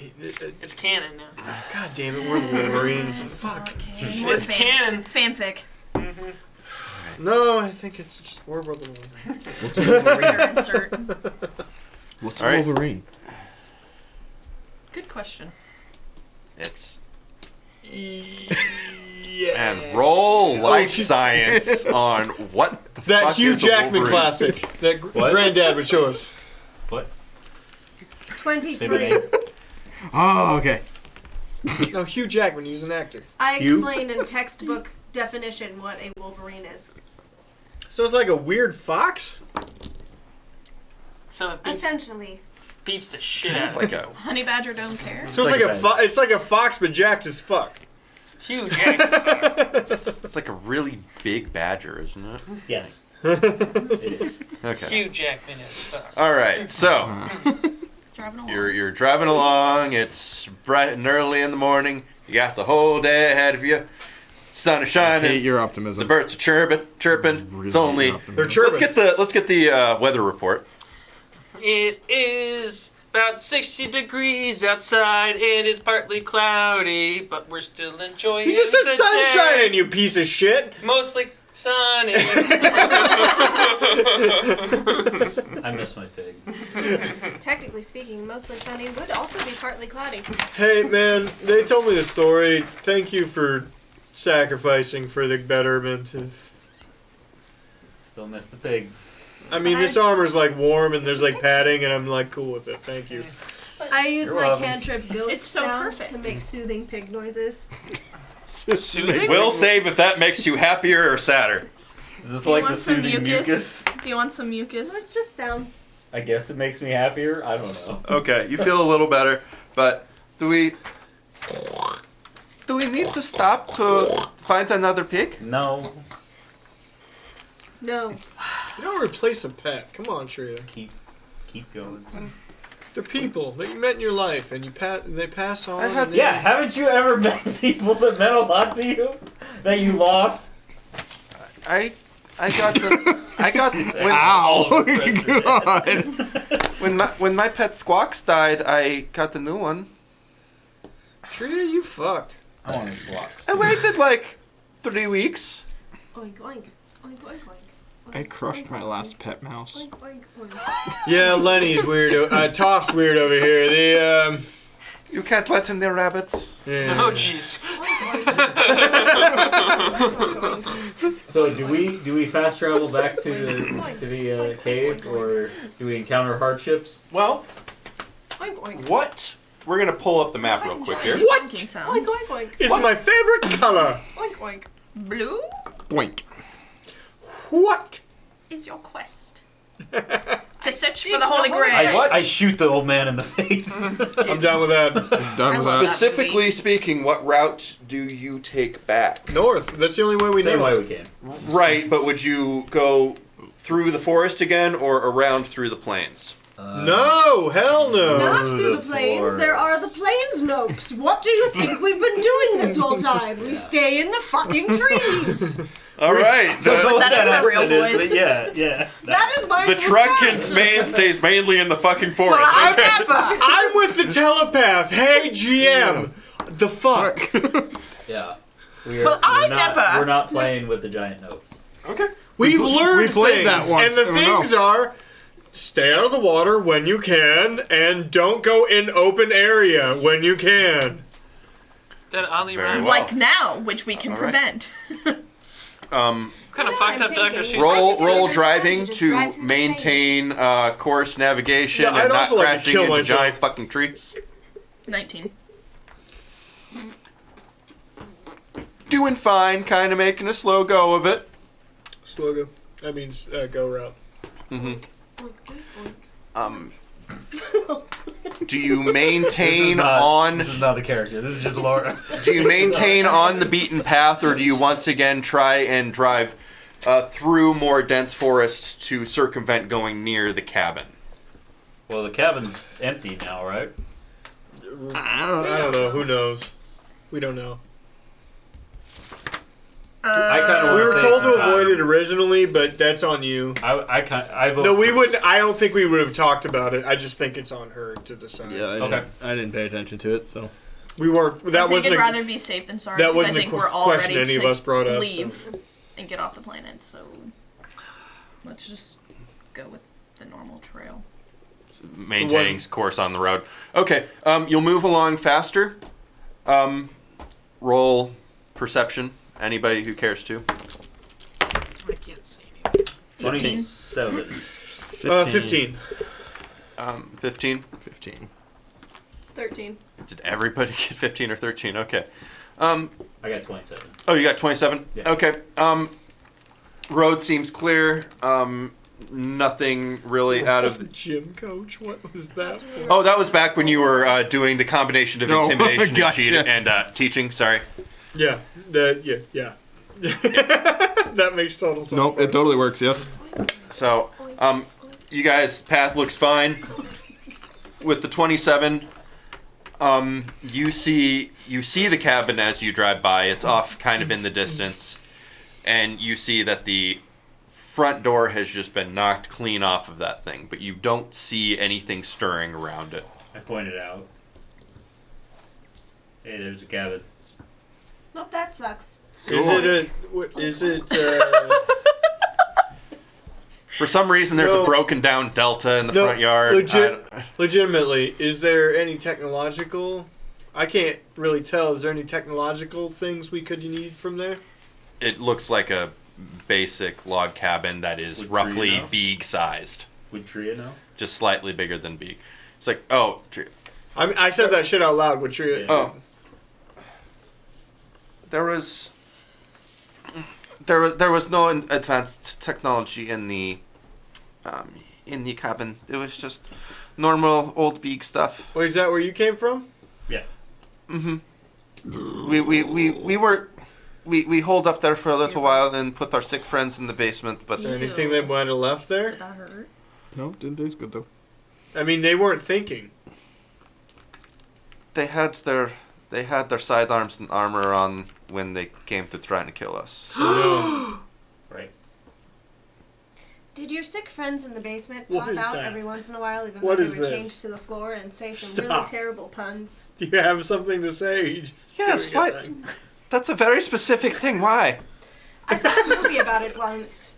It's canon now. God damn it, we're the Wolverines. Fuck. It's canon. Fanfic. No, I think it's just we're the Wolverines. What's a Wolverine? Reader insert. What's All a right. Wolverine? Good question. It's Yeah. and roll life shit. science on what the That fuck Hugh is a Jackman Wolverine? classic that What? Granddad would show us. What? 23. Say my name. Oh, okay. No, Hugh Jackman, he was an actor. I You? explain in textbook definition what a Wolverine is. So it's like a weird fox? So it Essentially. beats the shit out of Like a Honey Badger don't care. So it's Like like a it's like a fox but jacked as fuck. Hugh Jackman. it's like a really big badger, isn't it? Yes. It is. Okay. Hugh Jackman is fuck. All right. So Driving along. you're driving along. It's bright and early in the morning. You got the whole day ahead of you. Sun is I shining. hate your optimism. The birds are chirping. Really It's only. hate your optimism. They're chirping. Let's get the weather report. It is about 60 degrees outside and it's partly cloudy, but we're still enjoying He just said the sunshine, day. you piece of shit. Mostly sunny. I miss my pig. Technically, practically speaking, mostly sunny, would also be partly cloudy. Hey, man, they told me the story. Thank you for sacrificing for the betterment of... Still miss the pig. I mean, this armor's, like, warm and there's, like, padding, and I'm, like, cool with it. Thank you. I use You're my welcome. cantrip ghost It's so sound perfect. to make soothing pig noises. Soothing? We'll save if that makes you happier or sadder. Is this Do you like the want some soothing mucus? Do you want some No, mucus? it's just sounds. I guess it makes me happier. I don't know. Okay, you feel a little better, but do we need to stop to find another pig? No. No. You don't replace a pet. Come on, Shreya. Keep going. They're people that you met in your life, and they pass on. I had- and Yeah, haven't you ever met people that meant a lot to you? That you lost? I got when, Ow! God. when my pet Squawks died, I got the new one. Shreya, you fucked. I want to swap. I waited like 3 weeks. Oink oink. Oink oink oink. I crushed my last pet mouse. Oink oink oink. Yeah, Lenny's weird. Toph's weird over here. The You can't let in their rabbits. yeah. Oh, jeez. So do we fast travel back to the cave, or do we encounter hardships? Well, Oink oink. what? We're gonna pull up the map real quick here. What? Drinking Oink sounds. oink oink. Is my favorite color. Oink oink. Blue Boink. What? is your quest. To search for the Holy Grail. I shoot the old man in the face. I'm down with that. Done with that. Specifically speaking, what route do you take back? North. That's the only way we Same know. way we came. Right, but would you go through the forest again or around through the plains? No, hell no. Not through the the plains. floor. There are the plains nopes. What do you think we've been doing this whole time? We stay in the fucking trees. All right. Was that in my real accent is, voice? but yeah. That is my The new Trunkin' friend. man stays mainly in the fucking forest. I'm with the telepath. Hey, GM. The fuck? Yeah. We're Well, We're not playing with the giant notes. Okay. We've learned we played things, that once. and the I don't things are: stay out of the water when you can, and don't go in open area when you can. Then oddly Very rhymed. well. Like now, which we can All right. prevent. Um, What kind of Yeah, fucked I'm up Dr. thinking. Seuss? roll Just driving just to drive through the maintain course navigation Yeah, I'd and not also like to crashing kill into myself. giant fucking trees. 19. Doing fine, kind of making a slow go of it. Slow go. That means go route. Mm-hmm. Oink, oink, oink. Do you maintain This is not the character. This is just Laura. Do you maintain on the beaten path, or do you once again try and drive through more dense forest to circumvent going near the cabin? Well, the cabin's empty now, right? I don't know. Who knows? We don't know. I kind of. We were told to avoid it originally, but that's on you. I vote No, we for- wouldn't. I don't think we would have talked about it. I just think it's on her to decide. Yeah, I didn't pay attention to it, so. We weren't. I That think wasn't. I'd A, rather be safe than sorry. that 'Cause wasn't I a think we're all question ready any to of us brought up, leave and get off the planet. So let's just go with the normal trail. Maintaining course on the road. Okay, you'll move along faster. Roll perception. Anybody who cares to. I can't see anything. 27. 15. 15. 15. 13. Did everybody get 15 or 13? Okay. I got 27. Oh, you got 27? Yeah. Okay. Road seems clear. Nothing really out of the... Gym coach. What was that? Oh, that was back when you were doing the combination of No, intimidation gotcha. and teaching. Sorry. Yeah. Yeah. That makes total sense. Nope, it totally works, yes. So, you guys' path looks fine. With the 27, you see the cabin as you drive by. It's off kind of in the distance. And you see that the front door has just been knocked clean off of that thing, but you don't see anything stirring around it. I pointed out. Hey, there's a cabin. Nope, that sucks. Is it? For some reason, there's a broken down delta in the front yard. Legitimately, is there any technological? I can't really tell. Is there any technological things we could need from there? It looks like a basic log cabin that is roughly Beag sized. Would Tria know? Just slightly bigger than Beag. It's like, oh, Tria. I said that shit out loud. Would Tria? Oh. There was no advanced technology in the cabin. It was just normal old Beag stuff. Well, is that where you came from? Yeah. We holed up there for a little while and put our sick friends in the basement. But is there anything they might have left there? Did that hurt? No, didn't taste good though. I mean, they weren't thinking. They had their sidearms and armor on when they came to try to kill us. Right. Did your sick friends in the basement What pop is out that? every once in a while, even What though is they were this? changed to the floor and say some Stop. really terrible puns? Do you have something to say? You just Yes, doing a what? thing. That's a very specific thing. Why? I saw a movie about it once.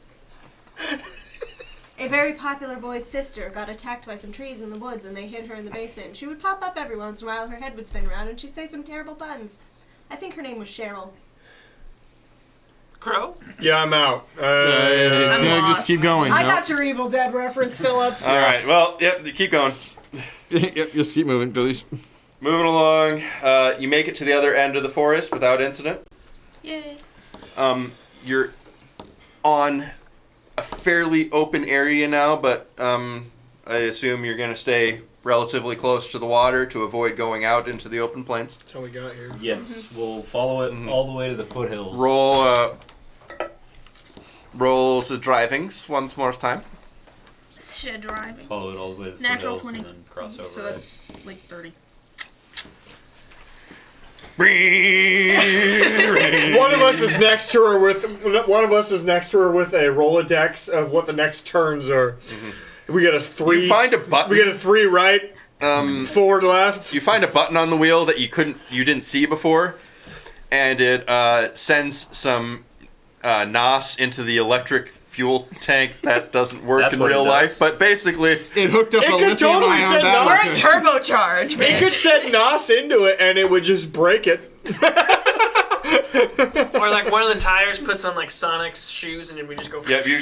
A very popular boy's sister got attacked by some trees in the woods, and they hid her in the basement. And she would pop up every once in a while, her head would spin around, and she'd say some terrible puns. I think her name was Cheryl. Crow? Yeah, I'm out. I'm lost. Just keep going. I no. got your Evil Dead reference, Philip. All right. Well, yep. Keep going. Yep, just keep moving, please. Moving along. You make it to the other end of the forest without incident. Yay. You're on a fairly open area now, but I assume you're going to stay relatively close to the water to avoid going out into the open plains. That's how we got here. Yes, we'll follow it all the way to the foothills. Roll the drivings once more time. Shit driving. Follow it all the way to the Natural foothills 20. and then cross over. So that's like 30. One of us is next to her with a Rolodex of what the next turns are. We got a 3. You find a button. We got a 3 right. 4 left. You find a button on the wheel that you didn't see before, and it sends some NOS into the electric fuel tank that doesn't work That's in what it real does. life. But basically, It hooked up It a could totally lithium-ion say no. We're battery. a turbocharge, He bitch. could set NOS into it and it would just break it. Or like one of the tires puts on like Sonic's shoes and then we just go. yeah, We're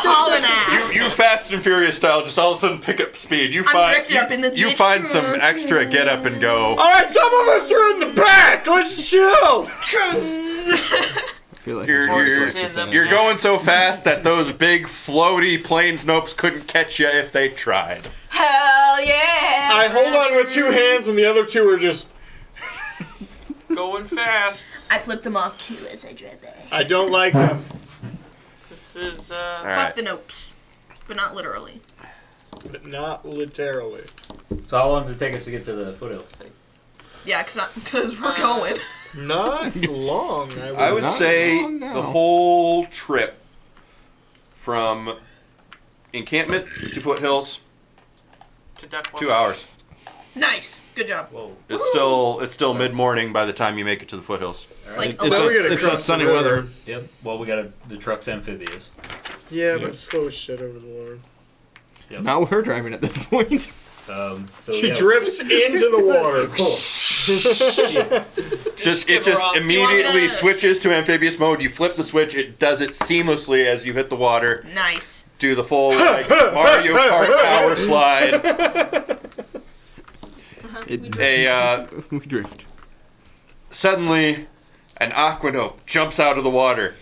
hauling ass. you Fast and Furious style, just all of a sudden pick up speed. You I'm find drifted up in this you bitch. find some extra get up and go. Alright, some of us are in the back. Let's chill. I feel like You're going so fast that those big floaty plains nopes couldn't catch you if they tried. Hell yeah. I hold on with 2 hands and the other 2 are just... Going fast. I flipped them off too as I dread that. I don't like them. This is All Fuck right. the nopes. But not literally. But not literally. So how long does it take us to get to the foothills? Yeah, because we're going. Not long, I would Not say long now. the whole trip from encampment to foothills, to Duck 2 hours. Nice. Good job. Whoa. It's still mid-morning by the time you make it to the foothills. It's like It's Well, we gotta that cross sunny the weather. river. Yep. Well, the truck's amphibious. Yeah, but slow as shit over the water. Now we're driving at this point. So She yeah, drifts into the water. It just off. immediately You want me to- switches to amphibious mode. You flip the switch. It does it seamlessly as you hit the water. nice. Do the full like Mario Kart power slide. We drift. Suddenly, an aquanope jumps out of the water,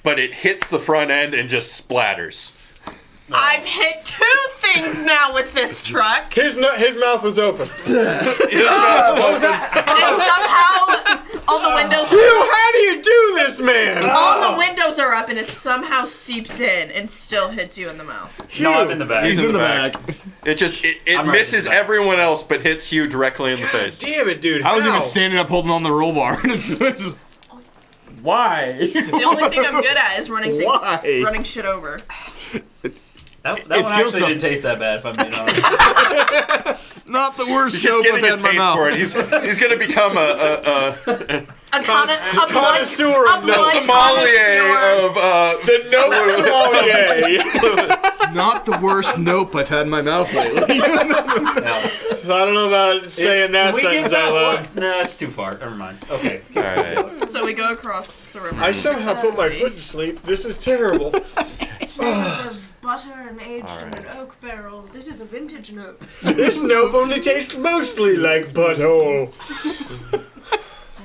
but it hits the front end and just splatters. I've hit 2 things now with this truck. His mouth is open. And somehow all the windows How do you do this, man? all the windows are up and it somehow seeps in and still hits you in the mouth. No, I'm in the back. He's in the back. It just it I'm right misses in the back. everyone else, but hits you directly in the face. Damn it, dude. I was how? even standing up holding on the roll bar. Why? The only thing I'm good at is running Why? running shit over. That It's one skill actually stuff. didn't taste that bad, if I'm being honest. Not the worst He's just soap I've getting a had in my taste mouth. for it. He's going to become a Connoisseur of the sommelier of the nope sommelier. Not the worst nope I've had in my mouth lately. I don't know about saying that sentence out loud. No, that's too far. Never mind. Okay. All right. So we go across the river. I somehow put my foot to sleep. This is terrible. Flavors of butter and aged in an oak barrel. This is a vintage nope. This nope only tastes mostly like butthole.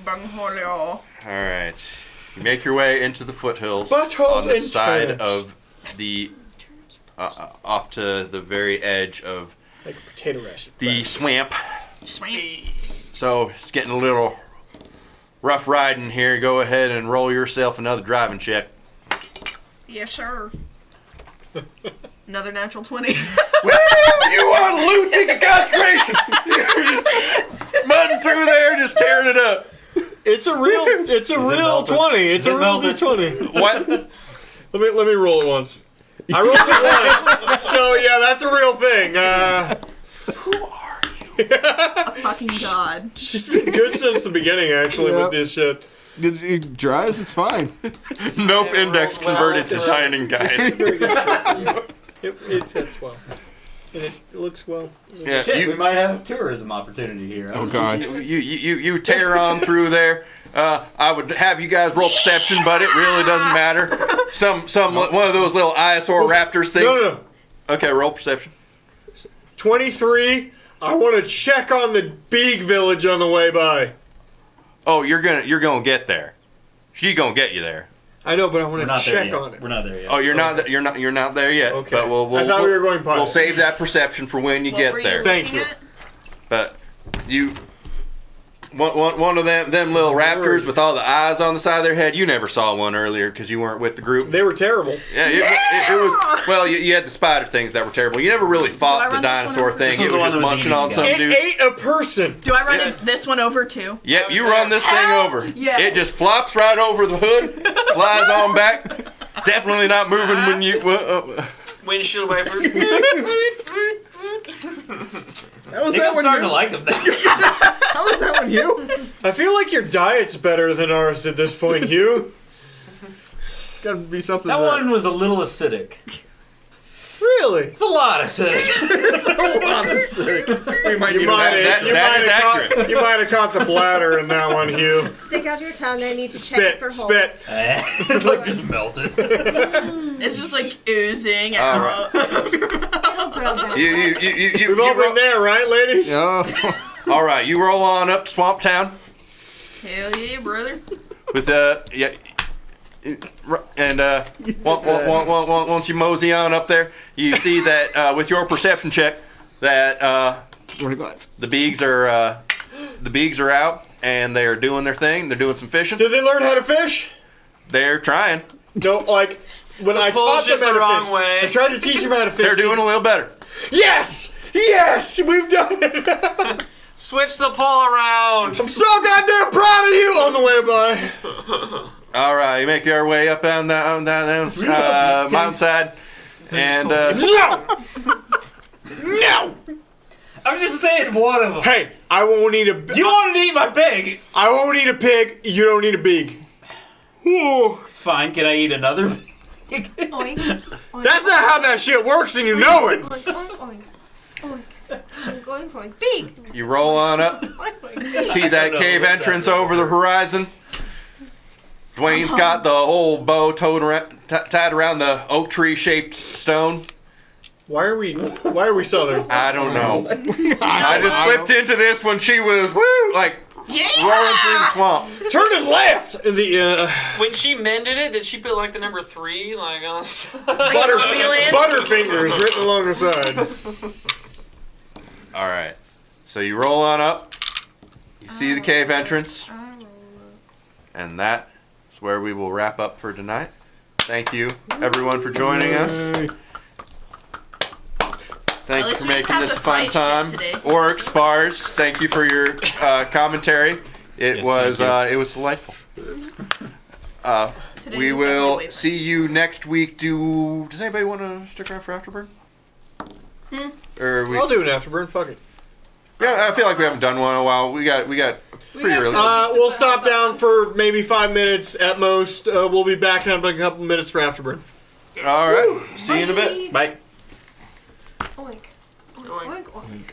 Bungholio. All right. You make your way into the foothills Butthole on the and side turnips. of the off to the very edge of Like a potato rash. the swamp. Sweet. So it's getting a little rough riding here. Go ahead and roll yourself another driving check. Yes, sir. Another natural 20. Woo! You are losing a consecration. You're just mudding through there, just tearing it up. It's a real melted? 20. It's Is a it real melted? D20. What? Let me roll it once. I rolled it once. So yeah, that's a real thing. A fucking god. She's been good since the beginning, actually, Yep. with this shit. It drives, it's fine. Nope index converted to dining guide. Very good shit for you. It fits well. And it looks well. Yeah, Shit, we you, might have a tourism opportunity here. Oh, God. you tear on through there. I would have you guys roll perception, but it really doesn't matter. One of those little Iosaur Raptors things. No. Okay, roll perception. 23. I want to check on the Beag village on the way by. Oh, you're gonna get there. She gonna get you there. I know, but I want We're to not there check yet. on it. We're not there yet. Oh, you're not there yet. Okay. But we'll I thought we were going We'll pilot. save that perception for when you What get were there. Thank looking you. at? But you, one of them little raptors with all the eyes on the side of their head. You never saw one earlier because you weren't with the group. They were terrible. Yeah, it was. Well, you had the spider things that were terrible. You never really Do I fought the run this one dinosaur over? thing. This It was was the just one that was munching eating on you some guys. dude. It ate a person. Do I run this one over too? Yep, you run this thing Hell over. yes. It just flops right over the hood, flies on back. Definitely not moving when you. Windshield wipers. How was I think that I'm one starting to you? like them now. How was that one you? I feel like your diet's better than ours at this point, Hugh. Gotta be something That one was a little acidic. Really? It's a lot acidic. We might You need might that is accurate. you might have caught the bladder in that one, Hugh. Stick out your tongue. I need to check Spit, for holes. spit. It's like just melted. It's just like oozing out. It'll grow back. We've all been there, right, ladies? Oh. All right, you roll on up to Swamp Town Hell yeah, brother. with and once you mosey on up there, you see that with your perception check that 25. the Beags are out and they are doing their thing. They're doing some fishing. Did they learn how to fish? They're trying. Don't like when I pull's taught them just how the to wrong fish. way. I tried to teach them how to fish. They're doing a little better. Yes, yes, we've done it. Switch the pole around. I'm so goddamn proud of you on the way by. All right, you make your way up down mountainside, and No, no. I'm just saying one of them. Hey, I won't eat a. You wanted to eat my pig. I won't eat a pig. You don't eat a beak. Fine, can I eat another pig? Oink, oink, That's not how that shit works, and you know it. oink, oink, oink, oink, oink, oink. Big. you roll on up. See that cave entrance over the horizon? Dwayne's got the old bow tied around the oak tree shaped stone. Why are we southern? I don't know. I just slipped into this when she was roaring through the swamp. Turning left in the When she mended it, did she put like the number 3 like on the side? Butterfingers written along the side. All right. So you roll on up. You see the cave entrance. And that is where we will wrap up for tonight. Thank you, everyone, for joining us. Thank you least for we didn't making have this to a fun fight time. shit today. Orc Spars, thank you for your commentary. It Yes, was thank it was delightful. Today we was definitely will way see you next week. Does anybody want to stick around for Afterburn? Or we? I'll do an afterburn. Fuck it. Yeah, I feel like we haven't done one in a while. We got pretty early. We'll stop down for maybe 5 minutes at most. We'll be back in a couple minutes for afterburn. All right. See you in a bit. Bye. Oink. Oink. Oink. Oink.